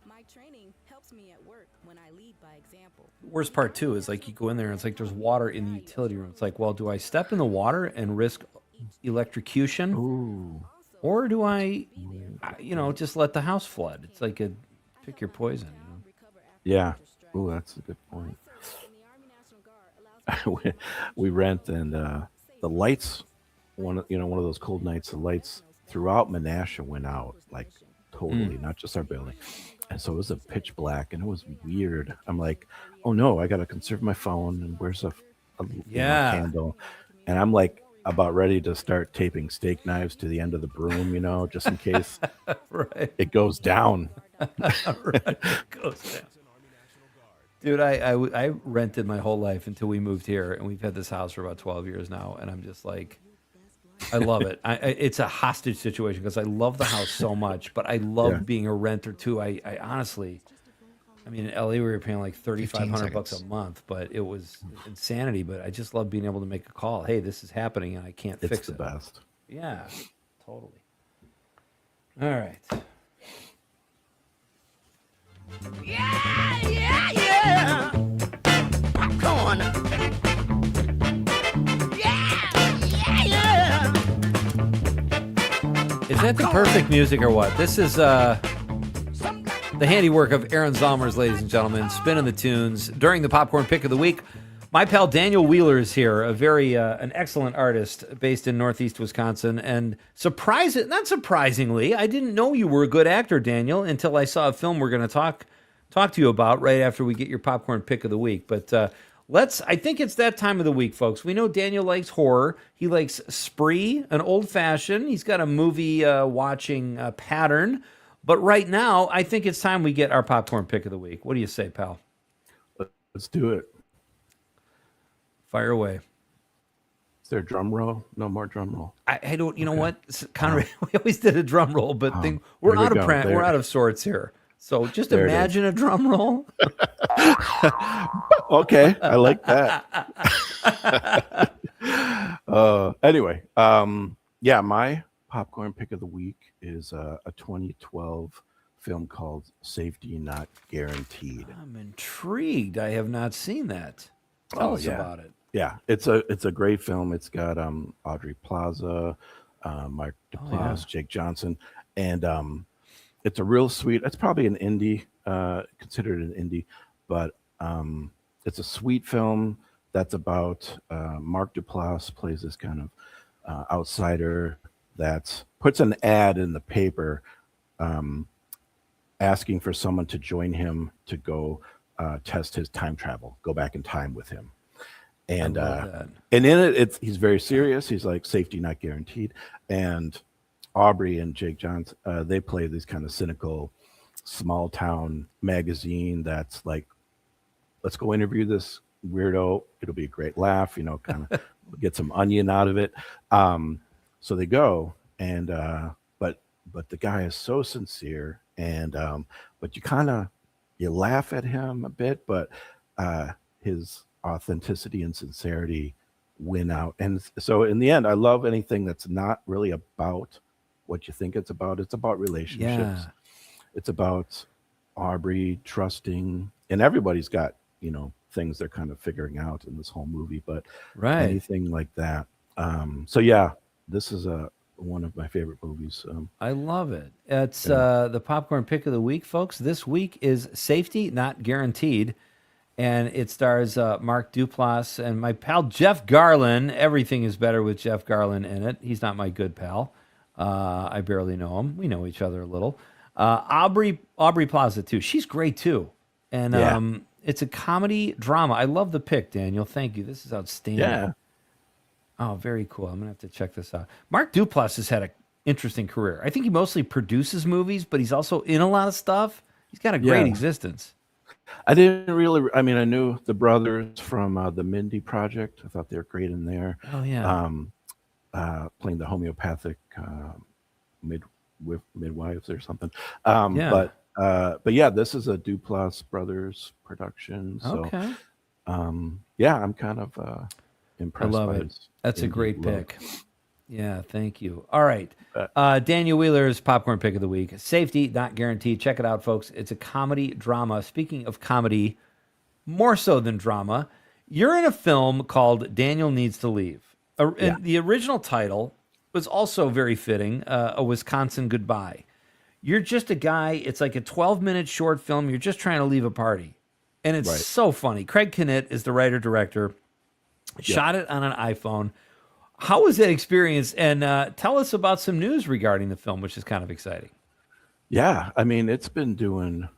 My training helps me at work when I lead by example. Worst part too is like you go in there and it's like there's water in the utility room. It's like, well, do I step in the water and risk electrocution? Ooh. Or do I just let the house flood? It's like pick your poison. Yeah. Ooh, that's a good point. we rent, and the lights, one of those cold nights, the lights throughout Menasha went out, like totally, not just our building. And so it was a pitch black, and it was weird. I'm like, oh no, I got to conserve my phone, and where's a candle? And I'm like about ready to start taping steak knives to the end of the broom, just in case it goes down. It goes down. Dude, I rented my whole life until we moved here, and we've had this house for about 12 years now, and I'm just like, I love it. It's a hostage situation because I love the house so much, but I love being a renter too. I honestly, in LA we were paying like $3,500 a month, but it was insanity. But I just love being able to make a call. Hey, this is happening, and I can't fix it. It's the best. Yeah, totally. All right. Yeah. Popcorn. Yeah. Is that the perfect music or what? This is the handiwork of Aaron Zalmers, ladies and gentlemen, spinning the tunes during the Popcorn Pick of the Week. My pal Daniel Wheeler is here, an excellent artist based in Northeast Wisconsin. And not surprisingly, I didn't know you were a good actor, Daniel, until I saw a film we're going to talk to you about right after we get your Popcorn Pick of the Week. But I think it's that time of the week, folks. We know Daniel likes horror. He likes Spree, an old-fashioned. He's got a movie watching pattern. But right now, I think it's time we get our Popcorn Pick of the Week. What do you say, pal? Let's do it. Fire away. Is there a drum roll? No more drum roll. I don't. You know what, Conrad? We always did a drum roll, but we're out of we're out of sorts here. So just imagine a drum roll. Okay, I like that. Anyway, my popcorn pick of the week is a 2012 film called Safety Not Guaranteed. I'm intrigued. I have not seen that. Tell us about it. Yeah, it's a great film. It's got Audrey Plaza, Mark Duplass, Jake Johnson, and it's a real sweet. It's probably an indie, considered an indie, but it's a sweet film that's about Mark Duplass plays this kind of outsider that puts an ad in the paper asking for someone to join him to go test his time travel, go back in time with him. And in it, he's very serious. He's like, safety not guaranteed. And Aubrey and Jake Johns, they play this kind of cynical small town magazine that's like, let's go interview this weirdo. It'll be a great laugh, kind of get some onion out of it. So they go, and but the guy is so sincere, and but you laugh at him a bit, but his authenticity and sincerity win out. And so in the end, I love anything that's not really about what you think it's about. It's about relationships. Yeah. It's about Aubrey trusting, and everybody's got, things they're kind of figuring out in this whole movie, but anything like that. So yeah, this is one of my favorite movies. I love it. It's the Popcorn Pick of the Week, folks. This week is Safety Not Guaranteed. and it stars Mark Duplass and my pal Jeff Garlin. Everything is better with Jeff Garlin in it. He's not my good pal. I barely know him. We know each other a little. Aubrey Plaza too. She's great too. And it's a comedy drama. I love the pick, Daniel. Thank you. This is outstanding. Yeah. Oh, very cool. I'm gonna have to check this out. Mark Duplass has had an interesting career. I think he mostly produces movies, but he's also in a lot of stuff. He's got a great existence. I didn't really. I mean, I knew the brothers from the Mindy Project. I thought they were great in there. Oh yeah. Playing the homeopathic midwives or something. Yeah. But yeah, this is a Duplass Brothers production. So, Okay. yeah, I'm kind of impressed. I love by it. his That's a indie great look. pick. Yeah, thank you. All right. Daniel Wheeler's popcorn pick of the week. Safety, not guaranteed. Check it out, folks. It's a comedy drama. Speaking of comedy, more so than drama, you're in a film called Daniel Needs to Leave. And the original title was also very fitting, A Wisconsin Goodbye. You're just a guy. It's like a 12-minute short film. You're just trying to leave a party. And it's so funny. Craig Knitt is the writer-director. Shot it on an iPhone. How was that experience? And tell us about some news regarding the film, which is kind of exciting. Yeah, I mean, it's been doing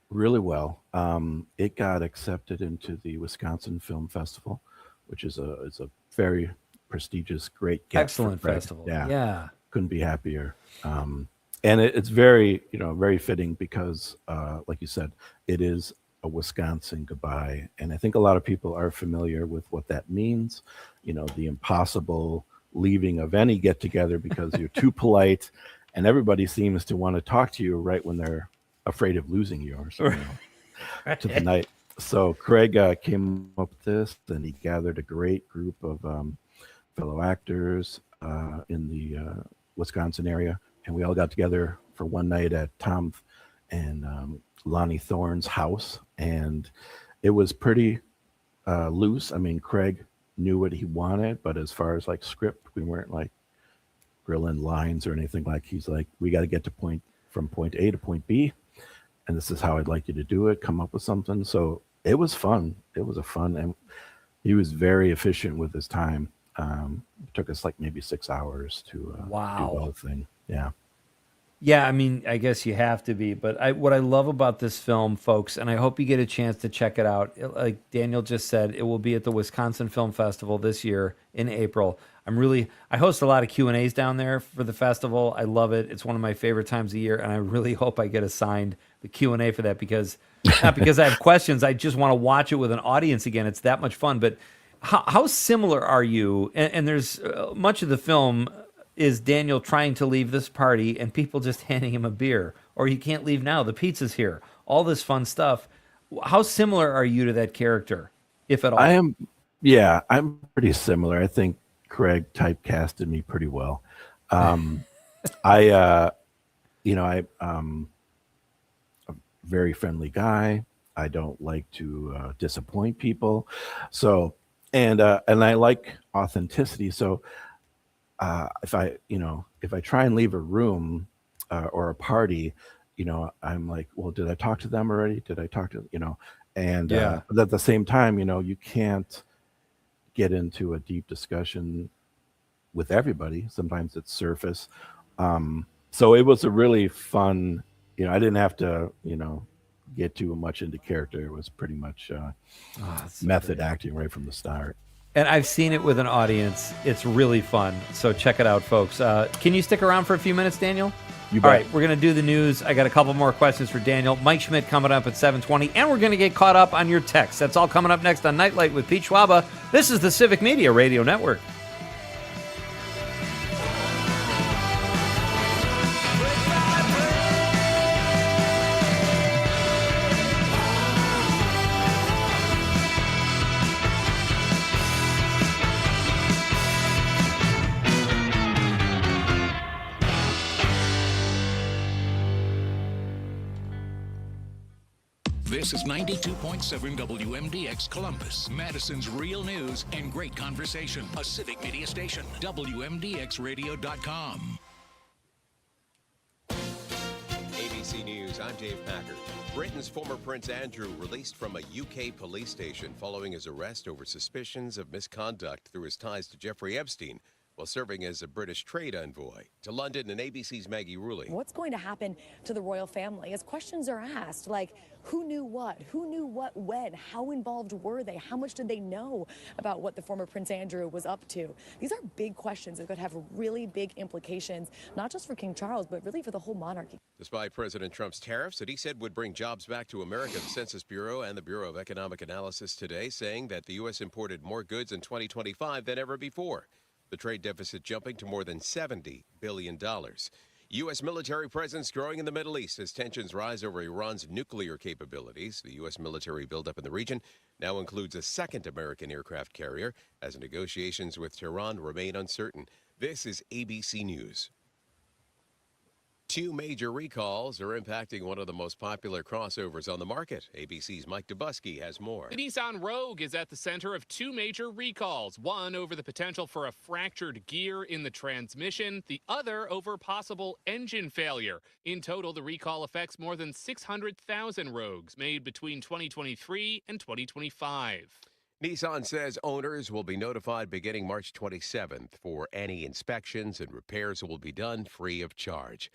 really well. It got accepted into the Wisconsin Film Festival, which is a very prestigious, great get. Excellent festival. Yeah. Couldn't be happier. And it's very, very fitting because, like you said, it is a Wisconsin goodbye. And I think a lot of people are familiar with what that means. The impossible leaving of any get together because you're too polite and everybody seems to want to talk to you right when they're afraid of losing you or something to the night. So Craig came up with this and he gathered a great group of fellow actors in the Wisconsin area. And we all got together for one night at Tom and Lonnie Thorne's house. And it was pretty loose. I mean, Craig knew what he wanted, but as far as like script, we weren't like grilling lines or anything. Like he's like, we got to get from point A to point B. And this is how I'd like you to do it. Come up with something. So it was fun. It was and he was very efficient with his time. It took us like maybe 6 hours to do the whole thing. Yeah. Yeah, I mean, I guess you have to be. But what I love about this film, folks, and I hope you get a chance to check it out. Like Daniel just said, it will be at the Wisconsin Film Festival this year in April. I host a lot of Q&As down there for the festival. I love it. It's one of my favorite times of year, and I really hope I get assigned the Q&A for that not because I have questions. I just want to watch it with an audience again. It's that much fun. But how similar are you? And there's much of the film is Daniel trying to leave this party and people just handing him a beer, or you can't leave now, the pizza's here, all this fun stuff. How similar are you to that character, if at all? I'm pretty similar. I think Craig typecasted me pretty well. I'm a very friendly guy. I don't like to disappoint people. So, and I like authenticity. So, if I try and leave a room or a party, I'm like, well, did I talk to them already? Did I talk to, and but at the same time, you can't get into a deep discussion with everybody. Sometimes it's surface. So it was a really fun, I didn't have to, get too much into character. It was pretty much method acting right from the start. And I've seen it with an audience. It's really fun. So check it out, folks. Can you stick around for a few minutes, Daniel? You bet. All right, we're going to do the news. I got a couple more questions for Daniel. Mike Schmidt coming up at 7:20, and we're going to get caught up on your texts. That's all coming up next on Nite Lite with Pete Schwaba. This is the Civic Media Radio Network. This is 92.7 WMDX Columbus, Madison's real news and great conversation. A Civic Media station. WMDXradio.com. ABC News, I'm Dave Packer. Britain's former Prince Andrew released from a UK police station following his arrest over suspicions of misconduct through his ties to Jeffrey Epstein while serving as a British trade envoy. To London and ABC's Maggie Rulli. What's going to happen to the royal family as questions are asked, like who knew what when, how involved were they, how much did they know about what the former Prince Andrew was up to? These are big questions that could have really big implications, not just for King Charles, but really for the whole monarchy. Despite President Trump's tariffs that he said would bring jobs back to America, the Census Bureau and the Bureau of Economic Analysis today saying that the U.S. imported more goods in 2025 than ever before. The trade deficit jumping to more than $70 billion. U.S. military presence growing in the Middle East as tensions rise over Iran's nuclear capabilities. The U.S. military buildup in the region now includes a second American aircraft carrier as negotiations with Tehran remain uncertain. This is ABC News. Two major recalls are impacting one of the most popular crossovers on the market. ABC's Mike Dubusky has more. The Nissan Rogue is at the center of two major recalls, one over the potential for a fractured gear in the transmission, the other over possible engine failure. In total, the recall affects more than 600,000 Rogues made between 2023 and 2025. Nissan says owners will be notified beginning March 27th for any inspections and repairs that will be done free of charge.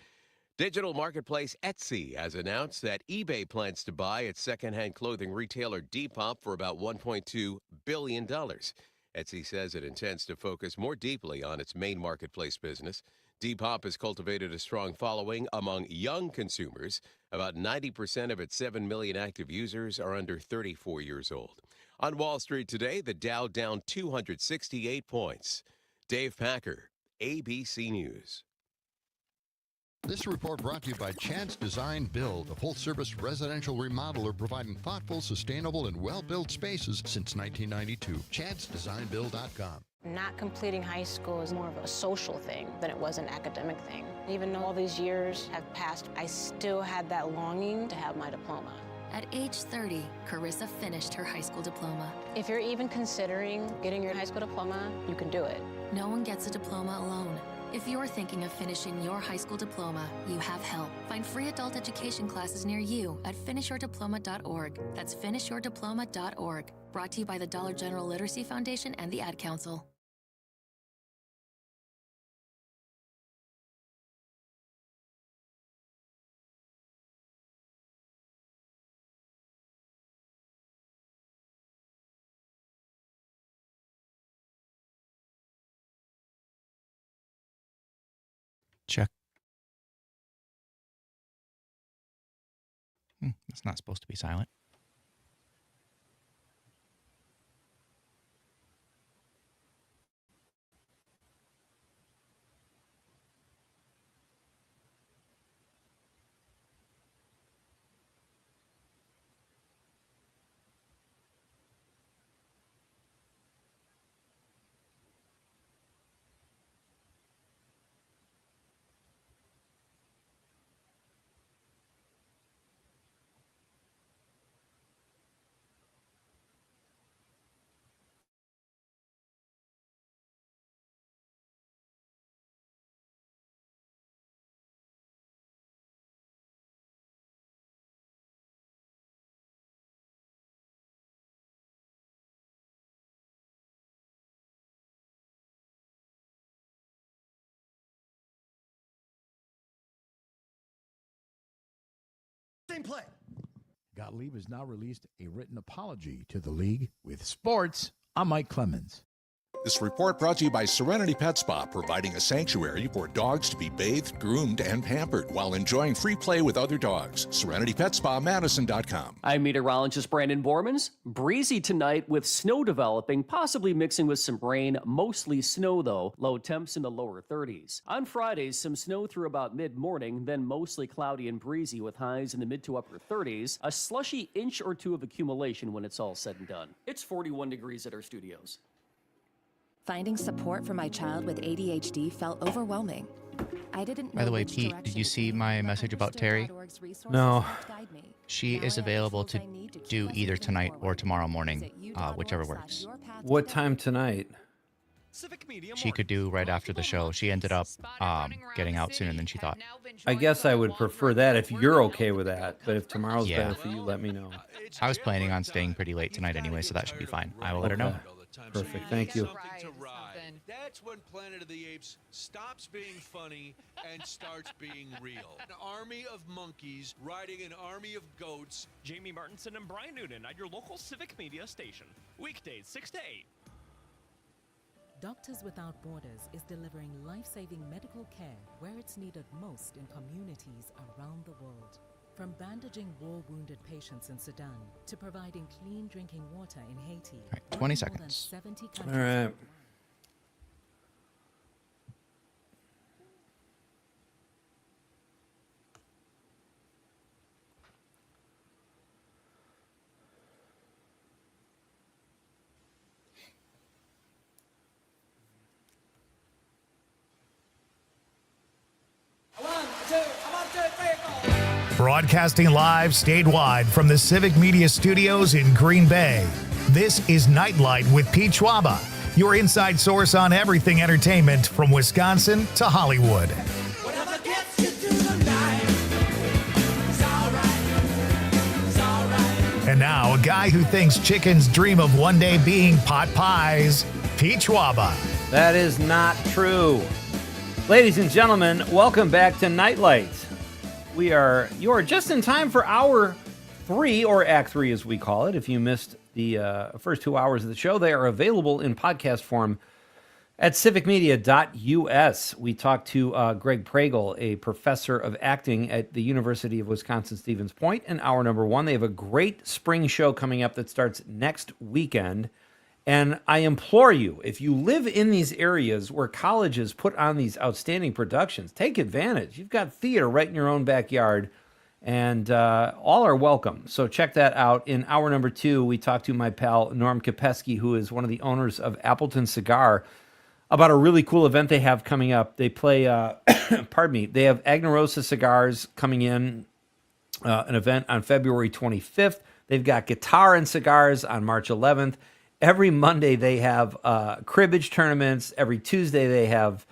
Digital marketplace Etsy has announced that eBay plans to buy its secondhand clothing retailer Depop for about $1.2 billion. Etsy says it intends to focus more deeply on its main marketplace business. Depop has cultivated a strong following among young consumers. About 90% of its 7 million active users are under 34 years old. On Wall Street today, the Dow down 268 points. Dave Packer, ABC News. This report brought to you by Chad's Design Build, a full-service residential remodeler providing thoughtful, sustainable, and well-built spaces since 1992. Chad'sDesignBuild.com. Not completing high school is more of a social thing than it was an academic thing. Even though all these years have passed, I still had that longing to have my diploma. At age 30, Carissa finished her high school diploma. If you're even considering getting your high school diploma, you can do it. No one gets a diploma alone. If you're thinking of finishing your high school diploma, you have help. Find free adult education classes near you at finishyourdiploma.org. That's finishyourdiploma.org. Brought to you by the Dollar General Literacy Foundation and the Ad Council. Check. It's not supposed to be silent. Same play. Gottlieb has now released a written apology to the league. With sports, I'm Mike Clemens. This report brought to you by Serenity Pet Spa, providing a sanctuary for dogs to be bathed, groomed, and pampered while enjoying free play with other dogs. Serenity Pet Spa, Madison.com. I'm meteorologist Brandon Bormans. Breezy tonight with snow developing, possibly mixing with some rain. Mostly snow, though. Low temps in the lower 30s. On Fridays, some snow through about mid-morning, then mostly cloudy and breezy with highs in the mid to upper 30s. A slushy inch or two of accumulation when it's all said and done. It's 41 degrees at our studios. Finding support for my child with ADHD felt overwhelming. I didn't know. By the way, Pete, did you see my message about Terry? No. She is available to do either tonight or tomorrow morning, whichever works. What time tonight? she could do right after the show. She ended up getting out sooner than she thought. I guess I would prefer that if you're okay with that. But if tomorrow's better for you, let me know. I was planning on staying pretty late tonight anyway, so that should be fine. I will let her know. Perfect. Thank you. That's when Planet of the Apes stops being funny and starts being real. An army of monkeys riding an army of goats. Jamie Martinson and Brian Noonan at your local Civic Media station. Weekdays, 6 to 8. Doctors Without Borders is delivering life-saving medical care where it's needed most in communities around the world. From bandaging war-wounded patients in Sudan to providing clean drinking water in Haiti. All right, 20 seconds. All right. Broadcasting live statewide from the Civic Media Studios in Green Bay. This is Nite Lite with Pete Schwaba, your inside source on everything entertainment from Wisconsin to Hollywood. And now, a guy who thinks chickens dream of one day being pot pies, Pete Schwaba. That is not true. Ladies and gentlemen, welcome back to Nite Lite. You are just in time for hour 3, or act 3 as we call it. If you missed the first 2 hours of the show, they are available in podcast form at civicmedia.us. We talked to Greg Pregel, a professor of acting at the University of Wisconsin-Stevens Point, in hour number 1. They have a great spring show coming up that starts next weekend. And I implore you, if you live in these areas where colleges put on these outstanding productions, take advantage. You've got theater right in your own backyard, and all are welcome. So check that out. In hour number 2, we talked to my pal Norm Kopeski, who is one of the owners of Appleton Cigar, about a really cool event they have coming up. They play, pardon me, they have Agnarosa cigars coming in, an event on February 25th. They've got Guitar and Cigars on March 11th. Every Monday they have cribbage tournaments. Every Tuesday they have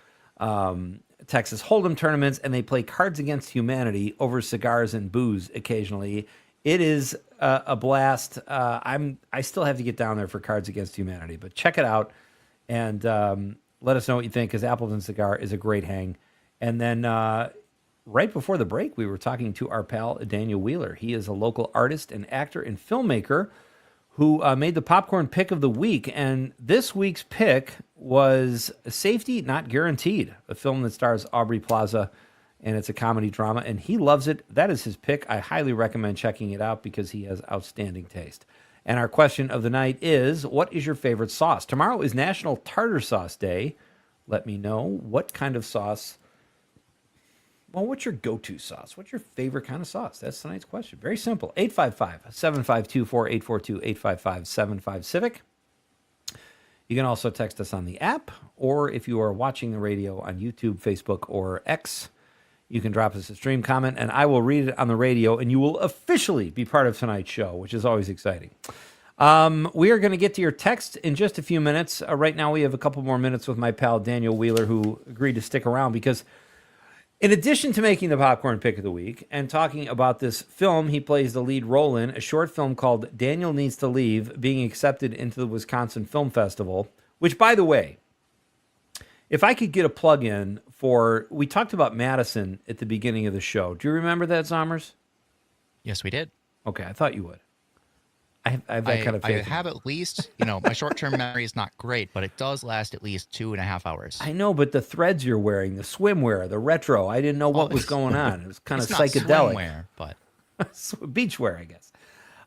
Texas Hold'em tournaments, and they play Cards Against Humanity over cigars and booze occasionally. It is a blast. I still have to get down there for Cards Against Humanity, but check it out and let us know what you think, because Appleton Cigar is a great hang. And then right before the break, we were talking to our pal Daniel Wheeler. He is a local artist and actor and filmmaker who made the popcorn pick of the week. And this week's pick was Safety Not Guaranteed, a film that stars Aubrey Plaza, and it's a comedy drama, and he loves it. That is his pick. I highly recommend checking it out because he has outstanding taste. And our question of the night is, what is your favorite sauce? Tomorrow is National Tartar Sauce Day. Let me know what kind of sauce. Well, what's your go-to sauce? What's your favorite kind of sauce? That's tonight's question. Very simple. 855-752-4842, 855-75-CIVIC. You can also text us on the app, or if you are watching the radio on YouTube, Facebook, or X, you can drop us a stream comment, and I will read it on the radio, and you will officially be part of tonight's show, which is always exciting. We are going to get to your text in just a few minutes. Right now, we have a couple more minutes with my pal Daniel Wheeler, who agreed to stick around because in addition to making the popcorn pick of the week and talking about this film he plays the lead role in, a short film called Daniel Needs to Leave, being accepted into the Wisconsin Film Festival, which, by the way, if I could get a plug in for, we talked about Madison at the beginning of the show. Do you remember that, Zommers? Yes, we did. Okay, I thought you would. I have that kind of faith. I have at least, my short-term memory is not great, but it does last at least 2.5 hours. I know, but the threads you're wearing, the swimwear, the retro, I didn't know what was going on. It was kind of psychedelic. Swimwear, but beachwear, I guess.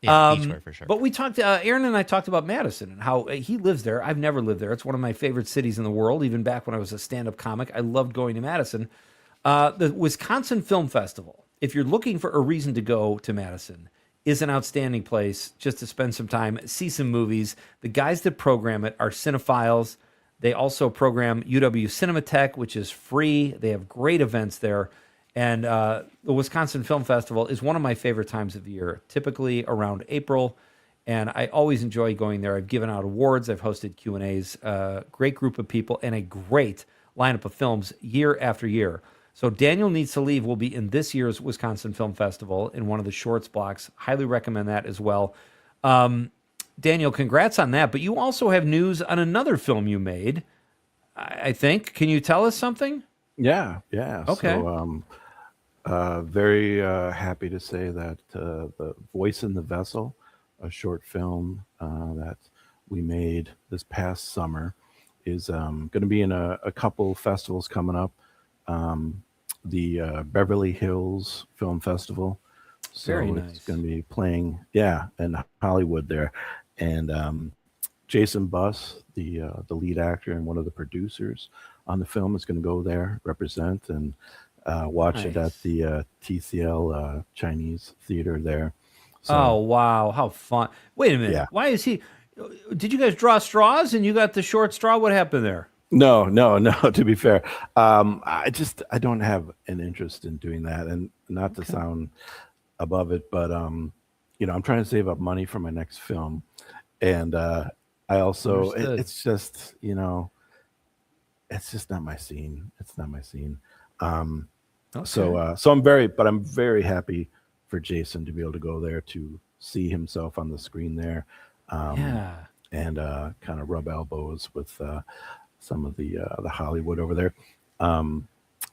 Yeah, beachwear for sure. But we talked, Aaron and I talked about Madison and how he lives there. I've never lived there. It's one of my favorite cities in the world. Even back when I was a stand-up comic, I loved going to Madison. The Wisconsin Film Festival, if you're looking for a reason to go to Madison, is an outstanding place just to spend some time, see some movies. The guys that program it are cinephiles. They also program UW Cinematheque, which is free. They have great events there. And the Wisconsin Film Festival is one of my favorite times of the year, typically around April. And I always enjoy going there. I've given out awards. I've hosted Q&As. Great group of people and a great lineup of films year after year. So Daniel Needs to Leave will be in this year's Wisconsin Film Festival in one of the shorts blocks. Highly recommend that as well. Daniel, congrats on that. But you also have news on another film you made, I think. Can you tell us something? Yeah. Okay. So, very happy to say that the Voice in the Vessel, a short film that we made this past summer, is going to be in a couple festivals coming up. The Beverly Hills Film Festival. So Very it's nice. going to be playing, in Hollywood there. And Jason Buss, the lead actor and one of the producers on the film, is going to go there, represent, and watch it at the TCL Chinese Theater there. So, Oh, wow. How fun. Wait a minute. Yeah. Why is he... Did you guys draw straws and you got the short straw? What happened there? No. To be fair, I don't have an interest in doing that, and not to sound above it, but I'm trying to save up money for my next film, and I also Understood. it's just it's just not my scene. It's not my scene. So I'm very happy for Jason to be able to go there to see himself on the screen there, and kind of rub elbows with some of the Hollywood over there. And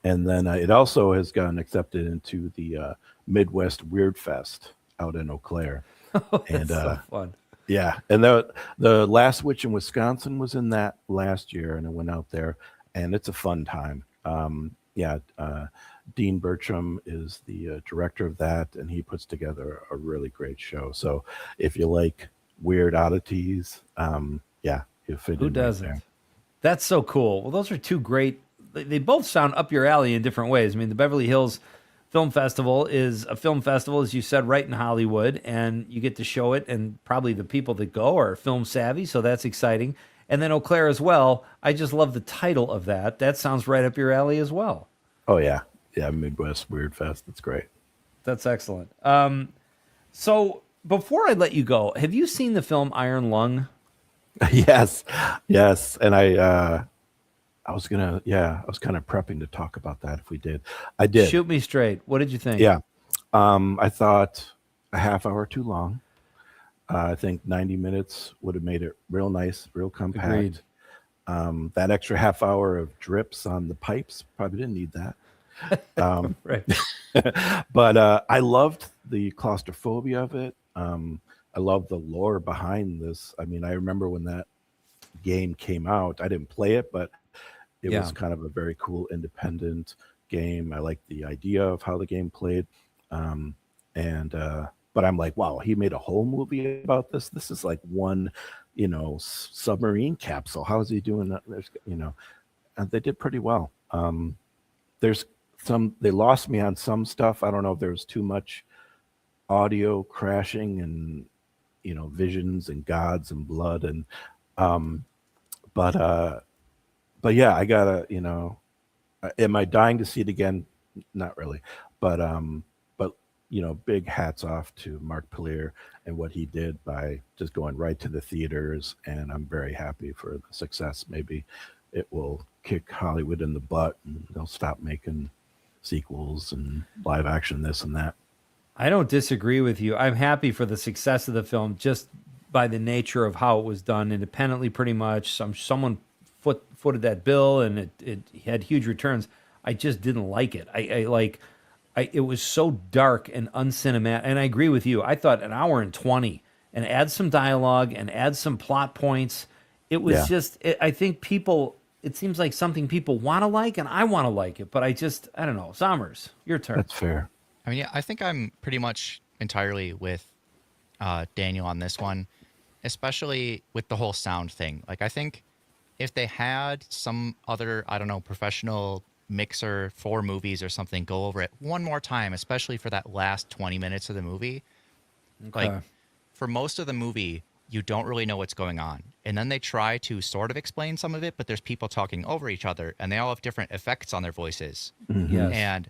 then it also has gotten accepted into the Midwest Weird Fest out in Eau Claire. That's so fun. Yeah, and the Last Witch in Wisconsin was in that last year, and I went out there, and it's a fun time. Dean Bertram is the director of that, and he puts together a really great show. So if you like weird oddities, you fit Who in doesn't? right there. That's so cool. Well, those are two great... They both sound up your alley in different ways. I mean, the Beverly Hills Film Festival is a film festival, as you said, right in Hollywood, and you get to show it, and probably the people that go are film savvy, so that's exciting. And then Eau Claire as well. I just love the title of that. That sounds right up your alley as well. Oh, yeah. Yeah, Midwest Weird Fest. That's great. That's excellent. So before I let you go, have you seen the film Iron Lung? Yes. And I was kind of prepping to talk about that if we did. I did. Shoot me straight. What did you think? Yeah. I thought a half hour too long. I think 90 minutes would have made it real nice, real compact. Agreed. That extra half hour of drips on the pipes, probably didn't need that. Right. But I loved the claustrophobia of it. I love the lore behind this. I mean, I remember when that game came out, I didn't play it, but it was kind of a very cool independent game. I liked the idea of how the game played. But I'm like, wow, he made a whole movie about this. This is like one, submarine capsule. How is he doing that? There's, and they did pretty well. They lost me on some stuff. I don't know if there was too much audio crashing and, visions and gods and blood. And, but yeah, I gotta, am I dying to see it again? Not really, but big hats off to Mark Pelier and what he did by just going right to the theaters. And I'm very happy for the success. Maybe it will kick Hollywood in the butt and they'll stop making sequels and live action, this and that. I don't disagree with you. I'm happy for the success of the film just by the nature of how it was done independently, pretty much. Someone footed that bill and it had huge returns. I just didn't like it. It was so dark and uncinematic. And I agree with you. I thought an hour and 20 and add some dialogue and add some plot points. It was I think people, it seems like something people want to like and I want to like it, but I don't know. Sommers, your turn. That's fair. I mean, yeah, I think I'm pretty much entirely with Daniel on this one, especially with the whole sound thing. Like, I think if they had some other, professional mixer for movies or something go over it one more time, especially for that last 20 minutes of the movie. Okay. Like, for most of the movie, you don't really know what's going on. And then they try to sort of explain some of it, but there's people talking over each other, and they all have different effects on their voices. Mm-hmm. Yes. And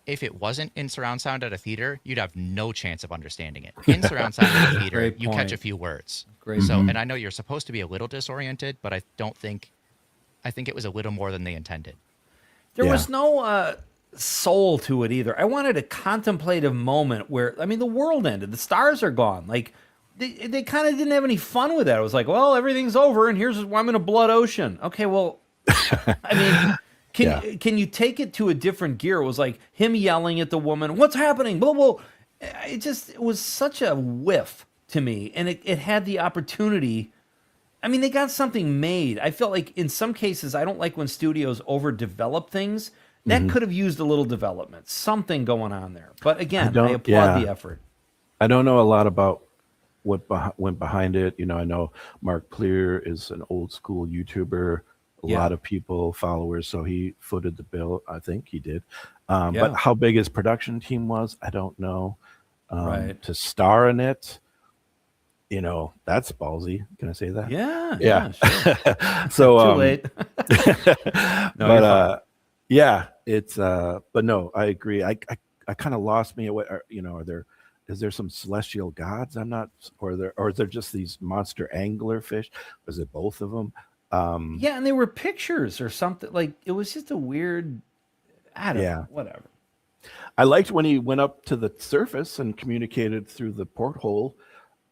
if it wasn't in surround sound at a theater, you'd have no chance of understanding it. In surround sound at a theater, Great you catch point. a few words. Great So, point. and I know you're supposed to be a little disoriented, but I think it was a little more than they intended. There was no soul to it either. I wanted a contemplative moment where, I mean, the world ended. The stars are gone. Like, they kind of didn't have any fun with that. It was like, well, everything's over, and here's I'm in a blood ocean. Okay, well, I mean, can you take it to a different gear? It was like him yelling at the woman, "What's happening?" Blah, blah. It was such a whiff to me, and it had the opportunity. I mean, they got something made. I felt like in some cases, I don't like when studios overdevelop things. That could have used a little development, something going on there. But again, I applaud the effort. I don't know a lot about what went behind it. You know, I know Mark Pleer is an old school YouTuber, a lot of people, followers, so he footed the bill. I think he did. But how big his production team was, I don't know. To star in it, you know, that's ballsy. Can I say that? Yeah. Sure. So too late. But it's but no, I agree. I kind of lost me. You know, is there some celestial gods? I'm not, or is there just these monster angler fish? Was it both of them? Yeah, and they were pictures or something. Like, it was just a weird, I don't know, whatever. I liked when he went up to the surface and communicated through the porthole.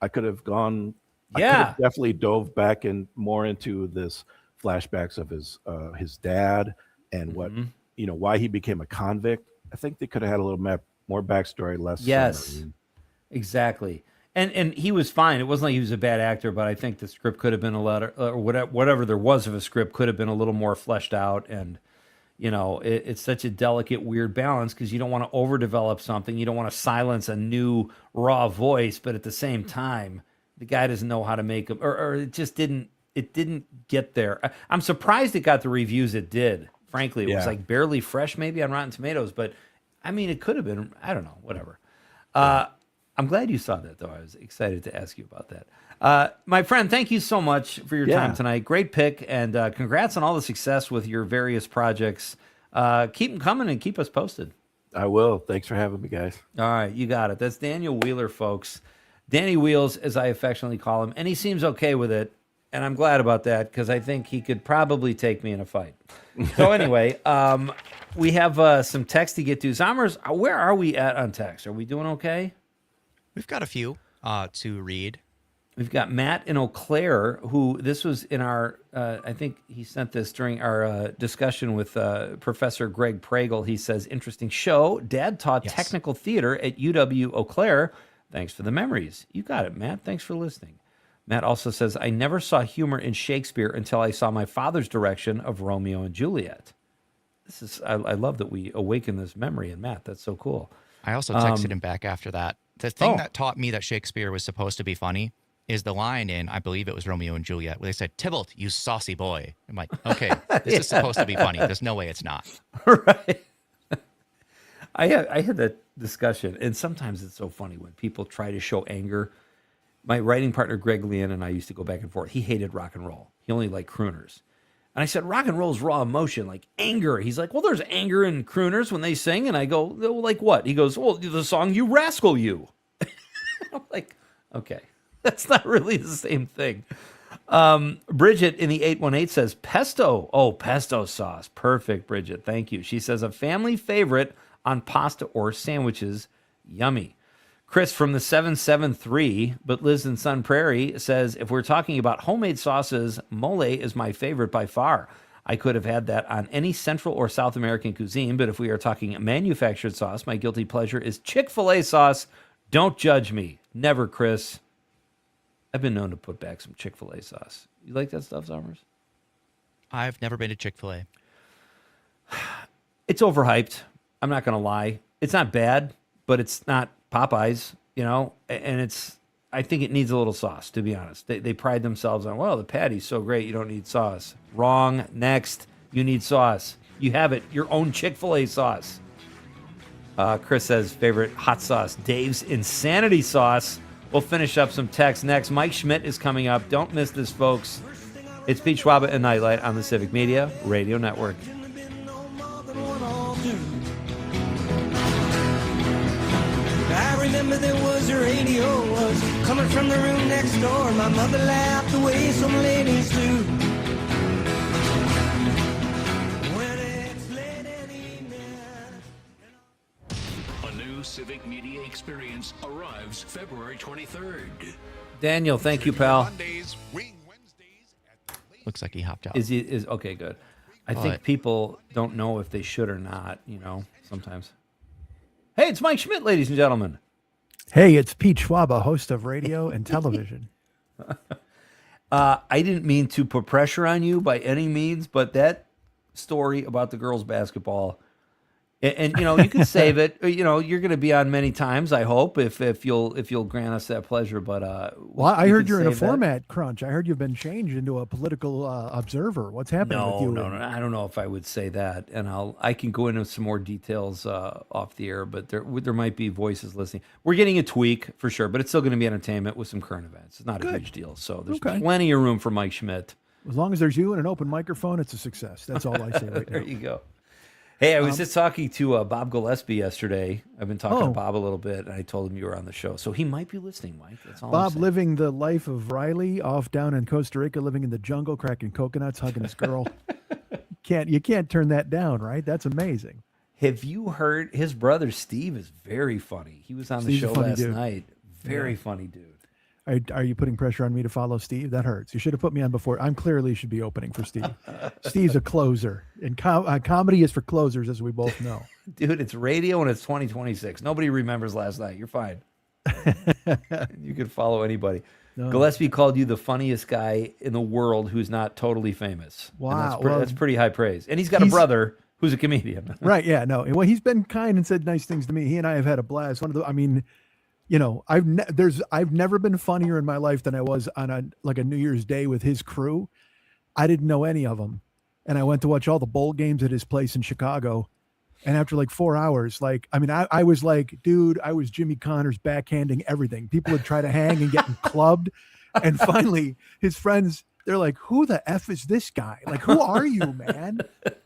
I could have gone. I could have definitely dove back and more into this flashbacks of his dad and what, you know, why he became a convict. I think they could have had a little more backstory, less. Yes, exactly. And he was fine. It wasn't like he was a bad actor, but I think the script could have been a lot, or whatever there was of a script could have been a little more fleshed out. And, you know, it's such a delicate, weird balance because you don't want to overdevelop something. You don't want to silence a new, raw voice, but at the same time, the guy doesn't know how to make them, or it just didn't get there. I'm surprised it got the reviews it did. Frankly, it was like barely fresh maybe on Rotten Tomatoes, but I mean, it could have been, I don't know, whatever. I'm glad you saw that, though. I was excited to ask you about that. My friend, thank you so much for your time tonight. Great pick, and congrats on all the success with your various projects. Keep them coming and keep us posted. I will. Thanks for having me, guys. All right, you got it. That's Daniel Wheeler, folks. Danny Wheels, as I affectionately call him, and he seems okay with it, and I'm glad about that because I think he could probably take me in a fight. So anyway, we have some text to get to. Zommers, where are we at on text? Are we doing okay? We've got a few to read. We've got Matt in Eau Claire, who this was in our, I think he sent this during our discussion with Professor Greg Pragle. He says, interesting show. Dad taught technical theater at UW Eau Claire. Thanks for the memories. You got it, Matt. Thanks for listening. Matt also says, I never saw humor in Shakespeare until I saw my father's direction of Romeo and Juliet. This is, I love that we awaken this memory in Matt. That's so cool. I also texted him back after that. The thing that taught me that Shakespeare was supposed to be funny is the line in, I believe it was Romeo and Juliet, where they said, Tybalt, you saucy boy. I'm like, okay, this is supposed to be funny. There's no way it's not. Right. I had that discussion, and sometimes it's so funny when people try to show anger. My writing partner, Greg Leon, and I used to go back and forth. He hated rock and roll. He only liked crooners. And I said, rock and roll is raw emotion, like anger. He's like, well, there's anger in crooners when they sing. And I go, well, like what? He goes, well, the song You Rascal You. I'm like, okay, that's not really the same thing. Bridget in the 818 says, pesto. Oh, pesto sauce. Perfect, Bridget. Thank you. She says, a family favorite on pasta or sandwiches. Yummy. Chris from the 773, but lives in Sun Prairie, says, if we're talking about homemade sauces, mole is my favorite by far. I could have had that on any Central or South American cuisine, but if we are talking manufactured sauce, my guilty pleasure is Chick-fil-A sauce. Don't judge me. Never, Chris. I've been known to put back some Chick-fil-A sauce. You like that stuff, Zommers? I've never been to Chick-fil-A. It's overhyped. I'm not going to lie. It's not bad, but it's not Popeyes, you know, and I think it needs a little sauce, to be honest. They pride themselves on, well, the patty's so great, you don't need sauce. Wrong. Next, you need sauce. You have it, your own Chick-fil-A sauce. Chris says favorite hot sauce, Dave's Insanity Sauce. We'll finish up some text next. Mike Schmidt is coming up. Don't miss this, folks. It's Pete Schwaba and Nite Lite on the Civic Media Radio Network. remember there was a radio was coming from the room next door. My mother laughed the way some ladies do. A new Civic Media experience arrives February 23rd. Daniel, thank you, pal. Looks like he hopped out. Is okay, good. I think people don't know if they should or not, sometimes. Hey, it's Mike Schmidt, ladies and gentlemen. Hey, it's Pete Schwaba, host of radio and television. I didn't mean to put pressure on you by any means, but that story about the girls' basketball, and you can save it. You're going to be on many times, I hope, if you'll grant us that pleasure. But well, I heard you're in a format crunch. I heard you've been changed into a political observer. What's happening with you? No. I don't know if I would say that, and I can go into some more details off the air. But there might be voices listening. We're getting a tweak for sure, but it's still going to be entertainment with some current events. It's not a huge deal. So there's plenty of room for Mike Schmidt. As long as there's you and an open microphone, it's a success. That's all I say right now. There you go. Hey, I was just talking to Bob Gillespie yesterday. I've been talking to Bob a little bit, and I told him you were on the show. So he might be listening, Mike. That's all I'm Bob saying. living the life of Riley off down in Costa Rica, living in the jungle, cracking coconuts, hugging his girl. You can't turn that down, right? That's amazing. Have you heard his brother Steve is very funny. He was on the show last night. Very funny dude. Are you putting pressure on me to follow Steve? That hurts. You should have put me on before. I'm clearly should be opening for Steve. Steve's a closer, and comedy is for closers, as we both know. Dude, it's radio and it's 2026. Nobody remembers last night. You're fine. You can follow anybody. No. Gillespie called you the funniest guy in the world who's not totally famous. Wow. And that's pretty high praise. And he's got a brother who's a comedian. Right. Yeah. No. Well, he's been kind and said nice things to me. He and I have had a blast. I've never been funnier in my life than I was on a New Year's Day with his crew. I didn't know any of them. And I went to watch all the bowl games at his place in Chicago. And after 4 hours, I was like, dude, I was Jimmy Connors backhanding everything. People would try to hang and get clubbed. And finally, his friends, they're like, who the F is this guy? Who are you, man?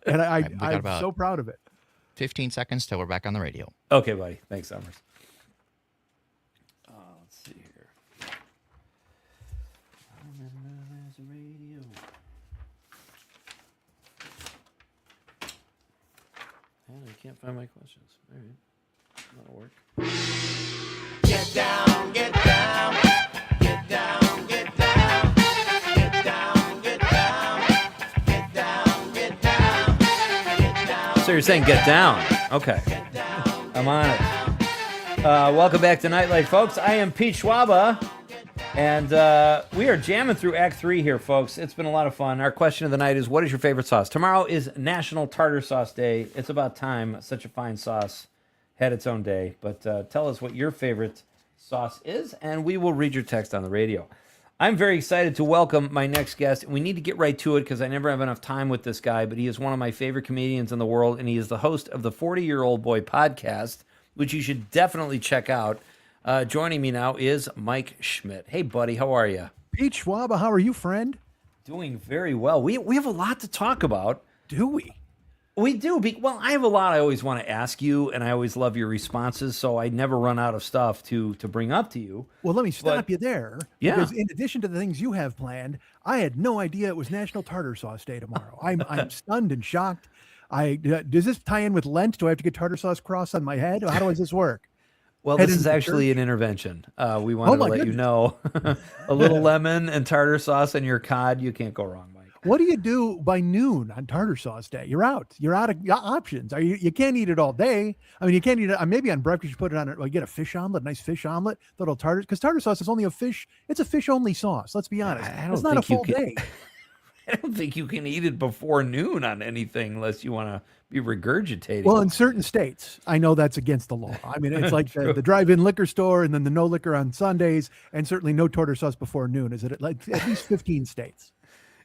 And I'm so proud of it. 15 seconds till we're back on the radio. Okay, buddy. Thanks, Summers. Let's see here. There's a radio. I can't find my questions. All right. That'll work. Get down, get down, get down, get down, get down, get down, get down, get down, get down. So you're saying get down. Okay. I'm on it. Welcome back to Nite Lite, folks. I am Pete Schwaba, and we are jamming through Act 3 here, folks. It's been a lot of fun. Our question of the night is, what is your favorite sauce? Tomorrow is National Tartar Sauce Day. It's about time such a fine sauce had its own day. But tell us what your favorite sauce is, and we will read your text on the radio. I'm very excited to welcome my next guest. We need to get right to it because I never have enough time with this guy, but he is one of my favorite comedians in the world, and he is the host of the 40-Year-Old Boy podcast, which you should definitely check out. Joining me now is Mike Schmidt. Hey, buddy, how are you? Pete Schwaba, how are you, friend? Doing very well. We have a lot to talk about. Do we? We do. Well, I have a lot I always want to ask you, and I always love your responses, so I never run out of stuff to bring up to you. Well, let me stop you there. Yeah. Because in addition to the things you have planned, I had no idea it was National Tartar Sauce Day tomorrow. I'm stunned and shocked. Does this tie in with Lent? Do I have to get tartar sauce cross on my head? How does this work? Well, this is actually an intervention. We wanted to let you know a little lemon and tartar sauce and your cod. You can't go wrong, Mike. What do you do by noon on tartar sauce day? You're out. You're out of options. You can't eat it all day. I mean, you can't eat it. Maybe on breakfast you put it on. Like get a fish omelet, a nice fish omelet, little tartar. Because tartar sauce is only a fish. It's a fish only sauce. Let's be honest. It's not a full day. I don't think you can eat it before noon on anything unless you want to be regurgitating. Well, in certain states, I know that's against the law. I mean, it's like the drive-in liquor store and then the no liquor on Sundays and certainly no tartar sauce before noon. Is it at least 15 states?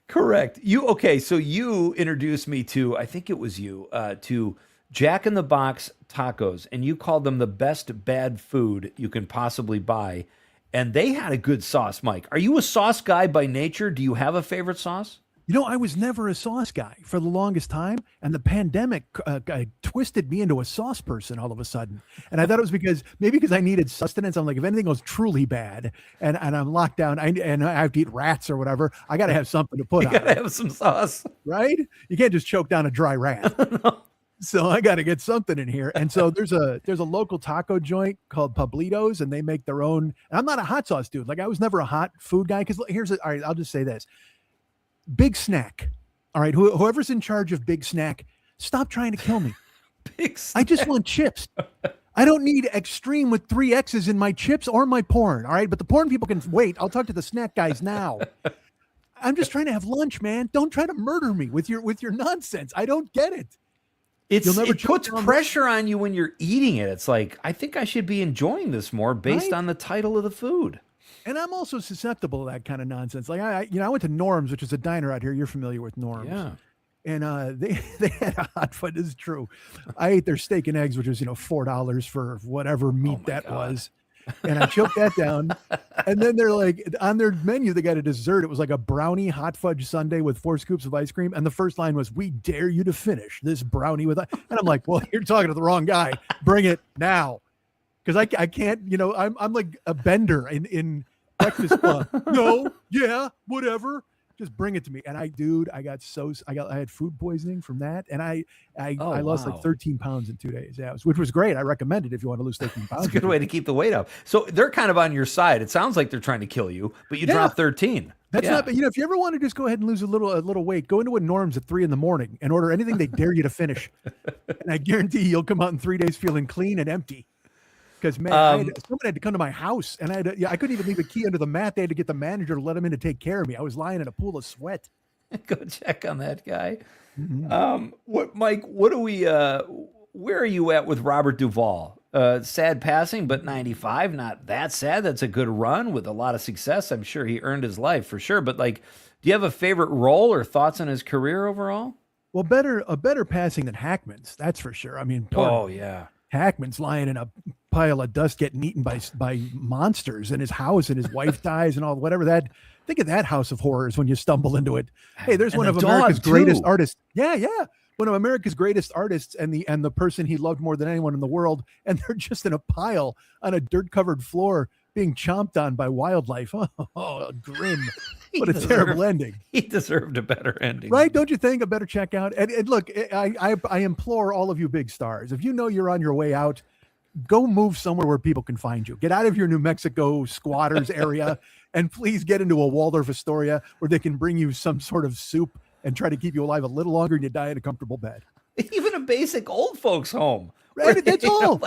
Correct. So you introduced me to, I think it was you, to Jack in the Box tacos, and you called them the best bad food you can possibly buy. And they had a good sauce, Mike. Are you a sauce guy by nature? Do you have a favorite sauce? You know, I was never a sauce guy for the longest time, and the pandemic twisted me into a sauce person all of a sudden. And I thought it was because I needed sustenance. I'm like, if anything goes truly bad, and I'm locked down, and I have to eat rats or whatever, I got to have something to put You on gotta it, have some sauce. right? You can't just choke down a dry rat. So I got to get something in here. And so there's a local taco joint called Pablitos, and they make their own. And I'm not a hot sauce dude. Like, I was never a hot food guy. Because all right, I'll just say this. Big Snack. All right. Whoever's in charge of Big Snack, stop trying to kill me. Big Snack. I just want chips. I don't need extreme with 3 X's in my chips or my porn. All right. But the porn people can wait. I'll talk to the snack guys now. I'm just trying to have lunch, man. Don't try to murder me with your nonsense. I don't get it. It puts pressure on you when you're eating it. It's like, I think I should be enjoying this more based on the title of the food. And I'm also susceptible to that kind of nonsense. Like I went to Norm's, which is a diner out here. You're familiar with Norm's. Yeah. And they had a hot foot. This is true. I ate their steak and eggs, which was, $4 for whatever meat that was. And I choked that down. And then they're like, on their menu, they got a dessert. It was like a brownie hot fudge sundae with 4 scoops of ice cream. And the first line was, "We dare you to finish this brownie with." And I'm like, well, you're talking to the wrong guy. Bring it now. Because I can't, I'm like a bender in Breakfast Club. No, yeah, whatever. Just bring it to me. And I had food poisoning from that. And I lost like 13 pounds in 2 days. Yeah, which was great. I recommend it if you want to lose 13 pounds. It's a good way to keep the weight up. So they're kind of on your side. It sounds like they're trying to kill you, but you dropped 13. That's not, but if you ever want to just go ahead and lose a little weight, go into a Norm's at 3 a.m. and order anything they dare you to finish. And I guarantee you'll come out in 3 days feeling clean and empty. Because man, someone had to come to my house, and I couldn't even leave a key under the mat. They had to get the manager to let him in to take care of me. I was lying in a pool of sweat. Go check on that guy. Mm-hmm. Mike? Where are you at with Robert Duvall? Sad passing, but 95, not that sad. That's a good run with a lot of success. I'm sure he earned his life for sure. But do you have a favorite role or thoughts on his career overall? Well, a better passing than Hackman's, that's for sure. I mean, Hackman's lying in a pile of dust getting eaten by monsters in his house, and his wife dies and all whatever that. Think of that house of horrors when you stumble into it. Hey, there's one of America's greatest artists. Yeah. One of America's greatest artists and the person he loved more than anyone in the world. And they're just in a pile on a dirt covered floor being chomped on by wildlife. Oh, grim. What a terrible ending. He deserved a better ending. Right? Don't you think? A better checkout? And look, I implore all of you big stars, if you know you're on your way out, go move somewhere where people can find you. Get out of your New Mexico squatters area and please get into a Waldorf Astoria where they can bring you some sort of soup and try to keep you alive a little longer and you die in a comfortable bed. Even a basic old folks home. Right? That's all.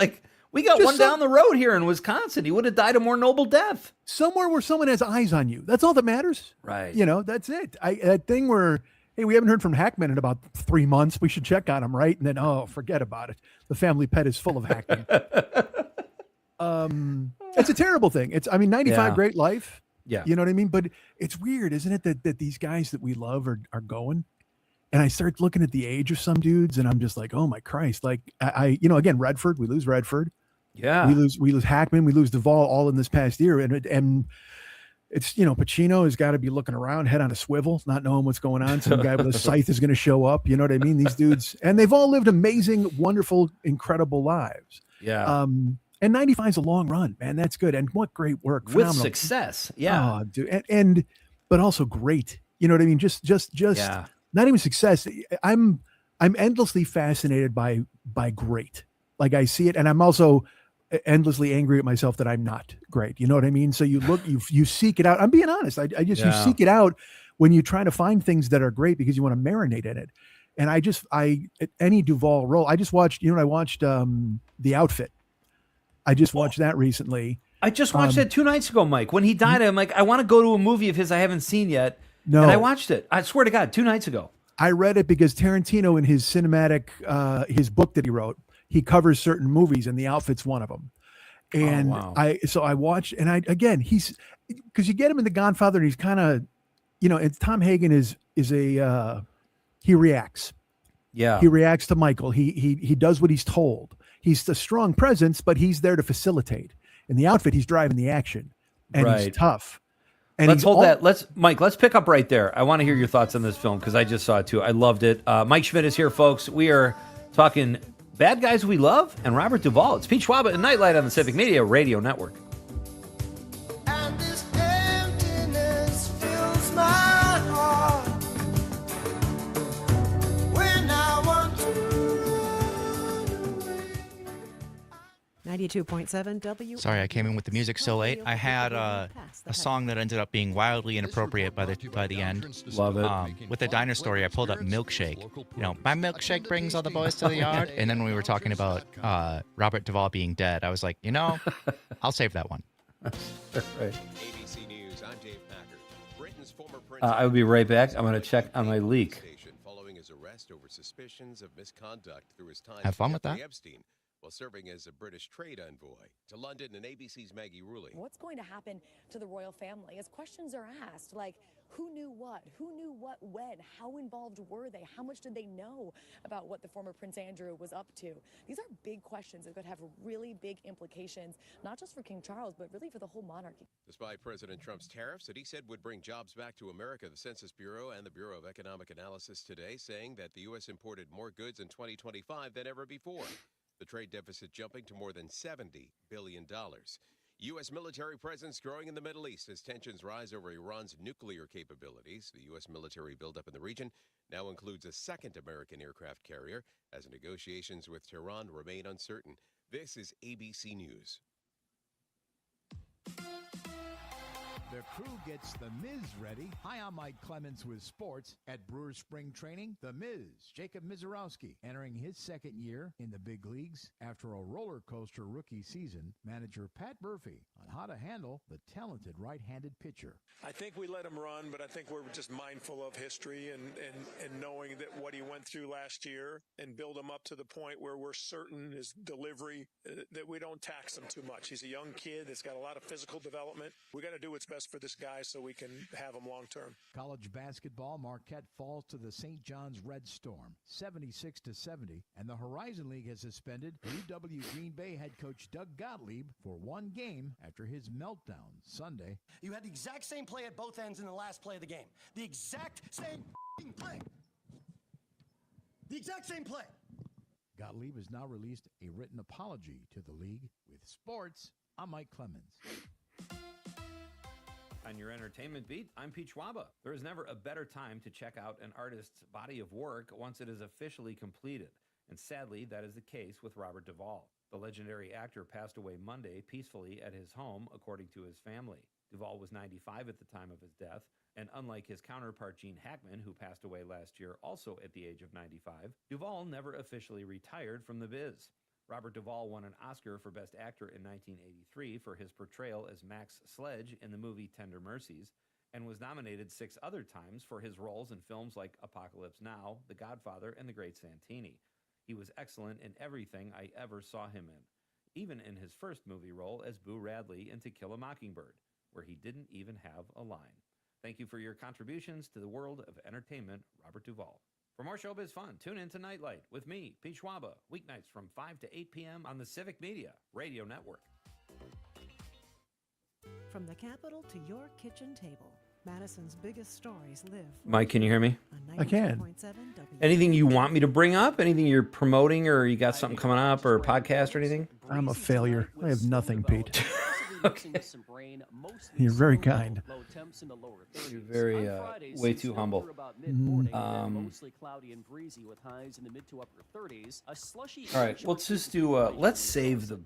We got one down the road here in Wisconsin. He would have died a more noble death. Somewhere where someone has eyes on you. That's all that matters. Right. That's it. That thing where, hey, we haven't heard from Hackman in about 3 months. We should check on him, right? And then, forget about it. The family pet is full of Hackman. It's a terrible thing. 95, great life. Yeah. You know what I mean? But it's weird, isn't it, that these guys that we love are going? And I start looking at the age of some dudes, and I'm just like, oh my Christ! Like again, Redford, we lose Redford. Yeah, we lose Hackman, we lose Duvall all in this past year, and it's Pacino has got to be looking around, head on a swivel, not knowing what's going on. Some guy with a scythe is going to show up. You know what I mean? These dudes, and they've all lived amazing, wonderful, incredible lives. Yeah. And 95 is a long run, man. That's good. And what great work. With phenomenal success. Yeah. Oh, dude. But also great. You know what I mean? Just yeah. Not even success. I'm endlessly fascinated by great. Like I see it. And I'm also endlessly angry at myself that I'm not great. You know what I mean? So you look, you seek it out. I'm being honest. You seek it out when you're trying to find things that are great because you want to marinate in it. And any Duvall role, I just watched, I watched The Outfit. I just watched that recently. I just watched that 2 nights ago, Mike. When he died, I'm like, I want to go to a movie of his I haven't seen yet. No. And I watched it. I swear to God, 2 nights ago. I read it because Tarantino in his cinematic, his book that he wrote, he covers certain movies and The Outfit's one of them. And I watched, and he's, because you get him in The Godfather and he's kind of, it's Tom Hagen is he reacts. Yeah. He reacts to Michael. He does what he's told. He's a strong presence, but he's there to facilitate. In The Outfit, he's driving the action and he's tough. And let's he's hold all- that. Let's pick up right there. I want to hear your thoughts on this film because I just saw it too. I loved it. Mike Schmidt is here, folks. We are talking Bad Guys We Love and Robert Duvall. It's Pete Schwaba and Nite Lite on the Civic Media Radio Network. And this emptiness fills my heart when I want to run away. 92.7 W. Sorry, I came in with the music so late. I had a song that ended up being wildly inappropriate by the end. Love it. With the diner story, I pulled up Milkshake. You know, my milkshake brings all the boys to the yard. And then when we were talking about Robert Duvall being dead, I was like, you know, I'll save that one. Right. ABC News, I'm Dave Packard. Britain's former Prince I will be right back. I'm going to check on my leak. Station following his arrest over suspicions of misconduct through his time Have fun with Jeffrey that. Epstein, while serving as a British trade envoy. To London and ABC's Maggie Ruley. What's going to happen to the royal family as questions are asked, like who knew what when, how involved were they, how much did they know about what the former Prince Andrew was up to? These are big questions that could have really big implications, not just for King Charles, but really for the whole monarchy. Despite President Trump's tariffs that he said would bring jobs back to America, the Census Bureau and the Bureau of Economic Analysis today saying that the U.S. imported more goods in 2025 than ever before. The trade deficit jumping to more than $70 billion. U.S. military presence growing in the Middle East as tensions rise over Iran's nuclear capabilities. The U.S. military buildup in the region now includes a second American aircraft carrier as negotiations with Tehran remain uncertain. This is ABC News. The crew gets The Miz ready. Hi, I'm Mike Clemens with sports. At Brewers Spring Training, The Miz, Jacob Mizorowski, entering his second year in the big leagues after a roller coaster rookie season. Manager Pat Murphy on how to handle the talented right-handed pitcher. I think we let him run, but I think we're just mindful of history and knowing that what he went through last year and build him up to the point where we're certain his delivery, that we don't tax him too much. He's a young kid that's got a lot of physical development. We got to do what's best for this guy so we can have him long term. College basketball, Marquette falls to the St. John's Red Storm, 76-70, and the Horizon League has suspended UW Green Bay head coach Doug Gottlieb for one game after his meltdown Sunday. You had the exact same play at both ends in the last play of the game. The exact same play. The exact same play. Gottlieb has now released a written apology to the league. With sports, I'm Mike Clemens. On your entertainment beat, I'm Pete Schwaba. There is never a better time to check out an artist's body of work once it is officially completed. And sadly, that is the case with Robert Duvall. The legendary actor passed away Monday peacefully at his home, according to his family. Duvall was 95 at the time of his death, and unlike his counterpart Gene Hackman, who passed away last year also at the age of 95, Duvall never officially retired from the biz. Robert Duvall won an Oscar for Best Actor in 1983 for his portrayal as Max Sledge in the movie Tender Mercies, and was nominated 6 other times for his roles in films like Apocalypse Now, The Godfather, and The Great Santini. He was excellent in everything I ever saw him in, even in his first movie role as Boo Radley in To Kill a Mockingbird, where he didn't even have a line. Thank you for your contributions to the world of entertainment, Robert Duvall. For more showbiz fun, tune in to Nite Lite with me, Pete Schwaba, weeknights from 5 to 8 p.m. on the Civic Media Radio Network. From the Capitol to your kitchen table, Madison's biggest stories live. Mike, can you hear me? I can. Anything you want me to bring up? Anything you're promoting, or you got something coming up, or a podcast or anything? I'm a failure. I have nothing, Pete. You're very kind. You're very, way too humble. Mostly cloudy and breezy with highs in the mid to upper 30s. A slushy. All right, let's just do. Let's save the.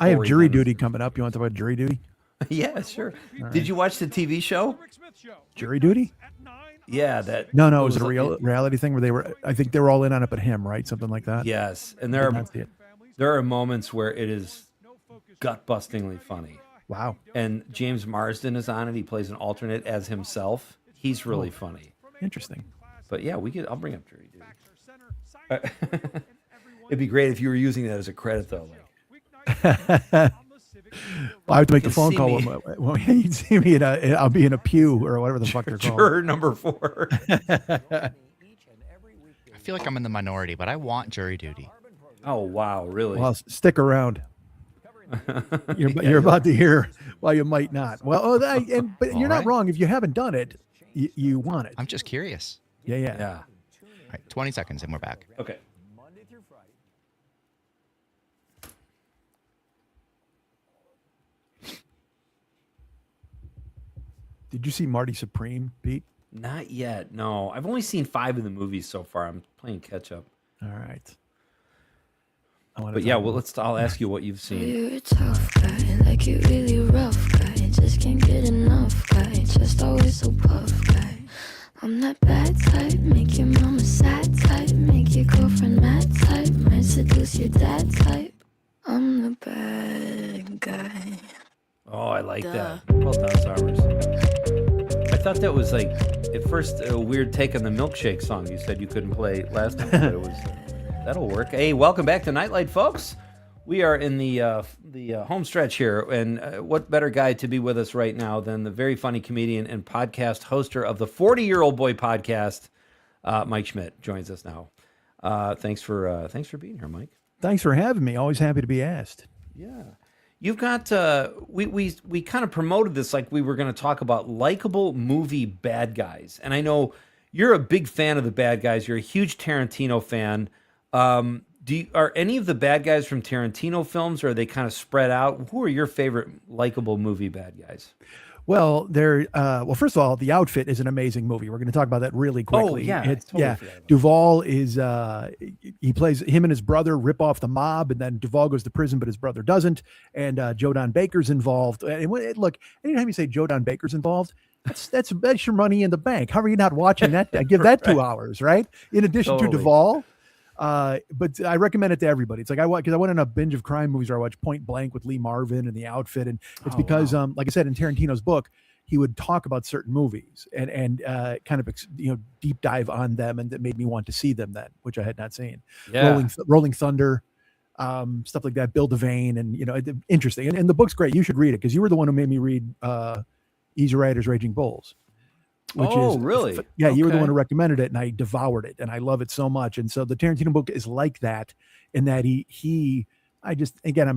I have jury then. duty coming up. You want to talk about jury duty? Yeah, sure. All Did right. you watch the TV show? Jury duty? Yeah, that. No, it was a like- reality thing where they were. I think they were all in on it, but him, right? Something like that. Yes, and Did not see it. there are moments where it is gut-bustingly funny. Wow. And James Marsden is on it. He plays an alternate as himself. He's really funny. Interesting. But yeah, I'll bring up jury duty. It'd be great if you were using that as a credit, though. I have to make the You phone see call me- when you see me. I'll be in a pew or whatever the fuck they're called. Juror number 4. I feel like I'm in the minority, but I want jury duty. Oh wow, really? Well, stick around. You're about to hear why you might not. Well, but you're not right. wrong. If you haven't done it, you want it. I'm just curious. Yeah. All right, 20 seconds and we're back. Okay. Did you see Marty Supreme, Pete? Not yet. No, I've only seen 5 of the movies so far. I'm playing catch up. All right. But yeah, well, I'll ask you what you've seen. You're a tough guy, like you really rough guy. Just can't get enough guy, just always so puff guy. I'm that bad type, make your mama sad type, make your girlfriend mad type, might seduce your dad type. I'm the bad guy. Oh, I like that. Well done, Sarmers. I thought that was like, at first, a weird take on the Milkshake song you said you couldn't play last time, but it was... That'll work. Hey, welcome back to Nite Lite, folks. We are in the home stretch here, and what better guy to be with us right now than the very funny comedian and podcast hoster of the 40-Year-Old Boy podcast, Mike Schmidt joins us now. Thanks for being here, Mike. Thanks for having me. Always happy to be asked. Yeah. You've got we kind of promoted this like we were going to talk about likable movie bad guys, and I know you're a big fan of the bad guys. You're a huge Tarantino fan. Are any of the bad guys from Tarantino films, or are they kind of spread out? Who are your favorite likable movie bad guys? Well, first of all, The Outfit is an amazing movie. We're going to talk about that really quickly. Oh, yeah. Duvall is, he plays him and his brother rip off the mob, and then Duvall goes to prison, but his brother doesn't. And Joe Don Baker's involved. And look, anytime you say Joe Don Baker's involved, that's your money in the bank. How are you not watching that? Give that 2 hours, right? In addition to Duvall. But I recommend it to everybody. It's like I went on a binge of crime movies where I watched Point Blank with Lee Marvin and The Outfit, and it's because like I said in Tarantino's book, he would talk about certain movies and kind of deep dive on them, and that made me want to see them then, which I had not seen. Yeah. Rolling Thunder, stuff like that. Bill Devane, and interesting. And the book's great. You should read it because you were the one who made me read Easy Riders, Raging Bulls. Really? Yeah, you were the one who recommended it, and I devoured it, and I love it so much. And so the Tarantino book is like that, in that I'm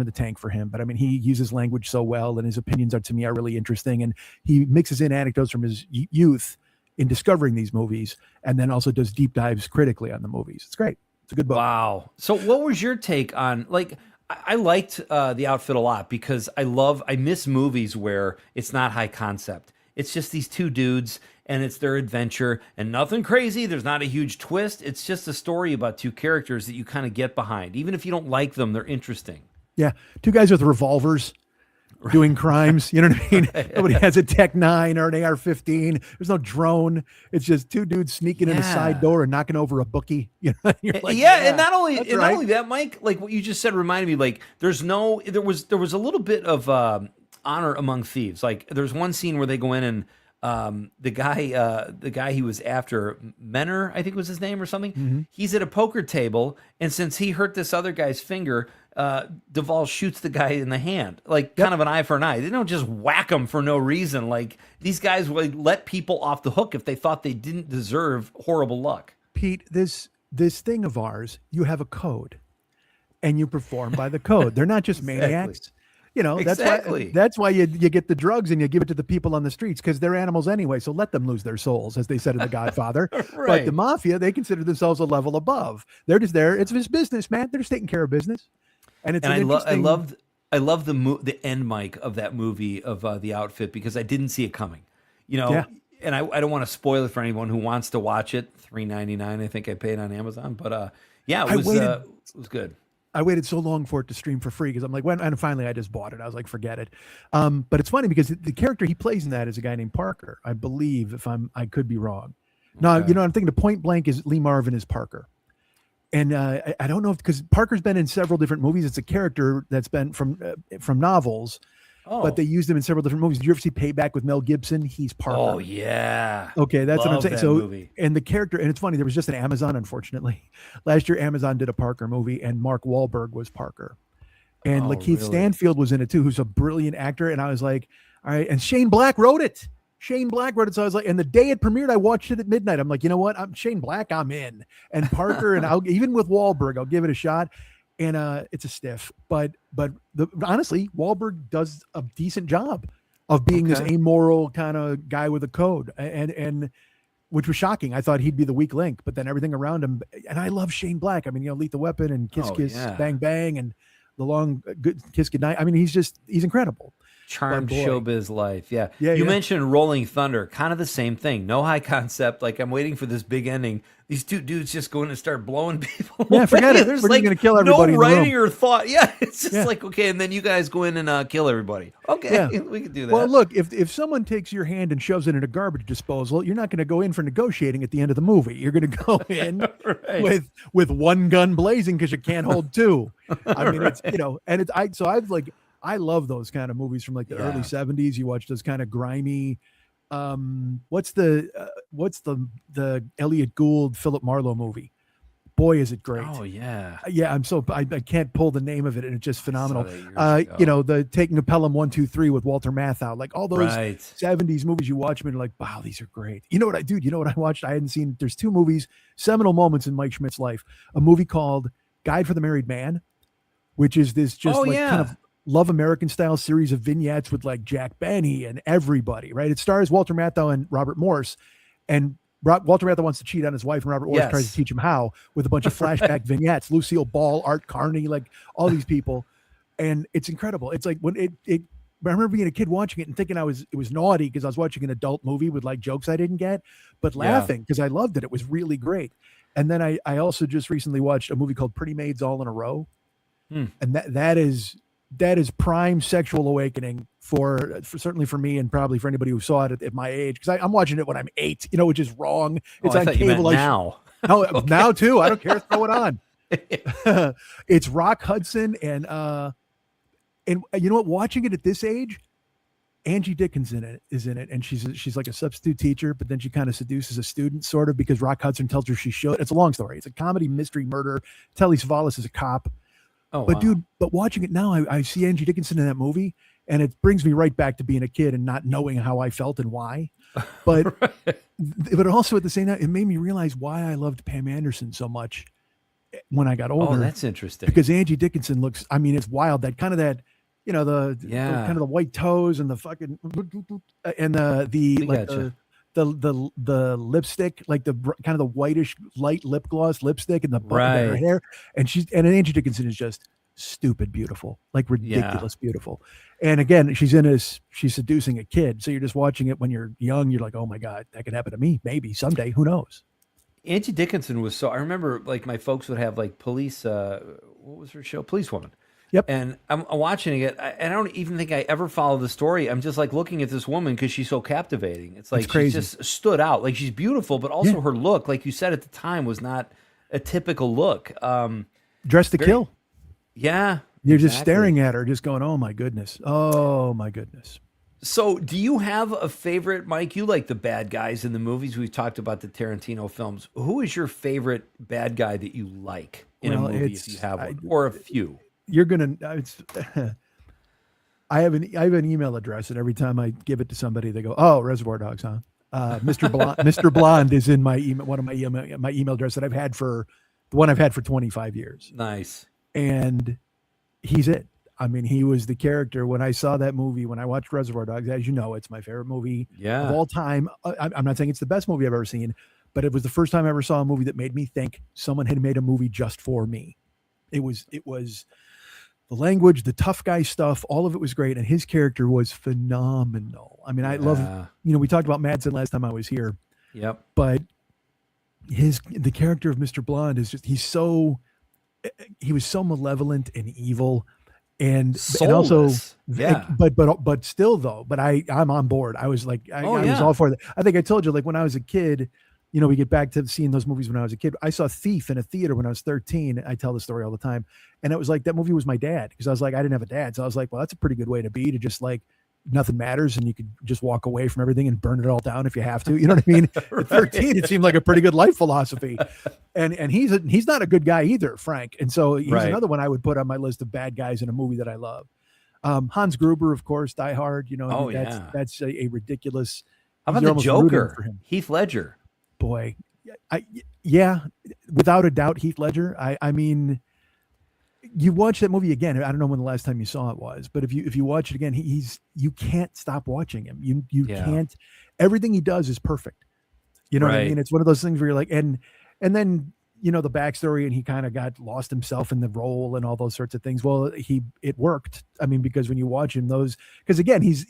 in the tank for him, but I mean, he uses language so well, and his opinions are really interesting, and he mixes in anecdotes from his youth in discovering these movies, and then also does deep dives critically on the movies. It's great. It's a good book. Wow. So what was your take on, like, I liked The Outfit a lot because I miss movies where it's not high concept. It's just these two dudes and it's their adventure and nothing crazy. There's not a huge twist. It's just a story about two characters that you kind of get behind. Even if you don't like them, they're interesting. Yeah. Two guys with revolvers doing crimes. You know what I mean? Nobody has a Tech 9 or an AR-15. There's no drone. It's just two dudes sneaking in a side door and knocking over a bookie. You know, you're like, and not only that, Mike, like what you just said reminded me, like there was a little bit of honor among thieves. Like there's one scene where they go in and the guy he was after, Menor, I think was his name or something. Mm-hmm. He's at a poker table, and since he hurt this other guy's finger, Duvall shoots the guy in the hand, like kind of an eye for an eye. They don't just whack him for no reason. Like these guys would let people off the hook if they thought they didn't deserve horrible luck. Pete, this thing of ours, you have a code, and you perform by the code. They're not just maniacs. You know, that's why you get the drugs and you give it to the people on the streets because they're animals anyway. So let them lose their souls, as they said in The Godfather. Right. But the mafia, they consider themselves a level above. They're just there. It's his business, man. They're just taking care of business. And I love the end, Mike, of that movie of The Outfit because I didn't see it coming. You know, and I don't want to spoil it for anyone who wants to watch it. $3.99, I think I paid on Amazon. But it was good. I waited so long for it to stream for free because I'm like, and finally I just bought it. I was like, forget it. But it's funny because the character he plays in that is a guy named Parker, I believe. I could be wrong. No, I'm thinking the Point Blank is Lee Marvin is Parker. And I don't know because Parker's been in several different movies. It's a character that's been from novels, but they used him in several different movies. Did you ever see Payback with Mel Gibson? He's Parker. Oh yeah. Okay, that's what I'm saying. So, movie. And the character, and it's funny. There was just an Amazon, unfortunately, last year. Amazon did a Parker movie, and Mark Wahlberg was Parker, and Lakeith Stanfield was in it too, who's a brilliant actor. And I was like, all right. And Shane Black wrote it. So I was like, and the day it premiered, I watched it at midnight. I'm like, you know what? I'm Shane Black. I'm in. And Parker, and even with Wahlberg, I'll give it a shot. and it's a stiff, but honestly, Wahlberg does a decent job of being this Okay. amoral kind of guy with a code, and which was shocking. I thought he'd be the weak link, but then everything around him. And I love Shane Black. I mean, Lethal Weapon and Kiss Oh, Kiss yeah. Bang Bang and the long good Kiss Goodnight. I mean, he's incredible. Charmed But boy. showbiz life. Yeah. Yeah, You yeah. mentioned Rolling Thunder, kind of the same thing. No high concept. Like, I'm waiting for this big ending. These two dudes just go in and start blowing people. Yeah, forget away. it. There's We're just like gonna kill everybody in no the room. writing or thought. Yeah. It's just Yeah. like, okay, and then you guys go in and kill everybody. Okay. Yeah. We can do that. Well, look, if someone takes your hand and shoves it in a garbage disposal, you're not going to go in for negotiating at the end of the movie. You're going to go in Right. with one gun blazing because you can't hold two. I mean, it's and it's I love those kind of movies from like the early Yeah. 70s. You watch those kind of grimy. What's the Elliot Gould Philip Marlowe movie? Boy, is it great! Oh, yeah. Yeah, I can't pull the name of it, and it's just phenomenal. that years ago. The Taking a Pelham 1, 2, 3 with Walter Matthau, like all those Right. 70s movies you watch them and you're like, wow, these are great. You know what I watched? I hadn't seen. There's two movies, seminal moments in Mike Schmidt's life. A movie called Guide for the Married Man, which is this just Oh, like yeah. kind of Love American style series of vignettes with like Jack Benny and everybody, right? It stars Walter Matthau and Robert Morse, and Walter Matthau wants to cheat on his wife, and Robert Morse Yes. tries to teach him how with a bunch of flashback vignettes. Lucille Ball, Art Carney, like all these people, and it's incredible. It's like when it. I remember being a kid watching it and thinking it was naughty because I was watching an adult movie with like jokes I didn't get, but Yeah. laughing because I loved it. It was really great. And then I also just recently watched a movie called Pretty Maids All in a Row, and that is prime sexual awakening for certainly for me and probably for anybody who saw it at my age, because I'm watching it when I'm 8, which is wrong. It's I on thought you meant cable. now. No, now too. I don't care. Throw it on. It's Rock Hudson and you know what? Watching it at this age, Angie Dickinson is in it, and she's like a substitute teacher, but then she kind of seduces a student, sort of, because Rock Hudson tells her she should. It's a long story. It's a comedy mystery murder. Telly Savalas is a cop. Oh, But wow. dude, watching it now, I see Angie Dickinson in that movie, and it brings me right back to being a kid and not knowing how I felt and why. But but also at the same time, it made me realize why I loved Pam Anderson so much when I got older. Oh, that's interesting. Because Angie Dickinson looks, I mean, it's wild. That kind of the kind of the white toes and the fucking and the lipstick, like the kind of the whitish light lip gloss lipstick and the button in her Right. hair. And Angie Dickinson is just stupid beautiful, like ridiculous beautiful. And again, she's seducing a kid. So you're just watching it when you're young. You're like, oh my God, that could happen to me. Maybe someday, who knows? Angie Dickinson was I remember like my folks would have like police, what was her show? Police Woman. Yep. And I'm watching it. I don't even think I ever followed the story. I'm just like looking at this woman because she's so captivating. It's like she crazy. just stood out. Like she's beautiful, but also her look, like you said at the time, was not a typical look. Dressed to kill. Yeah. You're just exactly. staring at her, just going, oh my goodness. Oh my goodness. So, do you have a favorite, Mike? You like the bad guys in the movies. We've talked about the Tarantino films. Who is your favorite bad guy that you like in a movie, if you have one, or a few? You're gonna. I have an email address, and every time I give it to somebody, they go, "Oh, Reservoir Dogs, huh?" Mr. Blonde, Mr. Blonde is in my email. One of my email address that I've had for 25 years. Nice. And he's it. I mean, he was the character when I saw that movie. When I watched Reservoir Dogs, as you know, it's my favorite movie of all time. I'm not saying it's the best movie I've ever seen, but it was the first time I ever saw a movie that made me think someone had made a movie just for me. It was the language, the tough guy stuff, all of it was great. And his character was phenomenal. I mean, I love, we talked about Madsen last time I was here. Yep. But the character of Mr. Blonde is just, he was so malevolent and evil and also, but still though, but I'm on board. I was like, I was all for that. I think I told you, like when I was a kid, we get back to seeing those movies when I was a kid. I saw Thief in a theater when I was 13. I tell the story all the time. And it was like, that movie was my dad, because I was like, I didn't have a dad. So I was like, well, that's a pretty good way to be, to just like, nothing matters and you could just walk away from everything and burn it all down if you have to. You know what I mean? Right. At 13, it seemed like a pretty good life philosophy. And he's not a good guy either, Frank. And so he's another one I would put on my list of bad guys in a movie that I love. Hans Gruber, of course, Die Hard. That's a ridiculous. How about the Joker? Heath Ledger. Boy, without a doubt, Heath Ledger. I mean, you watch that movie again. I don't know when the last time you saw it was, but if you watch it again, you can't stop watching him. You can't. Everything he does is perfect. You know what I Right. mean? It's one of those things where you're like, and then the backstory, and he kind of got lost himself in the role and all those sorts of things. Well, it worked. I mean, because when you watch him, because again, he's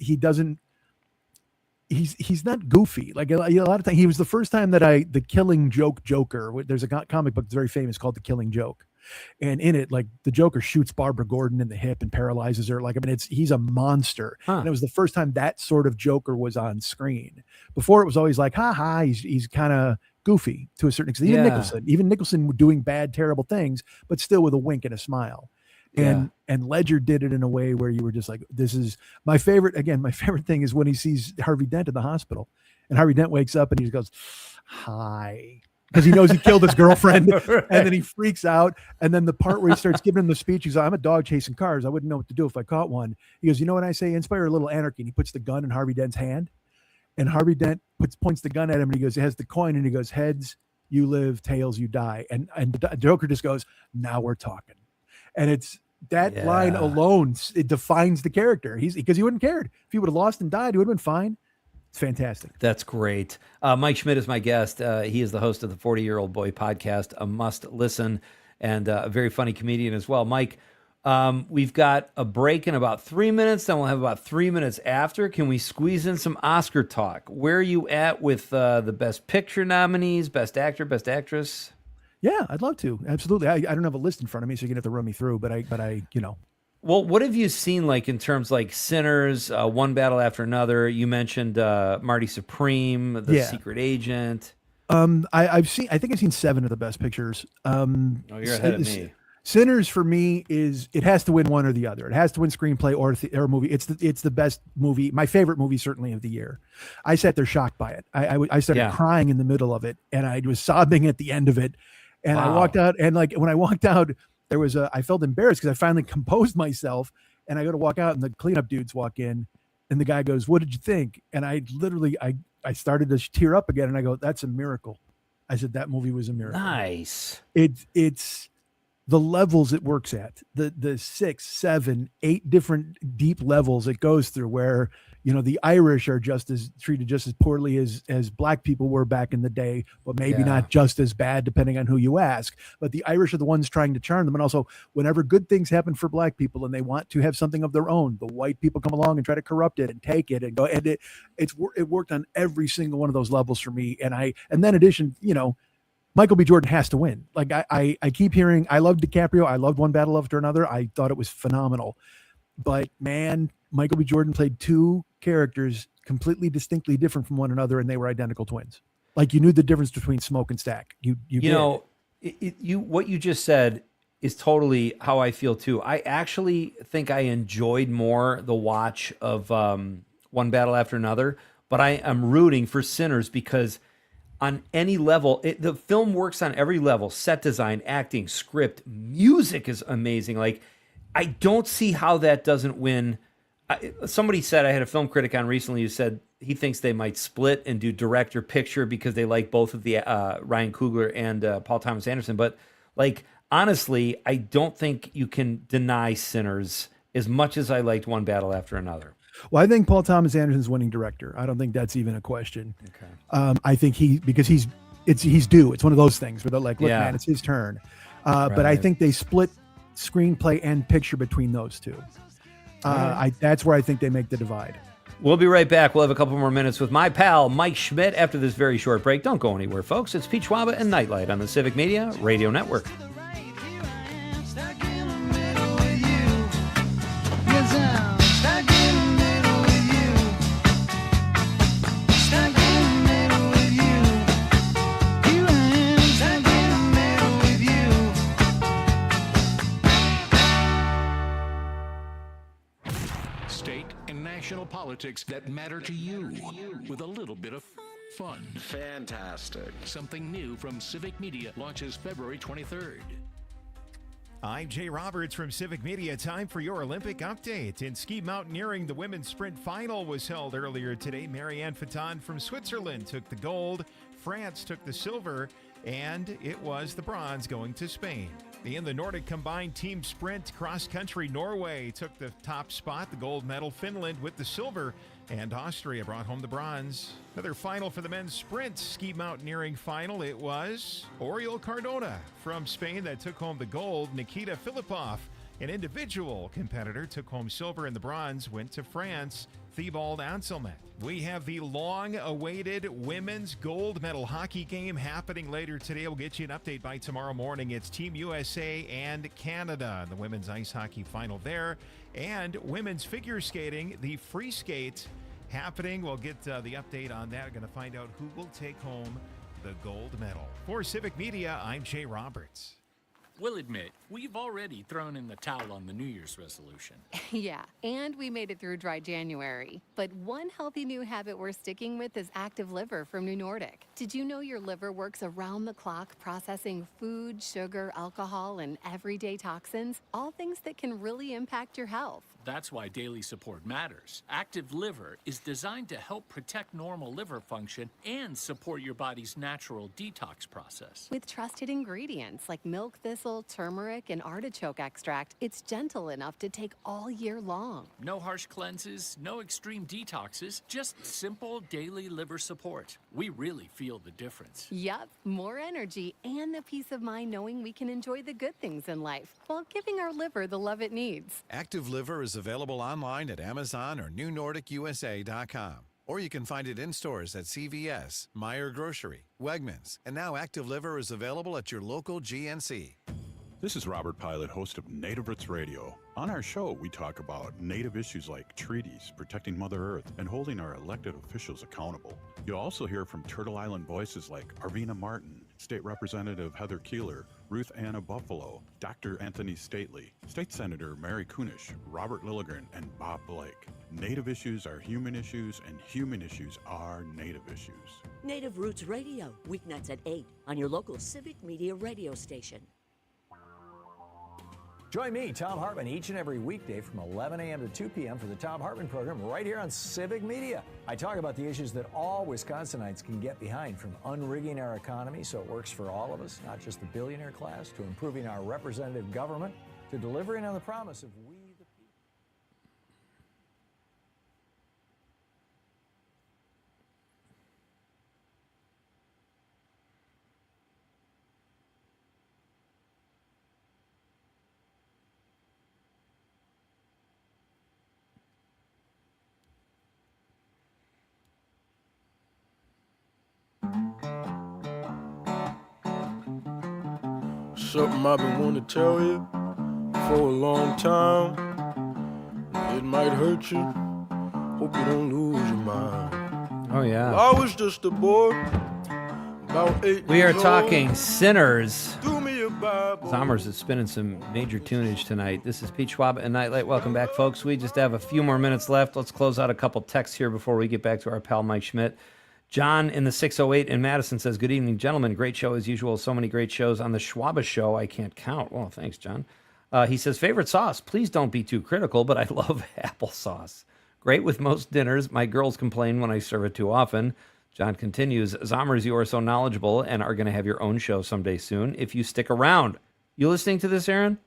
not goofy. Like a lot of times, he was the first time that the Killing Joke Joker. There's a comic book that's very famous called The Killing Joke, and in it, like the Joker shoots Barbara Gordon in the hip and paralyzes her. Like, I mean, he's a monster, and it was the first time that sort of Joker was on screen. Before, it was always like, ha ha, he's kind of goofy to a certain extent. Even Nicholson doing bad, terrible things, but still with a wink and a smile. And Ledger did it in a way where you were just like, this is my favorite. Again, my favorite thing is when he sees Harvey Dent in the hospital, and Harvey Dent wakes up and he goes, hi, because he knows he killed his girlfriend. Right. And then he freaks out. And then the part where he starts giving him the speech, he's like, I'm a dog chasing cars. I wouldn't know what to do if I caught one. He goes, you know what I say? Inspire a little anarchy. And he puts the gun in Harvey Dent's hand. And Harvey Dent points the gun at him, and he goes, it has the coin, and he goes, heads, you live, tails, you die. And the Joker just goes, now we're talking. And it's that line alone, it defines the character. Because he wouldn't have cared. If he would have lost and died, he would have been fine. It's fantastic. That's great. Mike Schmidt is my guest. He is the host of the 40-Year-Old Boy podcast, a must listen, and a very funny comedian as well. Mike, we've got a break in about 3 minutes. Then we'll have about 3 minutes after. Can we squeeze in some Oscar talk? Where are you at with the Best Picture nominees, Best Actor, Best Actress? Yeah, I'd love to. Absolutely. I don't have a list in front of me, so you're gonna have to run me through. But I. Well, what have you seen like in terms like Sinners, One Battle After Another? You mentioned Marty Supreme, The Secret Agent. I think I've seen 7 of the Best Pictures. You're ahead of me. Sinners for me it has to win one or the other. It has to win screenplay or movie. It's the best movie. My favorite movie certainly of the year. I sat there shocked by it. I started crying in the middle of it, and I was sobbing at the end of it. And I walked out, and like when I walked out, I felt embarrassed because I finally composed myself, and I go to walk out, and the cleanup dudes walk in, and the guy goes, "What did you think?" And I literally I started to tear up again, and I go, "That's a miracle." I said that movie was a miracle. Nice. It's the levels it works at, the 6, 7, 8 different deep levels it goes through, where the Irish are treated just as poorly as black people were back in the day, but maybe not just as bad depending on who you ask. But the Irish are the ones trying to charm them. And also, whenever good things happen for black people and they want to have something of their own, the white people come along and try to corrupt it and take it and go. And it worked on every single one of those levels for me. And then in addition, Michael B. Jordan has to win. Like I keep hearing, I love DiCaprio. I loved One Battle After Another. I thought it was phenomenal. But man, Michael B. Jordan played 2 characters completely distinctly different from one another, and they were identical twins. Like you knew the difference between Smoke and Stack. You know, what you just said is totally how I feel too. I actually think I enjoyed more the watch of One Battle After Another, but I am rooting for Sinners because on any level, the film works on every level: set design, acting, script, music is amazing. Like, I don't see how that doesn't win. Somebody said, I had a film critic on recently who said he thinks they might split and do director picture because they like both of the Ryan Coogler and Paul Thomas Anderson. But like, honestly, I don't think you can deny Sinners as much as I liked One Battle After Another. Well, I think Paul Thomas Anderson's winning director. I don't think that's even a question. Okay. I think because he's due. It's one of those things where they're like, look, man, it's his turn. But I think they split screenplay and picture between those two. That's where I think they make the divide. We'll be right back. We'll have a couple more minutes with my pal, Mike Schmidt, after this very short break. Don't go anywhere, folks. It's Pete Schwaba and Nite Lite on the Civic Media Radio Network. Politics that matter to you with a little bit of fun. Fantastic. Something new from Civic Media launches February 23rd. I'm Jay Roberts from Civic Media. Time for your Olympic update. In ski mountaineering, the women's sprint final was held earlier today. Marianne Faton from Switzerland took the gold. France took the silver. and it was the bronze going to Spain. In the Nordic combined team sprint cross-country, Norway took the top spot, the gold medal, Finland with the silver, and Austria brought home the bronze. Another final for the men's sprint ski mountaineering final. It was Oriol Cardona from Spain that took home the gold. Nikita Filipov, an individual competitor, took home silver, and the bronze went to France, Thibault Anselmet. We have the long-awaited women's gold medal hockey game happening later today. We'll get you an update by tomorrow morning. It's Team USA and Canada, the women's ice hockey final there. And women's figure skating, the free skate happening. We'll get the update on that. We're going to find out who will take home the gold medal. For Civic Media, I'm Jay Roberts. We'll admit, we've already thrown in the towel on the New Year's resolution. Yeah, and we made it through dry January. But one healthy new habit we're sticking with is Active Liver from New Nordic. Did you know your liver works around the clock processing food, sugar, alcohol, and everyday toxins? All things that can really impact your health. That's why daily support matters. Active Liver is designed to help protect normal liver function and support your body's natural detox process. With trusted ingredients like milk thistle, turmeric, and artichoke extract, it's gentle enough to take all year long. No harsh cleanses, no extreme detoxes, just simple daily liver support. We really feel the difference. Yup, more energy and the peace of mind knowing we can enjoy the good things in life while giving our liver the love it needs. Active Liver is available online at Amazon or NewNordicUSA.com. Or you can find it in stores at CVS, Meijer Grocery, Wegmans, and now Active Liver is available at your local GNC. This is Robert Pilot, host of Native Roots Radio. On our show, we talk about Native issues like treaties, protecting Mother Earth, and holding our elected officials accountable. You'll also hear from Turtle Island voices like Arvina Martin, State Representative Heather Keeler, Ruth Anna Buffalo, Dr. Anthony Stately, State Senator Mary Kunish, Robert Lilligren, and Bob Blake. Native issues are human issues, and human issues are Native issues. Native Roots Radio, weeknights at 8 on your local Civic Media radio station. Join me, Tom Hartman, each and every weekday from 11 a.m. to 2 p.m. for the Tom Hartman program right here on Civic Media. I talk about the issues that all Wisconsinites can get behind, from unrigging our economy so it works for all of us, not just the billionaire class, to improving our representative government, to delivering on the promise of we the people. Something I've been wanting to tell you for a long time. It might hurt you. Hope you don't lose your mind. Oh, yeah. I was just a boy, about 8 We are years talking old. Sinners. Do me a Bible. Zommers is spinning some major tunage tonight. This is Pete Schwaba and Nite Lite. Welcome back, folks. We just have a few more minutes left. Let's close out a couple texts here before we get back to our pal Mike Schmidt. John in the 608 in Madison says, good evening, gentlemen. Great show as usual. So many great shows on the Schwaba show. I can't count. Well, thanks, John. He says, favorite sauce. Please don't be too critical, but I love applesauce. Great with most dinners. My girls complain when I serve it too often. John continues, Zommers, you are so knowledgeable and are going to have your own show someday soon if you stick around. You listening to this, Aaron?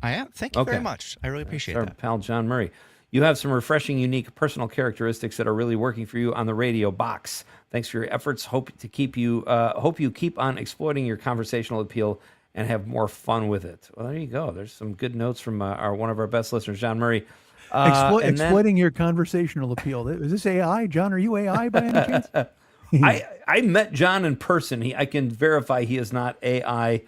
I am. Thank you very much. I really appreciate Our that. pal John Murray. You have some refreshing, unique personal characteristics that are really working for you on the radio box. Thanks for your efforts. Hope you keep on exploiting your conversational appeal and have more fun with it. Well, there you go. There's some good notes from one of our best listeners, John Murray. Exploiting your conversational appeal. Is this AI, John? Are you AI by any chance? I met John in person. I can verify he is not AI.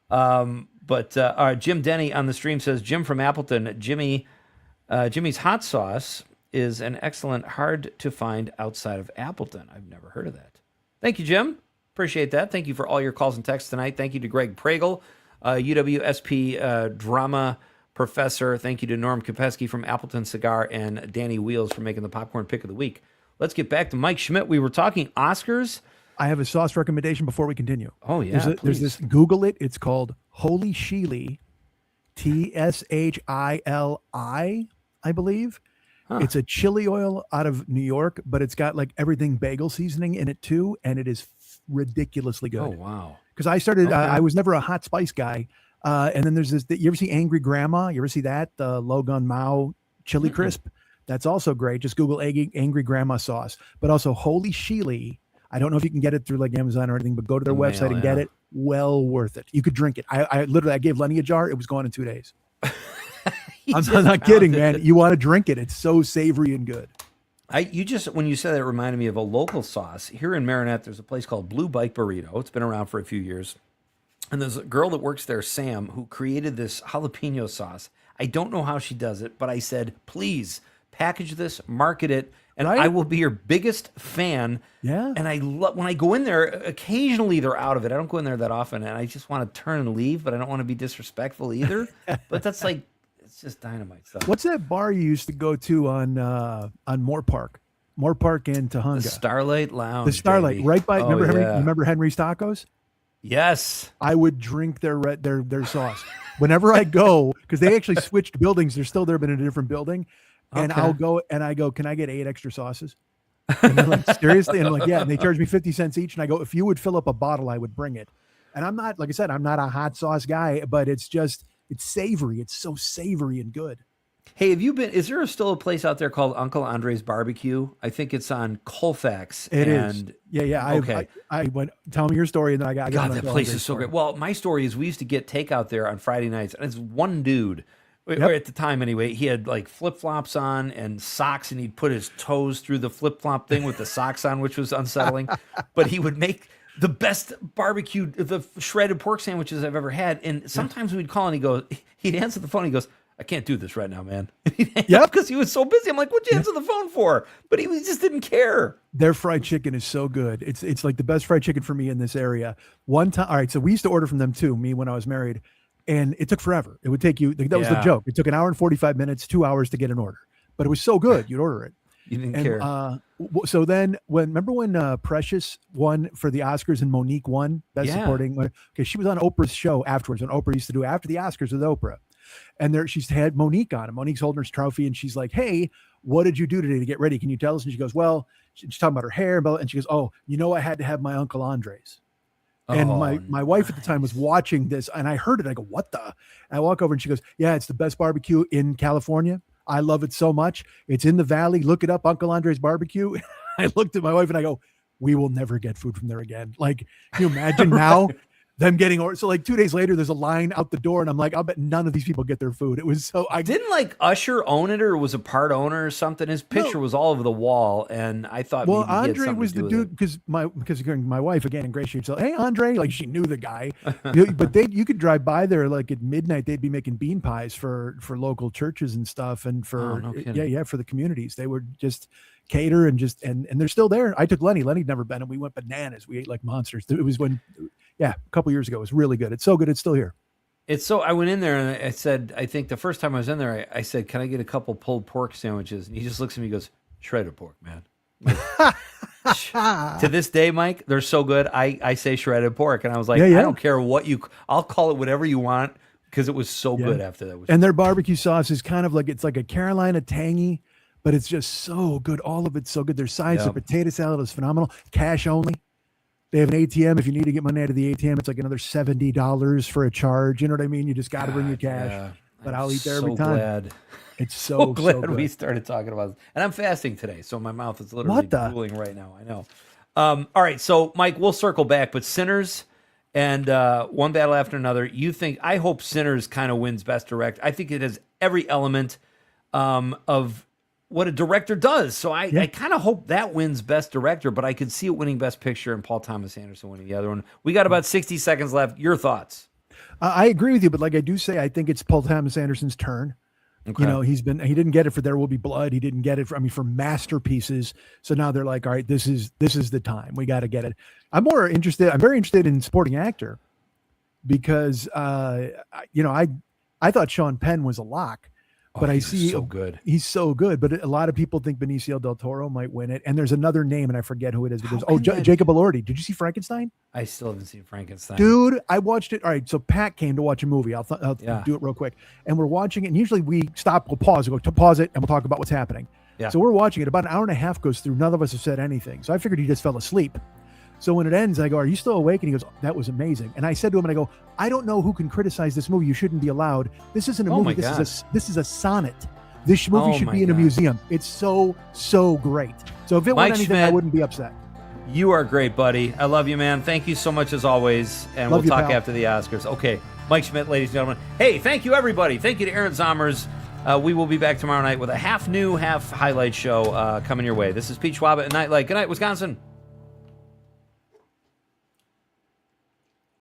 But Jim Denny on the stream says, Jim from Appleton, Jimmy's hot sauce is an excellent, hard to find outside of Appleton. I've never heard of that. Thank you, Jim. Appreciate that. Thank you for all your calls and texts tonight. Thank you to Greg Pregel, UWSP drama professor. Thank you to Norm Kopesky from Appleton Cigar and Danny Wheels for making the popcorn pick of the week. Let's get back to Mike Schmidt. We were talking Oscars. I have a sauce recommendation before we continue. Oh, yeah, there's this, Google it. It's called Holy Chili, TSHILI, I believe. Huh. It's a chili oil out of New York, but it's got like everything bagel seasoning in it too, and it is ridiculously good. Oh, wow. because I started. Okay. I was never a hot spice guy. And then there's this. You ever see Angry Grandma? You ever see that? The Logan Mao chili crisp. That's also great. Just Google Angry Grandma sauce. But also Holy Sheely. I don't know if you can get it through like Amazon or anything, but go to their website and get it. Well worth it. You could drink it. I gave Lenny a jar. It was gone in 2 days. I'm not kidding, man. You want to drink it. It's so savory and good. When you said that, it reminded me of a local sauce. Here in Marinette, there's a place called Blue Bike Burrito. It's been around for a few years. And there's a girl that works there, Sam, who created this jalapeno sauce. I don't know how she does it, but I said, please package this, market it, and I will be your biggest fan. Yeah. And I love when I go in there, occasionally they're out of it. I don't go in there that often, and I just want to turn and leave, but I don't want to be disrespectful either. But that's like, it's just dynamite stuff. What's that bar you used to go to on Moore Park? Moore Park in Tahunga. The Starlight Lounge. The Starlight, baby. right by. Oh, remember Henry's Tacos? Yes. I would drink their sauce whenever I go, because they actually switched buildings. They're still there, but in a different building. And Okay. I'll go and I go, can I get 8 extra sauces? And they're like, seriously? And I'm like, yeah. And they charge me 50 cents each. And I go, if you would fill up a bottle, I would bring it. And I'm not, like I said, I'm not a hot sauce guy, but it's savory. It's so savory and good. Hey, is there still a place out there called Uncle Andre's Barbecue? I think it's on Colfax. It is. Yeah. Okay. I went, tell me your story. And then I got God, on that Uncle place Andre's is so story. great. Well, my story is we used to get takeout there on Friday nights, and it's one dude, or at the time anyway, he had like flip-flops on and socks, and he'd put his toes through the flip-flop thing with the socks on, which was unsettling. But he would make the best barbecue, the shredded pork sandwiches I've ever had. And sometimes we'd call and he'd answer the phone. He goes, I can't do this right now, man. Yeah, because he was so busy. I'm like, what'd you answer the phone for? But he just didn't care. Their fried chicken is so good. It's like the best fried chicken for me in this area. One time, all right, so we used to order from them too, me when I was married, and it took forever. It would take you, that was the joke. It took an hour and 45 minutes, 2 hours to get an order. But it was so good, you'd order it. You didn't care. So then, remember when Precious won for the Oscars and Monique won Best Supporting? Okay, she was on Oprah's show afterwards, when Oprah used to do after the Oscars with Oprah. And she's had Monique on, and Monique's holding her trophy, and she's like, hey, what did you do today to get ready? Can you tell us? And she goes, well, she's talking about her hair, and she goes, oh, I had to have my Uncle Andre's. And my wife at the time was watching this, and I heard it. I go, what the? And I walk over, and she goes, yeah, it's the best barbecue in California. I love it so much. It's in the valley. Look it up, Uncle Andre's Barbecue. I looked at my wife, and I go, we will never get food from there again. Like, can you imagine now? Them getting orders. So like 2 days later, there's a line out the door, and I'm like, I'll bet none of these people get their food. It was so didn't like Usher own it, or was a part owner or something. His picture was all over the wall, and I thought, well, maybe he had Andre something was to do the with dude because my wife again in great shape. So hey, Andre, like she knew the guy, but you could drive by there like at midnight. They'd be making bean pies for local churches and stuff, and for for the communities. They would just cater and they're still there. I took Lenny. Lenny'd never been, and we went bananas. We ate like monsters. It was a couple years ago. It was really good. It's so good. It's still here. I went in there and I said, I think the first time I was in there, I said, can I get a couple pulled pork sandwiches? And he just looks at me and goes, shredded pork, man. To this day, Mike, they're so good. I say shredded pork. And I was like, I don't care I'll call it whatever you want, because it was so good after that. And their barbecue sauce is kind of like, it's like a Carolina tangy, but it's just so good. All of it's so good. Their sides, their potato salad is phenomenal. Cash only. They have an ATM. If you need to get money out of the ATM, it's like another $70 for a charge. You know what I mean? You just got to bring your cash. Yeah. But I'll eat there every time. Glad. It's so glad we started talking about this. And I'm fasting today, so my mouth is literally drooling right now. I know. All right, so Mike, we'll circle back. But Sinners and one battle after another. I hope Sinners kind of wins Best Direct. I think it has every element of what a director does. So I kind of hope that wins Best Director, but I could see it winning Best Picture and Paul Thomas Anderson winning the other one. We got about 60 seconds left. Your thoughts? I agree with you, but like I do say, I think it's Paul Thomas Anderson's turn. Okay. He didn't get it for There Will Be Blood. He didn't get it for masterpieces. So now they're like, all right, this is the time. We got to get it. I'm very interested in supporting actor because, I thought Sean Penn was a lock. But I see so good. He's so good. But a lot of people think Benicio del Toro might win it. And there's another name, and I forget who it is. Because Jacob Elordi. Did you see Frankenstein? I still haven't seen Frankenstein. Dude, I watched it. All right, so Pat came to watch a movie. I'll do it real quick. And we're watching it. And usually we stop, we'll pause. We'll go to pause it, and we'll talk about what's happening. Yeah. So we're watching it. About an hour and a half goes through. None of us have said anything. So I figured he just fell asleep. So when it ends, I go, "Are you still awake?" And he goes, "That was amazing." And I said to him, and I go, "I don't know who can criticize this movie. You shouldn't be allowed. This isn't a Oh movie. my This is a sonnet. This movie Oh should my be in a God. museum. It's so great. So if it Mike weren't anything, I Schmidt. wouldn't be upset." You are great, buddy. I love you, man. Thank you so much as always. And Love we'll you, talk pal. after the Oscars. Okay. Mike Schmidt, ladies and gentlemen. Hey, thank you, everybody. Thank you to Aaron Zommers. We will be back tomorrow night with a half new, half highlight show coming your way. This is Pete Schwaba at Nite Lite. Good night, Wisconsin.